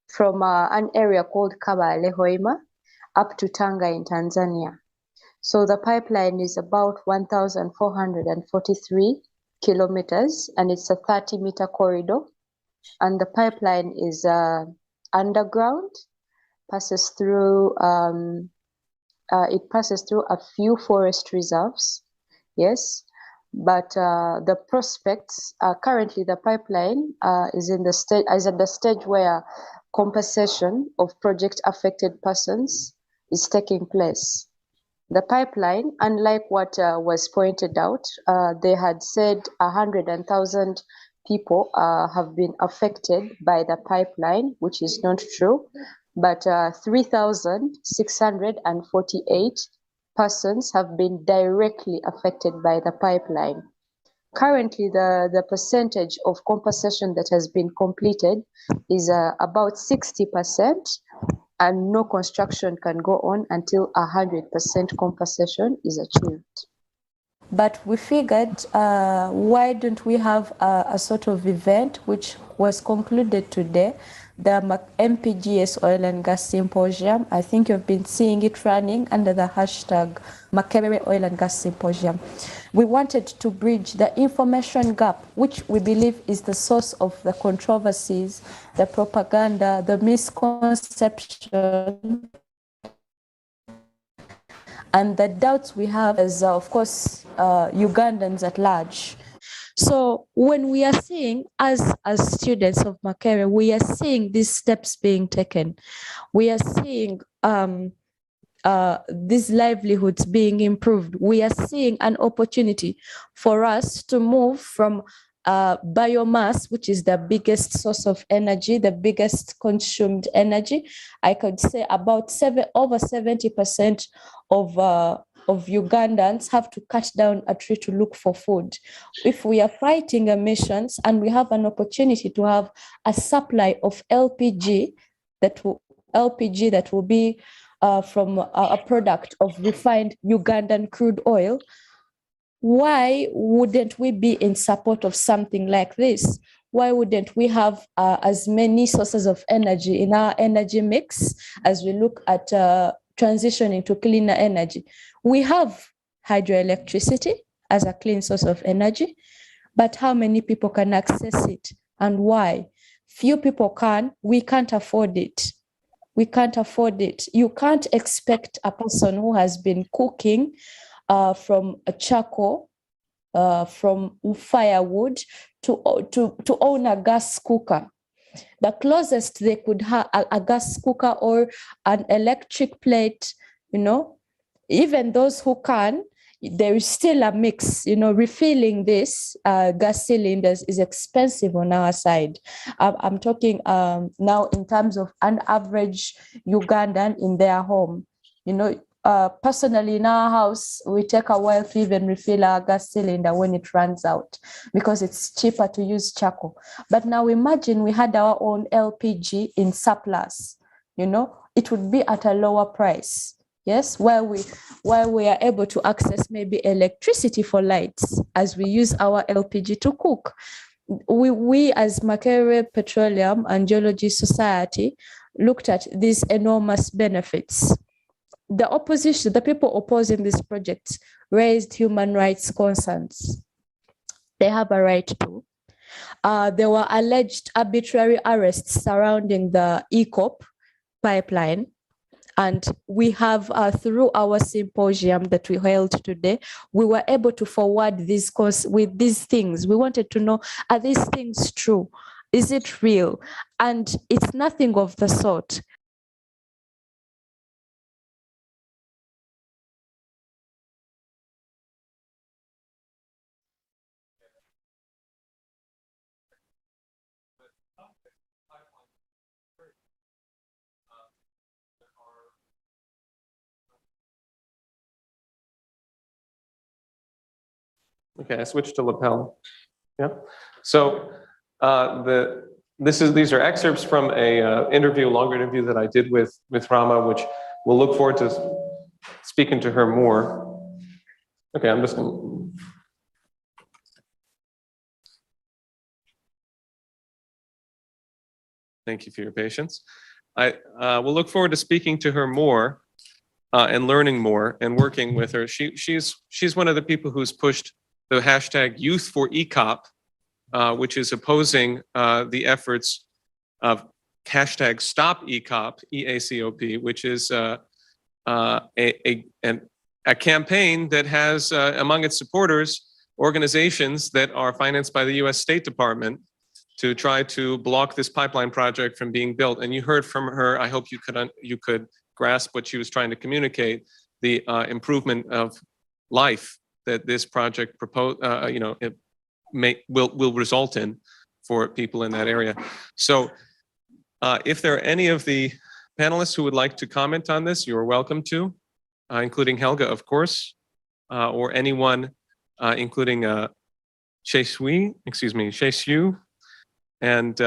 Speaker 14: from an area called Kabale Hoima up to Tanga in Tanzania. So the pipeline is about 1,443 kilometers, and it's a 30-meter corridor. And the pipeline is underground, passes through it passes through a few forest reserves, yes. But the prospects currently, the pipeline is at the stage where compensation of project affected persons is taking place. The pipeline, unlike what was pointed out, they had said 100,000 people have been affected by the pipeline, which is not true, but 3,648 persons have been directly affected by the pipeline. Currently, the percentage of compensation that has been completed is about 60%, and no construction can go on until 100% compensation is achieved. But we figured, why don't we have a sort of event which was concluded today, the MPGS Oil and Gas Symposium. I think you've been seeing it running under the hashtag Makerere Oil and Gas Symposium. We wanted to bridge the information gap, which we believe is the source of the controversies, the propaganda, the misconception, and the doubts we have as, of course, Ugandans at large. So when we are seeing, as students of Makerere, we are seeing these steps being taken. We are seeing these livelihoods being improved. We are seeing an opportunity for us to move from biomass, which is the biggest source of energy, the biggest consumed energy. I could say about over 70% of Ugandans have to cut down a tree to look for food. If we are fighting emissions and we have an opportunity to have a supply of LPG that will be from a product of refined Ugandan crude oil, why wouldn't we be in support of something like this? Why wouldn't we have as many sources of energy in our energy mix as we look at transitioning to cleaner energy? We have hydroelectricity as a clean source of energy, but how many people can access it and why? Few people can. We can't afford it. We can't afford it. You can't expect a person who has been cooking from a charcoal, from firewood, to own a gas cooker. The closest they could have a gas cooker or an electric plate, even those who can, there is still a mix, refilling this gas cylinders is expensive on our side. I'm talking now in terms of an average Ugandan in their home. Personally, in our house, we take a while to even refill our gas cylinder when it runs out because it's cheaper to use charcoal. But now imagine we had our own LPG in surplus, it would be at a lower price. Yes, while we are able to access maybe electricity for lights as we use our LPG to cook. We as Makerere Petroleum and Geology Society looked at these enormous benefits. The opposition, the people opposing these projects, raised human rights concerns. They have a right to. There were alleged arbitrary arrests surrounding the ECOP pipeline. And we have, through our symposium that we held today, we were able to forward these with these things. We wanted to know, are these things true? Is it real? And it's nothing of the sort.
Speaker 1: Okay, I switched to lapel. Yeah. So these are excerpts from a longer interview that I did with Rama, which we'll look forward to speaking to her more. Okay, I'm just gonna. Thank you for your patience. I will look forward to speaking to her more and learning more and working with her. She's one of the people who's pushed the hashtag Youth for ECOP, which is opposing the efforts of hashtag Stop ECOP, EACOP, which is a campaign that has among its supporters organizations that are financed by the US State Department to try to block this pipeline project from being built. And you heard from her, I hope you could grasp what she was trying to communicate, the improvement of life that this project will result in for people in that area. So if there are any of the panelists who would like to comment on this, you're welcome to, including Helga, of course, or anyone, including Shexiu, and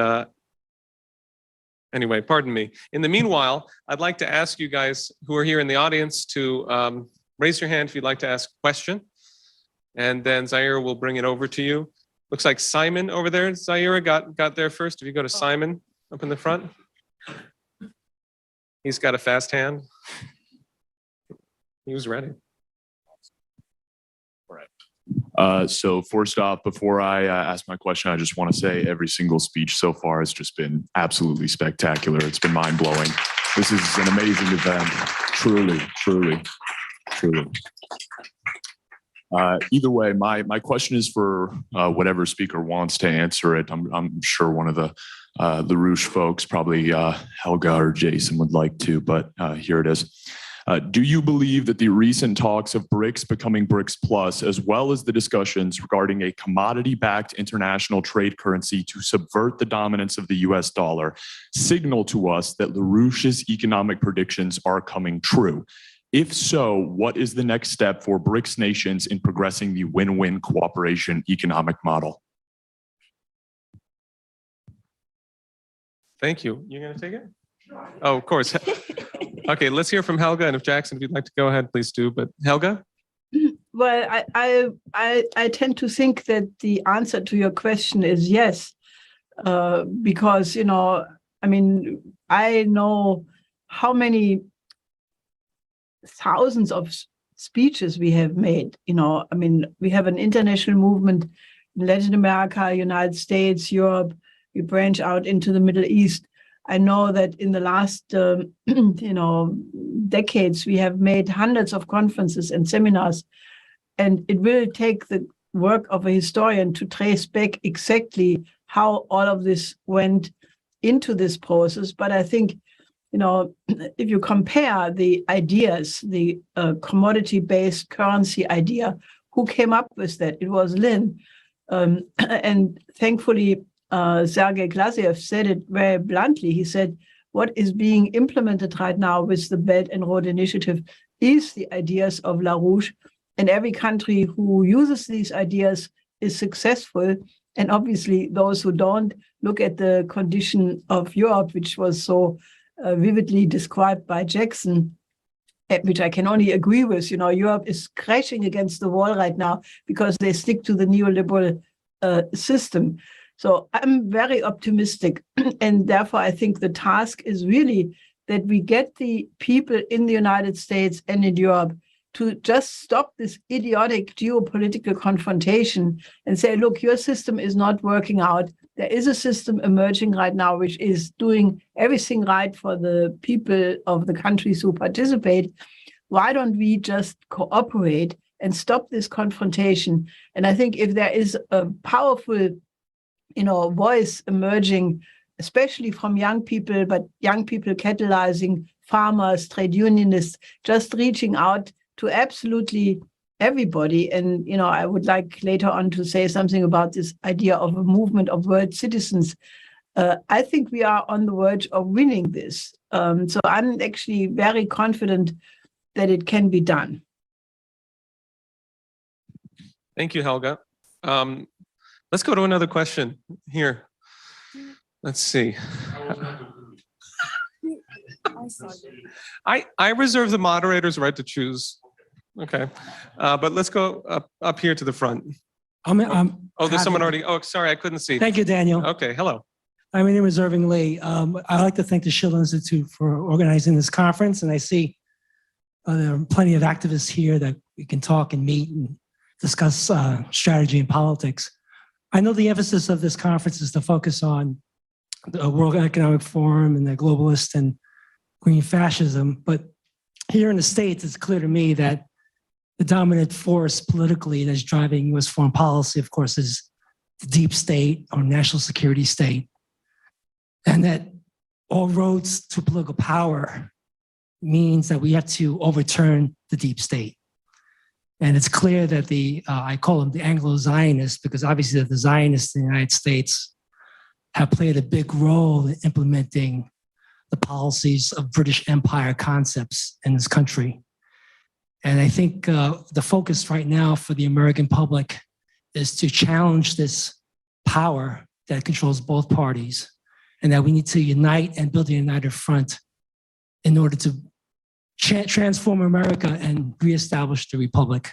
Speaker 1: anyway, pardon me. In the meanwhile, I'd like to ask you guys who are here in the audience to raise your hand if you'd like to ask a question. And then Zaira will bring it over to you. Looks like Simon over there. Zaira got there first. If you go to Simon up in the front. He's got a fast hand. He was ready.
Speaker 15: So first off, before I ask my question, I just want to say every single speech so far has just been absolutely spectacular. It's been mind-blowing. This is an amazing event. Truly, truly, truly. Either way, my question is for whatever speaker wants to answer it. I'm sure one of the LaRouche folks, probably Helga or Jason, would like to, but here it is. Do you believe that the recent talks of BRICS becoming BRICS Plus, as well as the discussions regarding a commodity-backed international trade currency to subvert the dominance of the US dollar, signal to us that LaRouche's economic predictions are coming true? If so, what is the next step for BRICS nations in progressing the win-win cooperation economic model?
Speaker 1: Thank you. You're going to take it? Oh, of course. Okay, let's hear from Helga, and if Jackson, if you'd like to go ahead, please do. But Helga?
Speaker 3: Well, I tend to think that the answer to your question is yes, because, I mean, I know how many thousands of speeches we have made. I mean, we have an international movement in Latin America, United States, Europe. We branch out into the Middle East. I know that in the last, decades, we have made hundreds of conferences and seminars, and it will take the work of a historian to trace back exactly how all of this went into this process. But I think, if you compare the ideas, the commodity-based currency idea, who came up with that? It was Lynn. And thankfully, Sergei Glaziev said it very bluntly. He said, what is being implemented right now with the Belt and Road Initiative is the ideas of LaRouche, and every country who uses these ideas is successful. And obviously, those who don't, look at the condition of Europe, which was so vividly described by Jackson, which I can only agree with. Europe is crashing against the wall right now because they stick to the neoliberal system. So I'm very optimistic, and therefore I think the task is really that we get the people in the United States and in Europe to just stop this idiotic geopolitical confrontation and say, look, your system is not working out. There is a system emerging right now which is doing everything right for the people of the countries who participate. Why don't we just cooperate and stop this confrontation? And I think if there is a powerful voice emerging, especially from young people, but young people catalyzing farmers, trade unionists, just reaching out to absolutely everybody. And, I would like later on to say something about this idea of a movement of world citizens. I think we are on the verge of winning this. So I'm actually very confident that it can be done.
Speaker 1: Thank you, Helga. Let's go to another question here. Let's see. I reserve the moderator's right to choose. Okay, but let's go up here to the front.
Speaker 16: Oh, there's
Speaker 1: someone already. Oh, sorry, I couldn't see.
Speaker 16: Thank you, Daniel.
Speaker 1: Okay, hello.
Speaker 16: Hi, my name is Irving Lee. I'd like to thank the Schiller Institute for organizing this conference, and I see there are plenty of activists here that we can talk and meet and discuss strategy and politics. I know the emphasis of this conference is to focus on the World Economic Forum and the globalist and green fascism, but here in the States, it's clear to me that the dominant force politically that's driving U.S. foreign policy, of course, is the deep state or national security state. And that all roads to political power means that we have to overturn the deep state. And it's clear that I call them the Anglo-Zionists, because obviously the Zionists in the United States have played a big role in implementing the policies of British Empire concepts in this country. And I think the focus right now for the American public is to challenge this power that controls both parties, and that we need to unite and build a united front in order to transform America and reestablish the republic.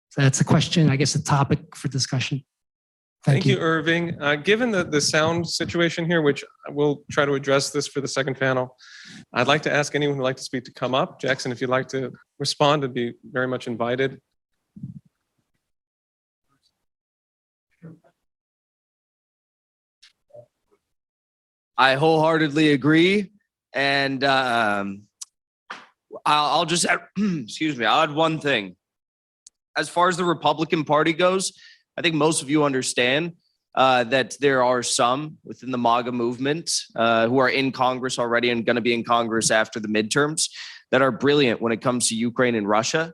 Speaker 16: So that's a question, I guess, a topic for discussion.
Speaker 1: Thank you, Irving. Given the sound situation here, which we'll try to address this for the second panel, I'd like to ask anyone who'd like to speak to come up. Jackson, if you'd like to respond, would be very much invited.
Speaker 4: I wholeheartedly agree. And I'll just add, excuse me, I'll add one thing. As far as the Republican Party goes, I think most of you understand that there are some within the MAGA movement who are in Congress already and going to be in Congress after the midterms that are brilliant when it comes to Ukraine and Russia.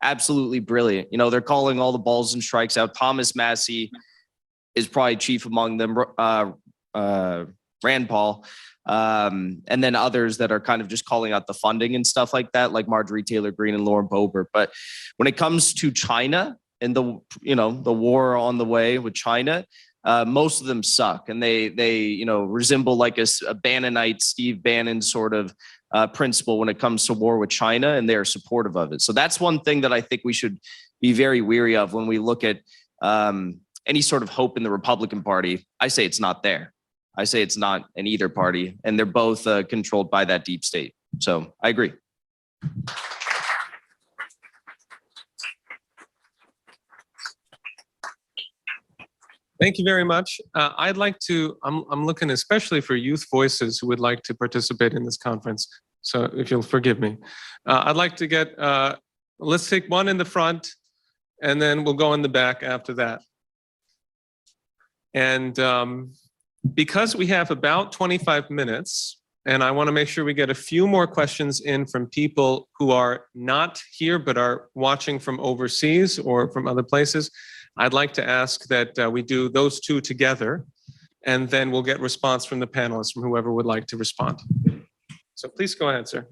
Speaker 4: Absolutely brilliant. You know, they're calling all the balls and strikes out. Thomas Massey is probably chief among them. Rand Paul, and then others that are kind of just calling out the funding and stuff like that, like Marjorie Taylor Greene and Lauren Boebert. But when it comes to China and the war on the way with China, most of them suck, and they resemble like a Bannonite, Steve Bannon sort of principle when it comes to war with China, and they're supportive of it. So that's one thing that I think we should be very weary of when we look at any sort of hope in the Republican Party. I say it's not there. I say it's not in either party, and they're both controlled by that deep state. So I agree.
Speaker 1: Thank you very much. I'd like to, I'm looking especially for youth voices who would like to participate in this conference. So if you'll forgive me, I'd like to get, let's take one in the front, and then we'll go in the back after that. And because we have about 25 minutes, and I want to make sure we get a few more questions in from people who are not here but are watching from overseas or from other places, I'd like to ask that we do those two together, and then we'll get response from the panelists, from whoever would like to respond. So please go ahead, sir.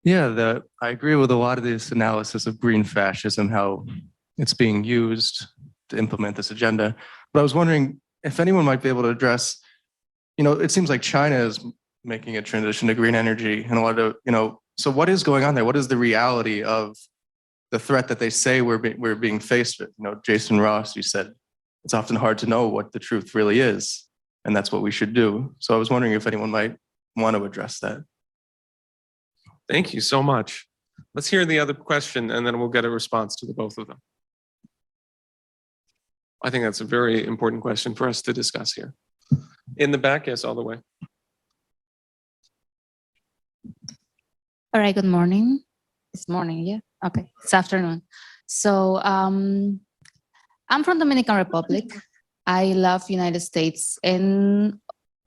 Speaker 17: Yeah, I agree with a lot of this analysis of green fascism, how it's being used to implement this agenda. But I was wondering if anyone might be able to address, it seems like China is making a transition to green energy and a lot of, so what is going on there? What is the reality of the threat that they say we're being faced with? Jason Ross, you said it's often hard to know what the truth really is, and that's what we should do. So I was wondering if anyone might want to address that.
Speaker 1: Thank you so much. Let's hear the other question, and then we'll get a response to the both of them. I think that's a very important question for us to discuss here. In the back, yes, all the way.
Speaker 18: All right, good morning. It's morning, yeah? Okay, it's afternoon. So I'm from Dominican Republic. I love United States, and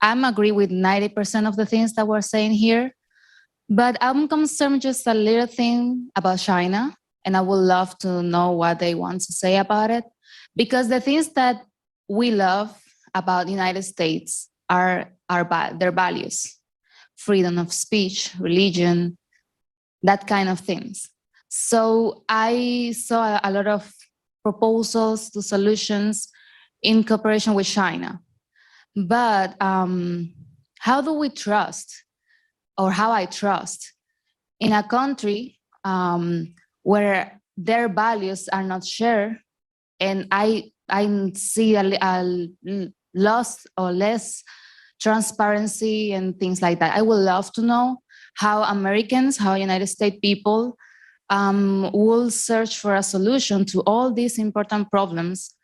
Speaker 18: I'm agree with 90% of the things that we're saying here, but I'm concerned just a little thing about China, and I would love to know what they want to say about it. Because the things that we love about the United States are their values, freedom of speech, religion, that kind of things. So I saw a lot of proposals to solutions in cooperation with China. But how do we trust, or how I trust, in a country where their values are not shared? And I I see a loss or less transparency and things like that. I would love to know how Americans, how United States people will search for a solution to all these important problems,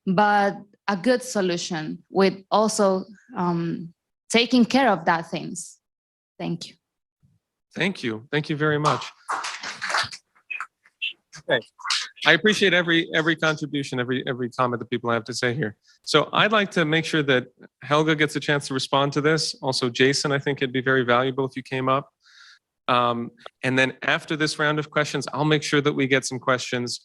Speaker 18: but a good solution with also taking care of that things. Thank you.
Speaker 1: Thank you. Thank you very much. Okay. I appreciate every contribution, every comment that people have to say here. So I'd like to make sure that Helga gets a chance to respond to this. Also, Jason, I think it'd be very valuable if you came up. And then after this round of questions, I'll make sure that we get some questions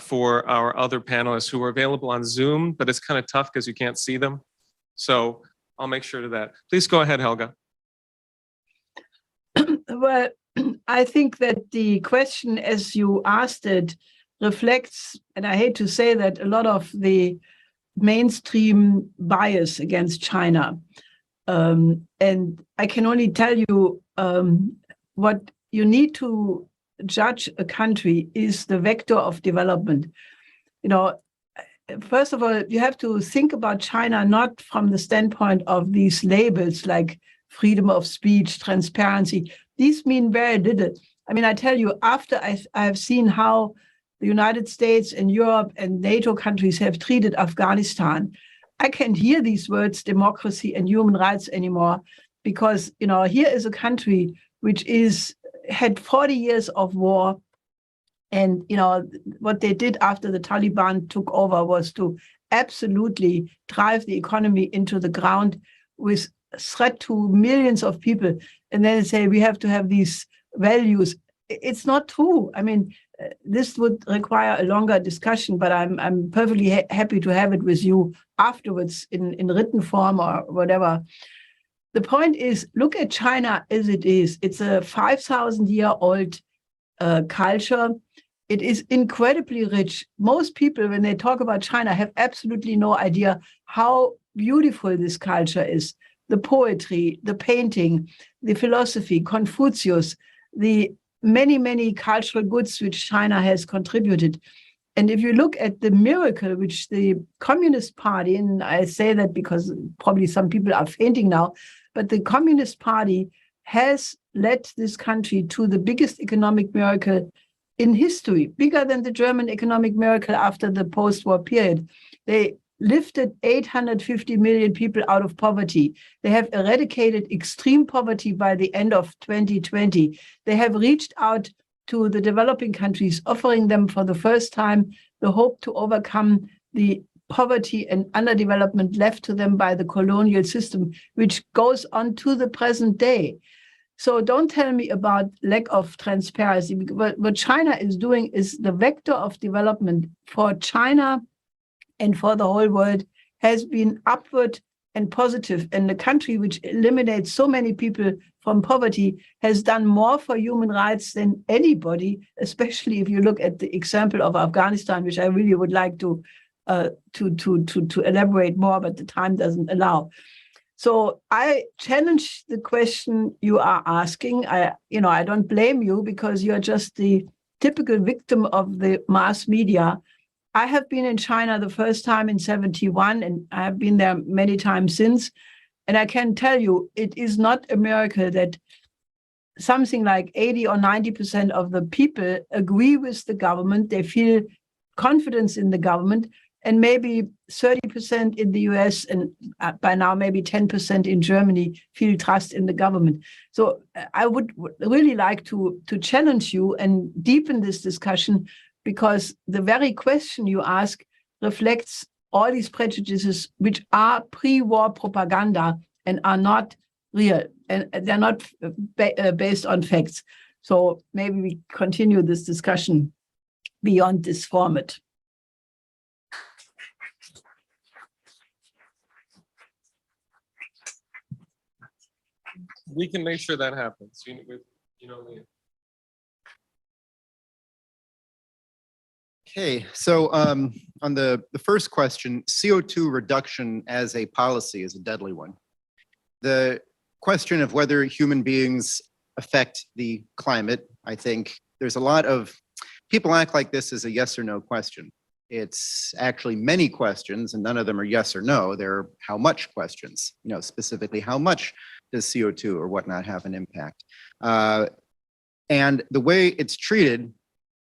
Speaker 1: for our other panelists who are available on Zoom, but it's kind of tough because you can't see them. So I'll make sure of that. Please go ahead, Helga.
Speaker 3: Well, I think that the question as you asked it reflects, and I hate to say that, a lot of the mainstream bias against China. And I can only tell you what you need to judge a country is the vector of development. You know, first of all, you have to think about China not from the standpoint of these labels like freedom of speech, transparency. These mean very little. I mean, I tell you, after I've seen how the United States and Europe and NATO countries have treated Afghanistan, I can't hear these words, democracy and human rights, anymore, because, you know, here is a country which had 40 years of war. And, you know, what they did after the Taliban took over was to absolutely drive the economy into the ground with threat to millions of people. And then say, we have to have these values. It's not true. I mean, this would require a longer discussion, but I'm perfectly happy to have it with you afterwards in written form or whatever. The point is, look at China as it is. It's a 5,000-year-old culture. It is incredibly rich. Most people, when they talk about China, have absolutely no idea how beautiful this culture is. The poetry, the painting, the philosophy, Confucius, the many, many cultural goods which China has contributed. And if you look at the miracle which the Communist Party, and I say that because probably some people are fainting now, but the Communist Party has led this country to the biggest economic miracle in history, bigger than the German economic miracle after the post-war period. They lifted 850 million people out of poverty. They have eradicated extreme poverty by the end of 2020. They have reached out to the developing countries, offering them for the first time the hope to overcome the poverty and underdevelopment left to them by the colonial system, which goes on to the present day. So don't tell me about lack of transparency. What China is doing is the vector of development for China and for the whole world has been upward and positive. And the country which eliminates so many people from poverty has done more for human rights than anybody, especially if you look at the example of Afghanistan, which I really would like to elaborate more, but the time doesn't allow. So I challenge the question you are asking. I don't blame you because you're just the typical victim of the mass media. I have been in China the first time in 1971, and I have been there many times since. And I can tell you, it is not a miracle that something like 80 or 90% of the people agree with the government. They feel confidence in the government, and maybe 30% in the US, and by now maybe 10% in Germany feel trust in the government. So I would really like to challenge you and deepen this discussion, because the very question you ask reflects all these prejudices which are pre-war propaganda and are not real, and they're not based on facts. So maybe we continue this discussion beyond this format.
Speaker 1: We can make sure that happens. Leah.
Speaker 5: Okay, so on the first question, CO2 reduction as a policy is a deadly one. The question of whether human beings affect the climate, I think there's a lot of people act like this is a yes or no question. It's actually many questions, and none of them are yes or no. They're how much questions, specifically how much does CO2 or whatnot have an impact? And the way it's treated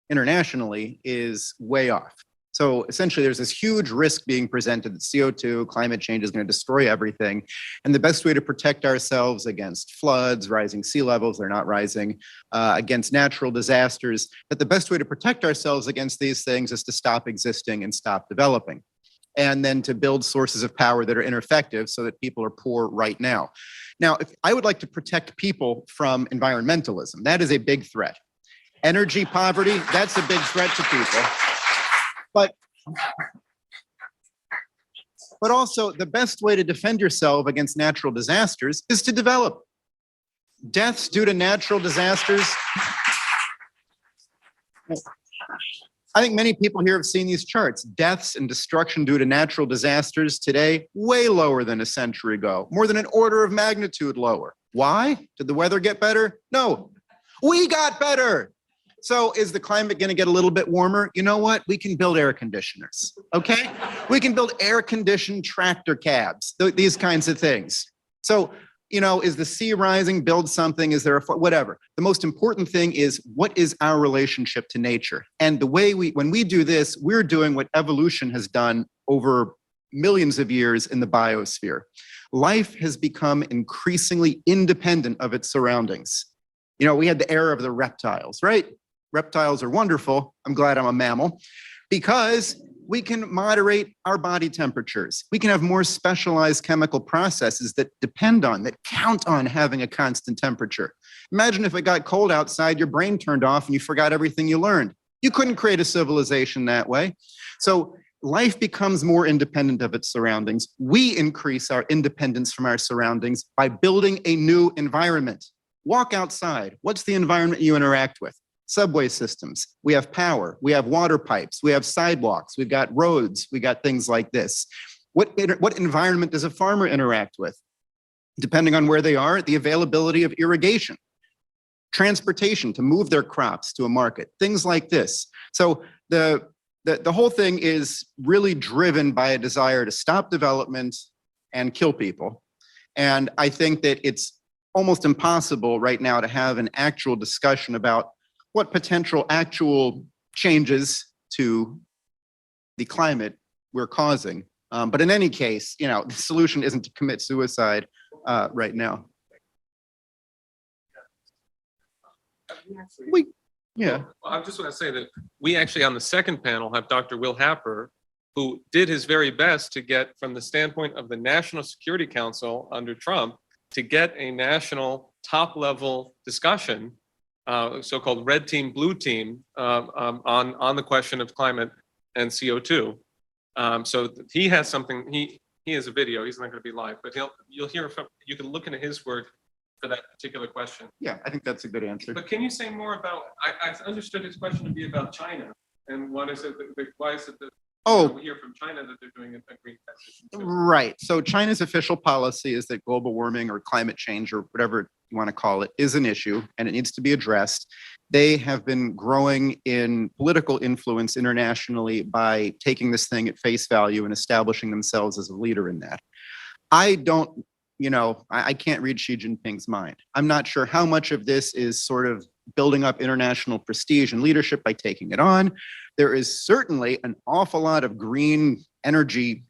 Speaker 5: internationally is way off. So essentially, there's this huge risk being presented that CO2, climate change is going to destroy everything. And the best way to protect ourselves against floods, rising sea levels, they're not rising, against natural disasters, that the best way to protect ourselves against these things is to stop existing and stop developing. And then to build sources of power that are ineffective so that people are poor right now. Now, if I would like to protect people from environmentalism. That is a big threat. Energy poverty, that's a big threat to people. But also, the best way to defend yourself against natural disasters is to develop. Deaths due to natural disasters. I think many people here have seen these charts. Deaths and destruction due to natural disasters today, way lower than a century ago, more than an order of magnitude lower. Why? Did the weather get better? No, we got better. So is the climate going to get a little bit warmer? You know what? We can build air conditioners, okay? We can build air-conditioned tractor cabs, these kinds of things. So, is the sea rising? Build something? Is there whatever? The most important thing is, what is our relationship to nature? And the way when we do this, we're doing what evolution has done over millions of years in the biosphere. Life has become increasingly independent of its surroundings. We had the era of the reptiles, right? Reptiles are wonderful. I'm glad I'm a mammal, because we can moderate our body temperatures. We can have more specialized chemical processes that count on having a constant temperature. Imagine if it got cold outside, your brain turned off and you forgot everything you learned. You couldn't create a civilization that way. So life becomes more independent of its surroundings. We increase our independence from our surroundings by building a new environment. Walk outside. What's the environment you interact with? Subway systems. We have power. We have water pipes. We have sidewalks. We've got roads. We got things like this. What environment does a farmer interact with? Depending on where they are, the availability of irrigation, transportation to move their crops to a market, things like this. So the whole thing is really driven by a desire to stop development and kill people. And I think that it's almost impossible right now to have an actual discussion about what potential actual changes to the climate we're causing. But in any case, the solution isn't to commit suicide right now.
Speaker 1: Well, I just want to say that we actually on the second panel have Dr. Will Happer, who did his very best to get, from the standpoint of the National Security Council under Trump, to get a national top-level discussion, so-called red team, blue team, on the question of climate and CO2. So he has something. He has a video. He's not going to be live, but you'll hear from. You can look into his work for that particular question.
Speaker 5: Yeah, I think that's a good answer.
Speaker 1: But can you say more about? I understood his question to be about China, and what is it? Why is it that? We hear from China that they're doing a green transition too.
Speaker 5: Right. So China's official policy is that global warming or climate change or whatever you want to call it is an issue and it needs to be addressed. They have been growing in political influence internationally by taking this thing at face value and establishing themselves as a leader in that. I can't read Xi Jinping's mind. I'm not sure how much of this is sort of building up international prestige and leadership by taking it on. There is certainly an awful lot of green energy,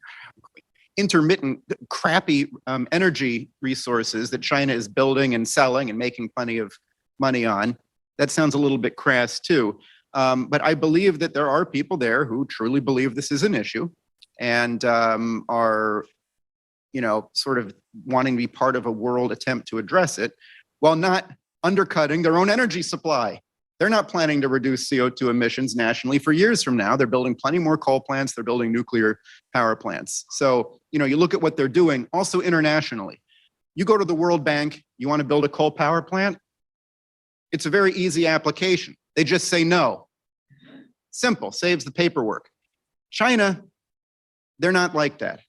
Speaker 5: intermittent, crappy energy resources that China is building and selling and making plenty of money on. That sounds a little bit crass too. But I believe that there are people there who truly believe this is an issue and are, sort of wanting to be part of a world attempt to address it while not undercutting their own energy supply. They're not planning to reduce CO2 emissions nationally for years from now. They're building plenty more coal plants. They're building nuclear power plants. So, you look at what they're doing also internationally. You go to the World Bank, you want to build a coal power plant? It's a very easy application. They just say no. Simple, saves the paperwork. China, they're not like that.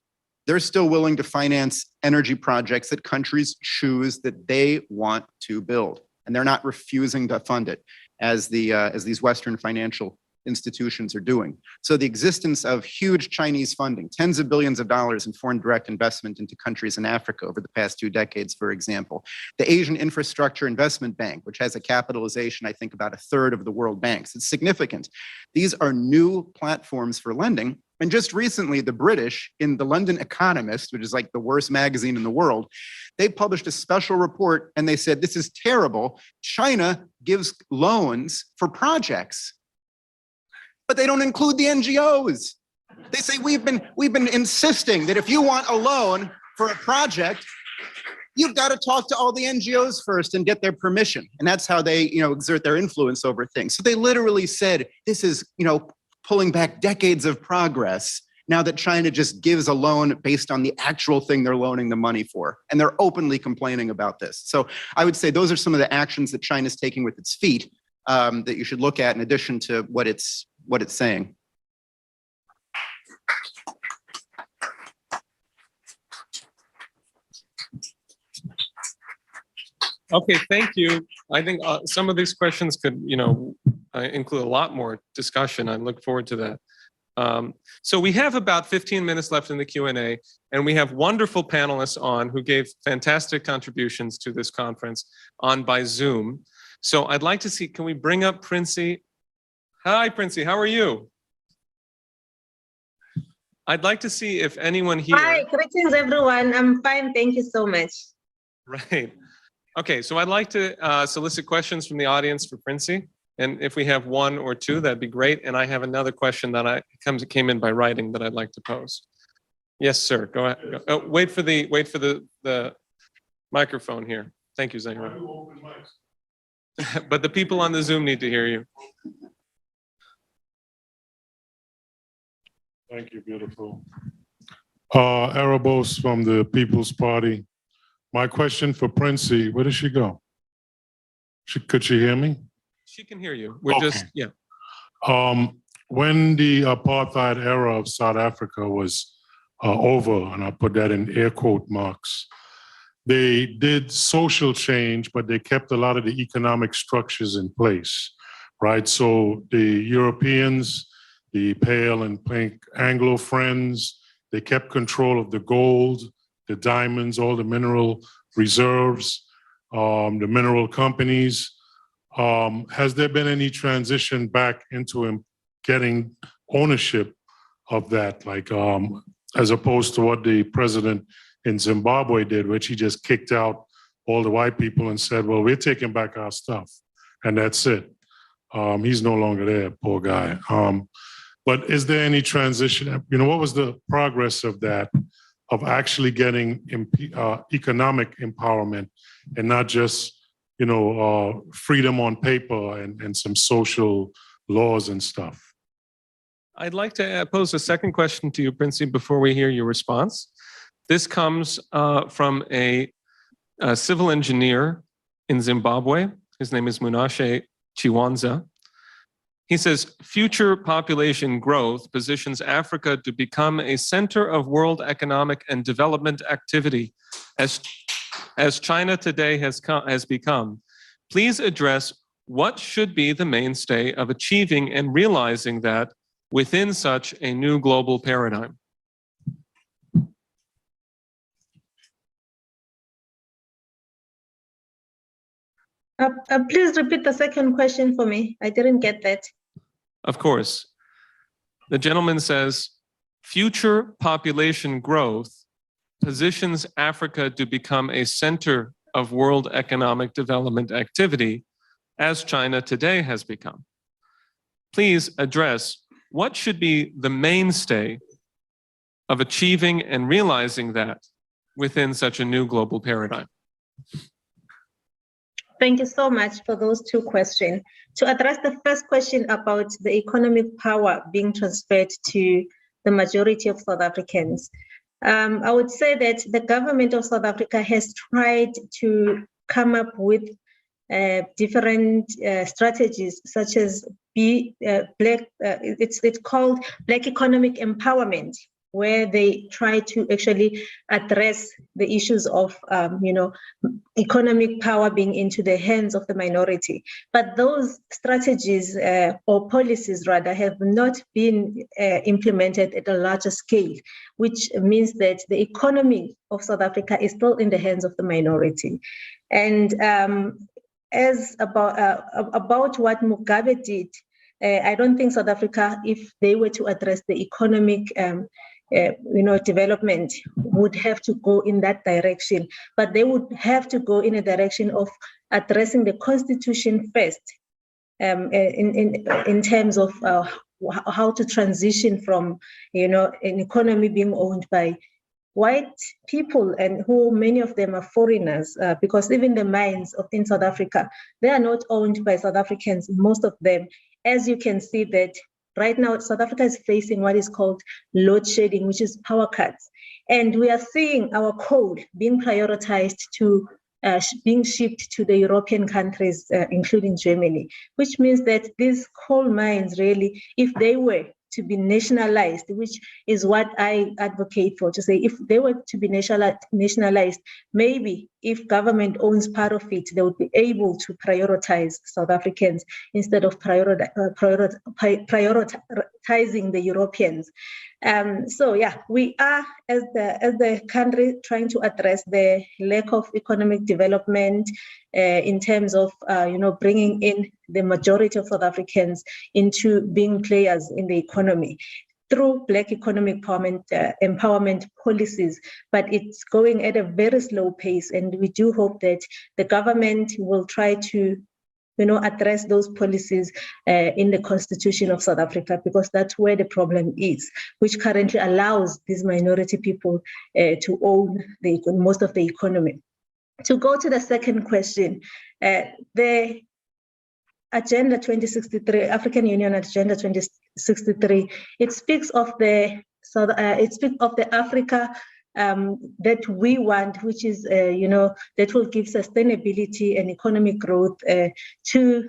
Speaker 5: They're still willing to finance energy projects that countries choose that they want to build. And they're not refusing to fund it as these Western financial institutions are doing. So the existence of huge Chinese funding, tens of billions of dollars in foreign direct investment into countries in Africa over the past 2 decades, for example. The Asian Infrastructure Investment Bank, which has a capitalization, I think, about 1/3 of the World Bank's. It's significant. These are new platforms for lending. And just recently, the British, in the London Economist, which is like the worst magazine in the world, they published a special report and they said, this is terrible. China gives loans for projects, but they don't include the NGOs. They say, we've been insisting that if you want a loan for a project, you've got to talk to all the NGOs first and get their permission. And that's how they, exert their influence over things. So they literally said, this is, pulling back decades of progress now that China just gives a loan based on the actual thing they're loaning the money for. And they're openly complaining about this. So I would say those are some of the actions that China's taking with its feet that you should look at in addition to what it's saying.
Speaker 1: Okay, thank you. I think some of these questions could, include a lot more discussion. I look forward to that. So we have about 15 minutes left in the Q&A, and we have wonderful panelists on who gave fantastic contributions to this conference on by Zoom. So I'd like to see, can we bring up Princey? Hi, Princey, how are you? I'd like to see if anyone here.
Speaker 6: Hi, greetings everyone. I'm fine, thank you so much.
Speaker 1: Right. Okay, so I'd like to solicit questions from the audience for Princey. And if we have 1 or 2, that'd be great. And I have another question that came in by writing that I'd like to pose. Yes, sir. Go ahead. Oh, wait for the microphone here. Thank you, Zahira. But the people on the Zoom need to hear you.
Speaker 19: Thank you, beautiful. Erebos from the People's Party. My question for Princey, where did she go? Could she hear me?
Speaker 1: She can hear you. We're just, yeah.
Speaker 19: When the apartheid era of South Africa was over, and I put that in air quote marks, they did social change, but they kept a lot of the economic structures in place, right? So the Europeans, the pale and pink Anglo friends, they kept control of the gold, the diamonds, all the mineral reserves, the mineral companies. Has there been any transition back into getting ownership of that, like as opposed to what the president in Zimbabwe did, which he just kicked out all the white people and said, well, we're taking back our stuff, and that's it. He's no longer there, poor guy. But is there any transition? What was the progress of that, of actually getting economic empowerment and not just freedom on paper and some social laws and stuff?
Speaker 1: I'd like to pose a second question to you, Princey, before we hear your response. This comes from a civil engineer in Zimbabwe. His name is Munashe Chiwanza. He says, future population growth positions Africa to become a center of world economic and development activity as China today has become. Please address what should be the mainstay of achieving and realizing that within such a new global paradigm.
Speaker 6: Please repeat the second question for me. I didn't get that.
Speaker 1: Of course. The gentleman says, future population growth positions Africa to become a center of world economic development activity as China today has become. Please address what should be the mainstay of achieving and realizing that within such a new global paradigm.
Speaker 6: Thank you so much for those 2 questions. To address the first question about the economic power being transferred to the majority of South Africans, I would say that the government of South Africa has tried to come up with different strategies, such as it's called Black Economic Empowerment.
Speaker 20: where they try to actually address the issues of, economic power being into the hands of the minority. But those strategies or policies rather have not been implemented at a larger scale, which means that the economy of South Africa is still in the hands of the minority. And as about what Mugabe did, I don't think South Africa, if they were to address the economic development, would have to go in that direction, but they would have to go in a direction of addressing the constitution first, in terms of how to transition from, an economy being owned by white people, and who many of them are foreigners, because even the mines in South Africa, they are not owned by South Africans, most of them. As you can see that right now, South Africa is facing what is called load shedding, which is power cuts. And we are seeing our coal being prioritized to being shipped to the European countries, including Germany, which means that these coal mines really, if they were to be nationalized, which is what I advocate for, to say if they were to be nationalized, maybe if government owns part of it, they would be able to prioritize South Africans instead of prioritizing the Europeans. So yeah, we are as the country trying to address the lack of economic development in terms of bringing in the majority of South Africans into being players in the economy through Black economic empowerment policies, but it's going at a very slow pace, and we do hope that the government will try to address those policies in the Constitution of South Africa, because that's where the problem is, which currently allows these minority people to own most of the economy. To go to the second question, the Agenda 2063, African Union Agenda 2063, it speaks of the Africa that we want, which is that will give sustainability and economic growth to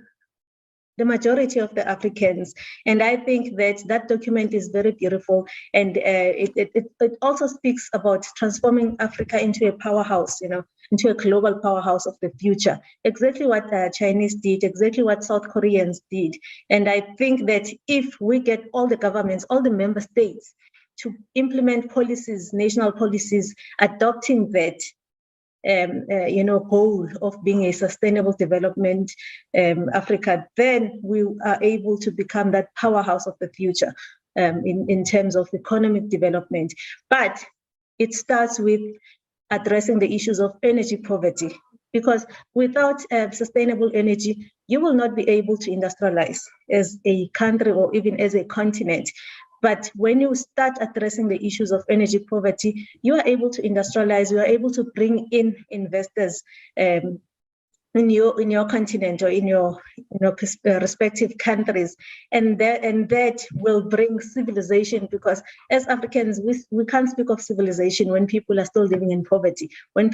Speaker 20: the majority of the Africans. And I think that document is very beautiful, and it also speaks about transforming Africa into a powerhouse, into a global powerhouse of the future. Exactly what the Chinese did, exactly what South Koreans did. And I think that if we get all the governments, all the member states to implement policies, national policies, adopting that goal of being a sustainable development Africa, then we are able to become that powerhouse of the future in terms of economic development. But it starts with addressing the issues of energy poverty, because without sustainable energy, you will not be able to industrialize as a country or even as a continent. But when you start addressing the issues of energy poverty, you are able to industrialize, you are able to bring in investors in your continent or in your respective countries, and that will bring civilization, because as Africans, we can't speak of civilization when people are still living in poverty, when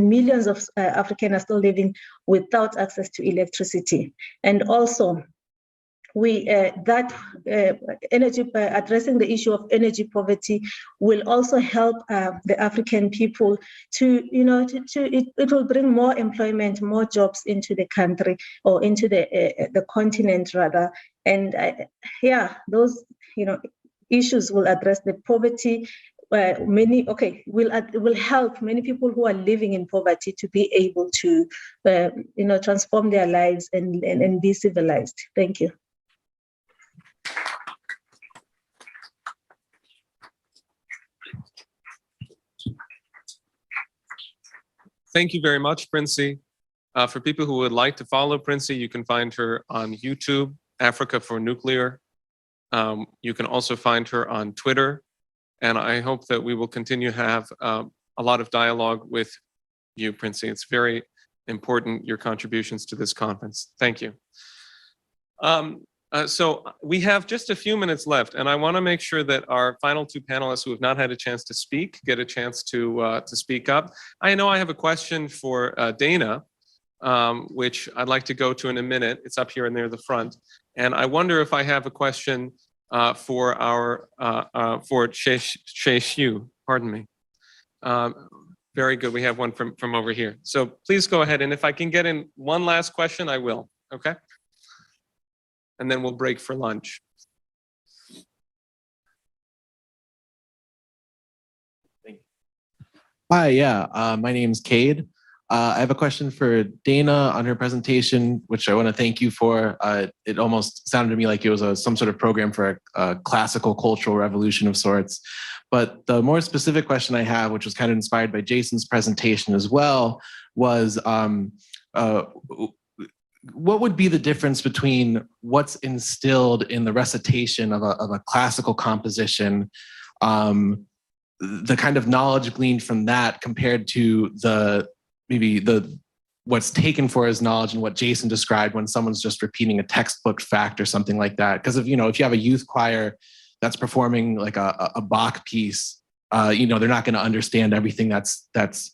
Speaker 20: millions of Africans are still living without access to electricity. And also, addressing the issue of energy poverty will also help the African people to, it will bring more employment, more jobs into the country, or into the continent rather. And those, issues will address the poverty. Will help many people who are living in poverty to be able to, transform their lives and be civilized. Thank you.
Speaker 1: Thank you very much, Princey. For people who would like to follow Princey, you can find her on YouTube, Africa for Nuclear. You can also find her on Twitter. And I hope that we will continue to have a lot of dialogue with you, Princey. It's very important, your contributions to this conference. Thank you. So we have just a few minutes left, and I want to make sure that our final two panelists who have not had a chance to speak get a chance to speak up. I know I have a question for Dana, which I'd like to go to in a minute. It's up here and near the front. And I wonder if I have a question for our for Shexiu. Pardon me. Very good. We have one from over here. So please go ahead, and if I can get in one last question, I will. Okay. And then we'll break for lunch.
Speaker 21: Hi, yeah, my name's Cade. I have a question for Dana on her presentation, which I want to thank you for. It almost sounded to me like it was some sort of program for a classical cultural revolution of sorts. But the more specific question I have, which was kind of inspired by Jason's presentation as well, was what would be the difference between what's instilled in the recitation of a classical composition, the kind of knowledge gleaned from that compared to what's taken for as knowledge and what Jason described when someone's just repeating a textbook fact or something like that? Because if you have a youth choir that's performing like a Bach piece, they're not going to understand everything that's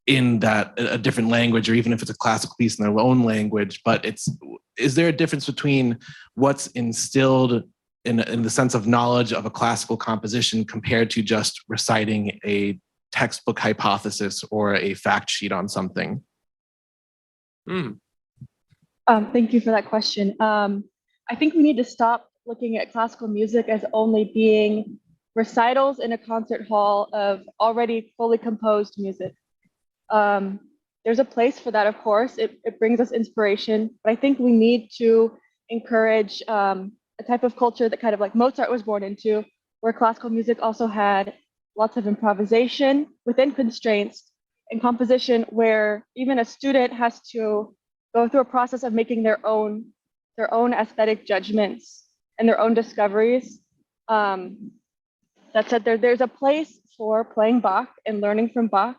Speaker 21: in a different language, or even if it's a classical piece in their own language. But is there a difference between what's instilled in the sense of knowledge of a classical composition compared to just reciting a textbook hypothesis or a fact sheet on something?
Speaker 22: Thank you for that question. I think we need to stop looking at classical music as only being recitals in a concert hall of already fully composed music. There's a place for that, of course. It brings us inspiration, but I think we need to encourage a type of culture that kind of like Mozart was born into, where classical music also had lots of improvisation within constraints and composition, where even a student has to go through a process of making their own aesthetic judgments and their own discoveries. That said, there's a place for playing Bach and learning from Bach.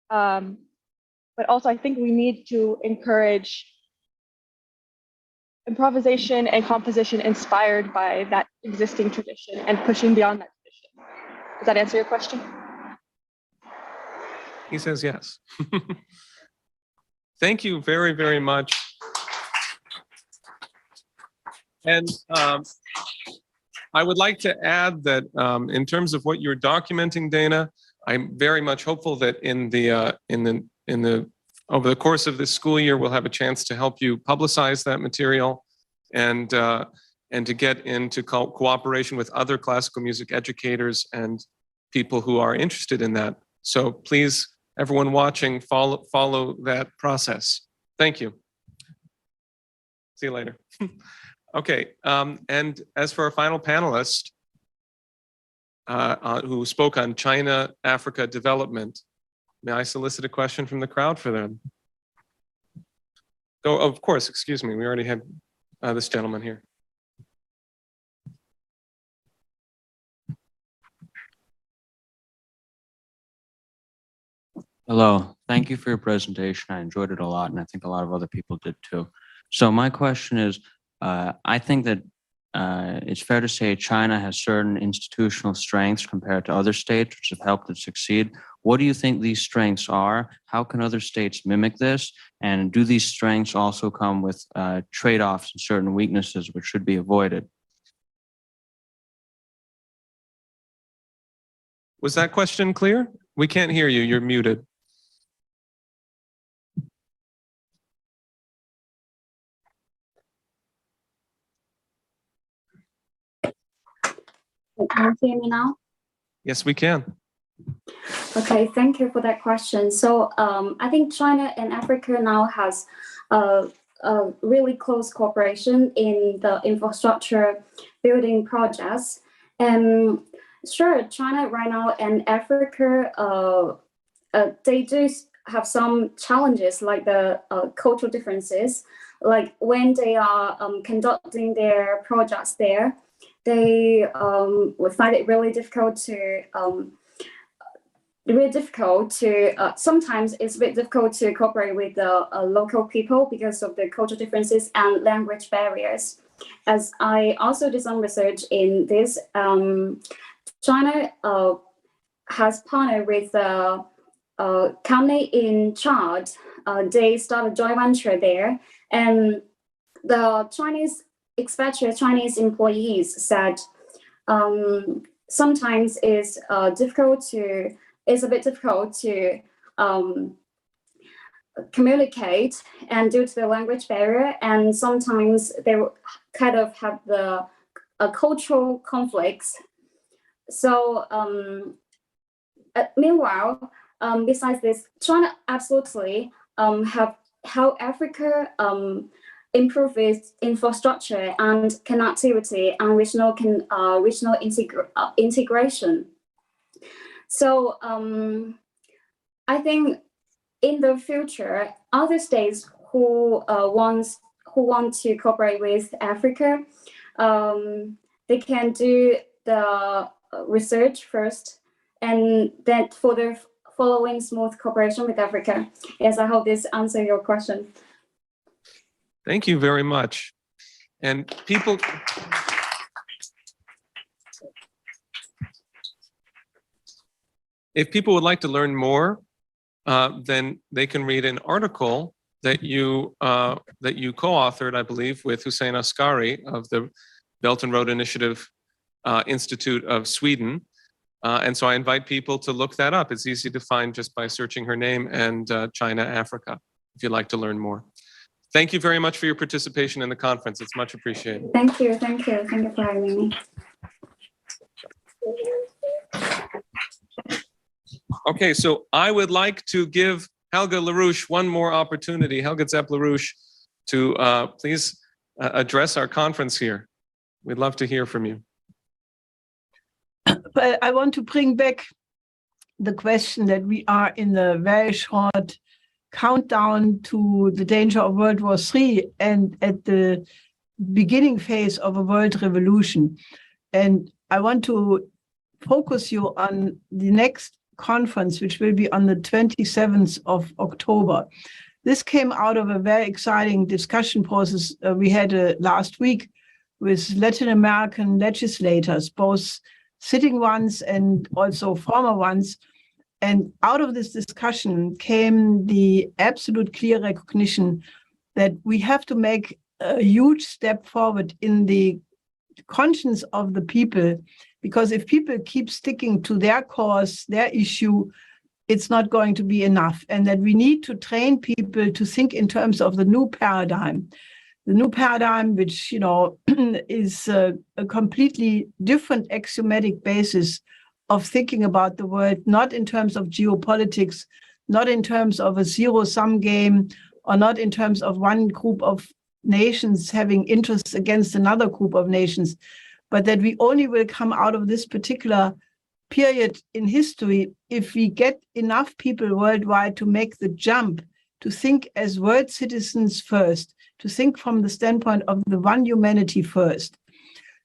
Speaker 22: But also I think we need to encourage improvisation and composition inspired by that existing tradition and pushing beyond that tradition. Does that answer your question?
Speaker 1: He says yes. Thank you very, very much. And I would like to add that in terms of what you're documenting, Dana, I'm very much hopeful that over the course of this school year, we'll have a chance to help you publicize that material and to get into cooperation with other classical music educators and people who are interested in that. So please, everyone watching, follow that process. Thank you. See you later. Okay, and as for our final panelist, who spoke on China, Africa development, may I solicit a question from the crowd for them? Oh, of course, excuse me, we already had this gentleman here.
Speaker 23: Hello, thank you for your presentation. I enjoyed it a lot, and I think a lot of other people did too. So my question is, I think that it's fair to say China has certain institutional strengths compared to other states which have helped it succeed. What do you think these strengths are? How can other states mimic this? And do these strengths also come with trade-offs and certain weaknesses which should be avoided?
Speaker 1: Was that question clear? We can't hear you, you're muted.
Speaker 24: Can you hear me now?
Speaker 1: Yes, we can.
Speaker 24: Okay, thank you for that question. So I think China and Africa now has a really close cooperation in the infrastructure building projects. And sure, China right now and Africa, they do have some challenges like the cultural differences. Like when they are conducting their projects there, they would find it really difficult to sometimes it's a bit difficult to cooperate with the local people because of the cultural differences and language barriers. As I also did some research in this, China has partnered with a company in Chad. They started a joint venture there, and the Chinese expatriate Chinese employees said sometimes it's a bit difficult to communicate, and due to the language barrier, and sometimes they kind of have the cultural conflicts. So meanwhile, besides this, China absolutely have how Africa improve its infrastructure and connectivity and regional integration. So I think in the future, other states who want to cooperate with Africa, they can do the research first, and then for the following smooth cooperation with Africa. Yes, I hope this answers your question.
Speaker 1: Thank you very much. And people, if people would like to learn more, then they can read an article that you co-authored, I believe, with Hussein Askari of the Belt and Road Initiative Institute of Sweden. And so I invite people to look that up. It's easy to find just by searching her name and China, Africa, if you'd like to learn more. Thank you very much for your participation in the conference. It's much appreciated.
Speaker 24: Thank you for having me.
Speaker 1: Okay, so I would like to give Helga LaRouche one more opportunity, Helga Zepp-LaRouche, to please address our conference here. We'd love to hear from you.
Speaker 3: But I want to bring back the question that we are in the very short countdown to the danger of World War III and at the beginning phase of a world revolution. And I want to focus you on the next conference, which will be on the 27th of October. This came out of a very exciting discussion process we had last week with Latin American legislators, both sitting ones and also former ones. And out of this discussion came the absolute clear recognition that we have to make a huge step forward in the conscience of the people, because if people keep sticking to their cause, their issue, it's not going to be enough. And that we need to train people to think in terms of the new paradigm. The new paradigm, which, you know, is a completely different axiomatic basis of thinking about the world, not in terms of geopolitics, not in terms of a zero-sum game, or not in terms of one group of nations having interests against another group of nations, but that we only will come out of this particular period in history if we get enough people worldwide to make the jump to think as world citizens first, to think from the standpoint of the one humanity first.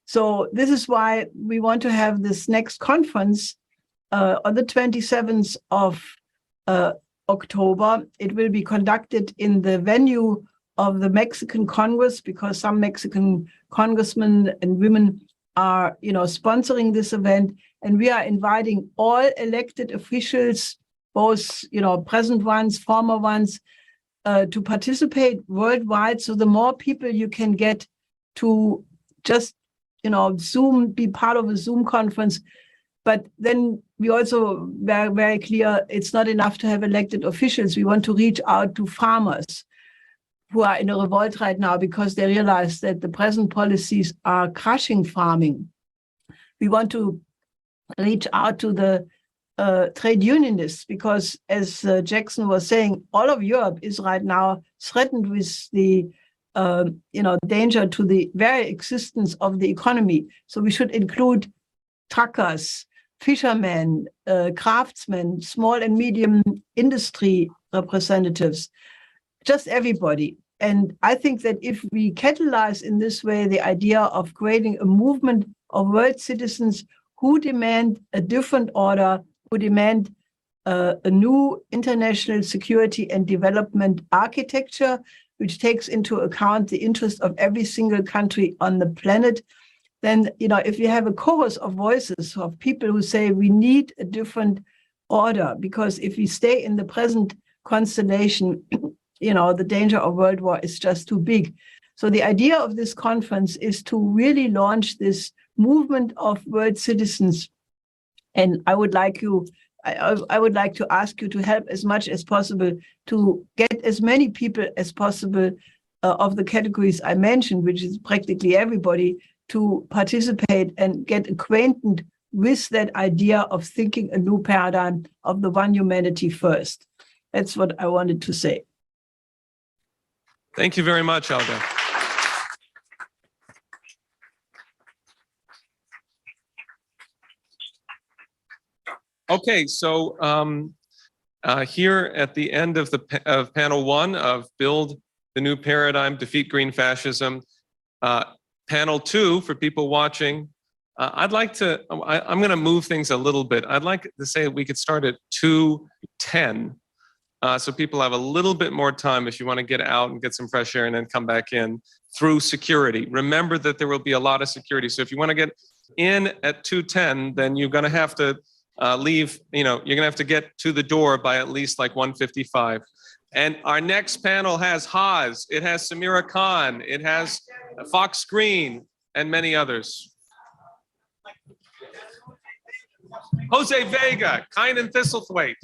Speaker 3: So this is why we want to have this next conference on the 27th of October. It will be conducted in the venue of the Mexican Congress, because some Mexican congressmen and women are, you know, sponsoring this event. And we are inviting all elected officials, both, you know, present ones, former ones, to participate worldwide. So the more people you can get to just, you know, Zoom, be part of a Zoom conference. But then we also very, very clear, it's not enough to have elected officials. We want to reach out to farmers who are in a revolt right now because they realize that the present policies are crushing farming. We want to reach out to the trade unionists because, as Jackson was saying, all of Europe is right now threatened with the danger to the very existence of the economy. So we should include truckers, fishermen, craftsmen, small and medium industry representatives, just everybody. And I think that if we catalyze in this way the idea of creating a movement of world citizens who demand a different order, who demand a new international security and development architecture, which takes into account the interest of every single country on the planet, then, you know, if you have a chorus of voices of people who say we need a different order, because if we stay in the present constellation, you know, the danger of world war is just too big. So the idea of this conference is to really launch this movement of world citizens. And I would like to ask you to help as much as possible to get as many people as possible of the categories I mentioned, which is practically everybody, to participate and get acquainted with that idea of thinking a new paradigm of the one humanity first. That's what I wanted to say.
Speaker 1: Thank you very much, Helga. Okay, so here at the end of panel one of Build the New Paradigm, Defeat Green Fascism, panel two for people watching, I'm going to move things a little bit. I'd like to say we could start at 2:10. So people have a little bit more time if you want to get out and get some fresh air and then come back in through security. Remember that there will be a lot of security. So if you want to get in at 2:10, then you're going to have to leave, you're going to have to get to the door by at least like 1:55. And our next panel has Haas, it has Samira Khan, it has Fox Green, and many others. Jose Vega, Kine and Thistlethwaite.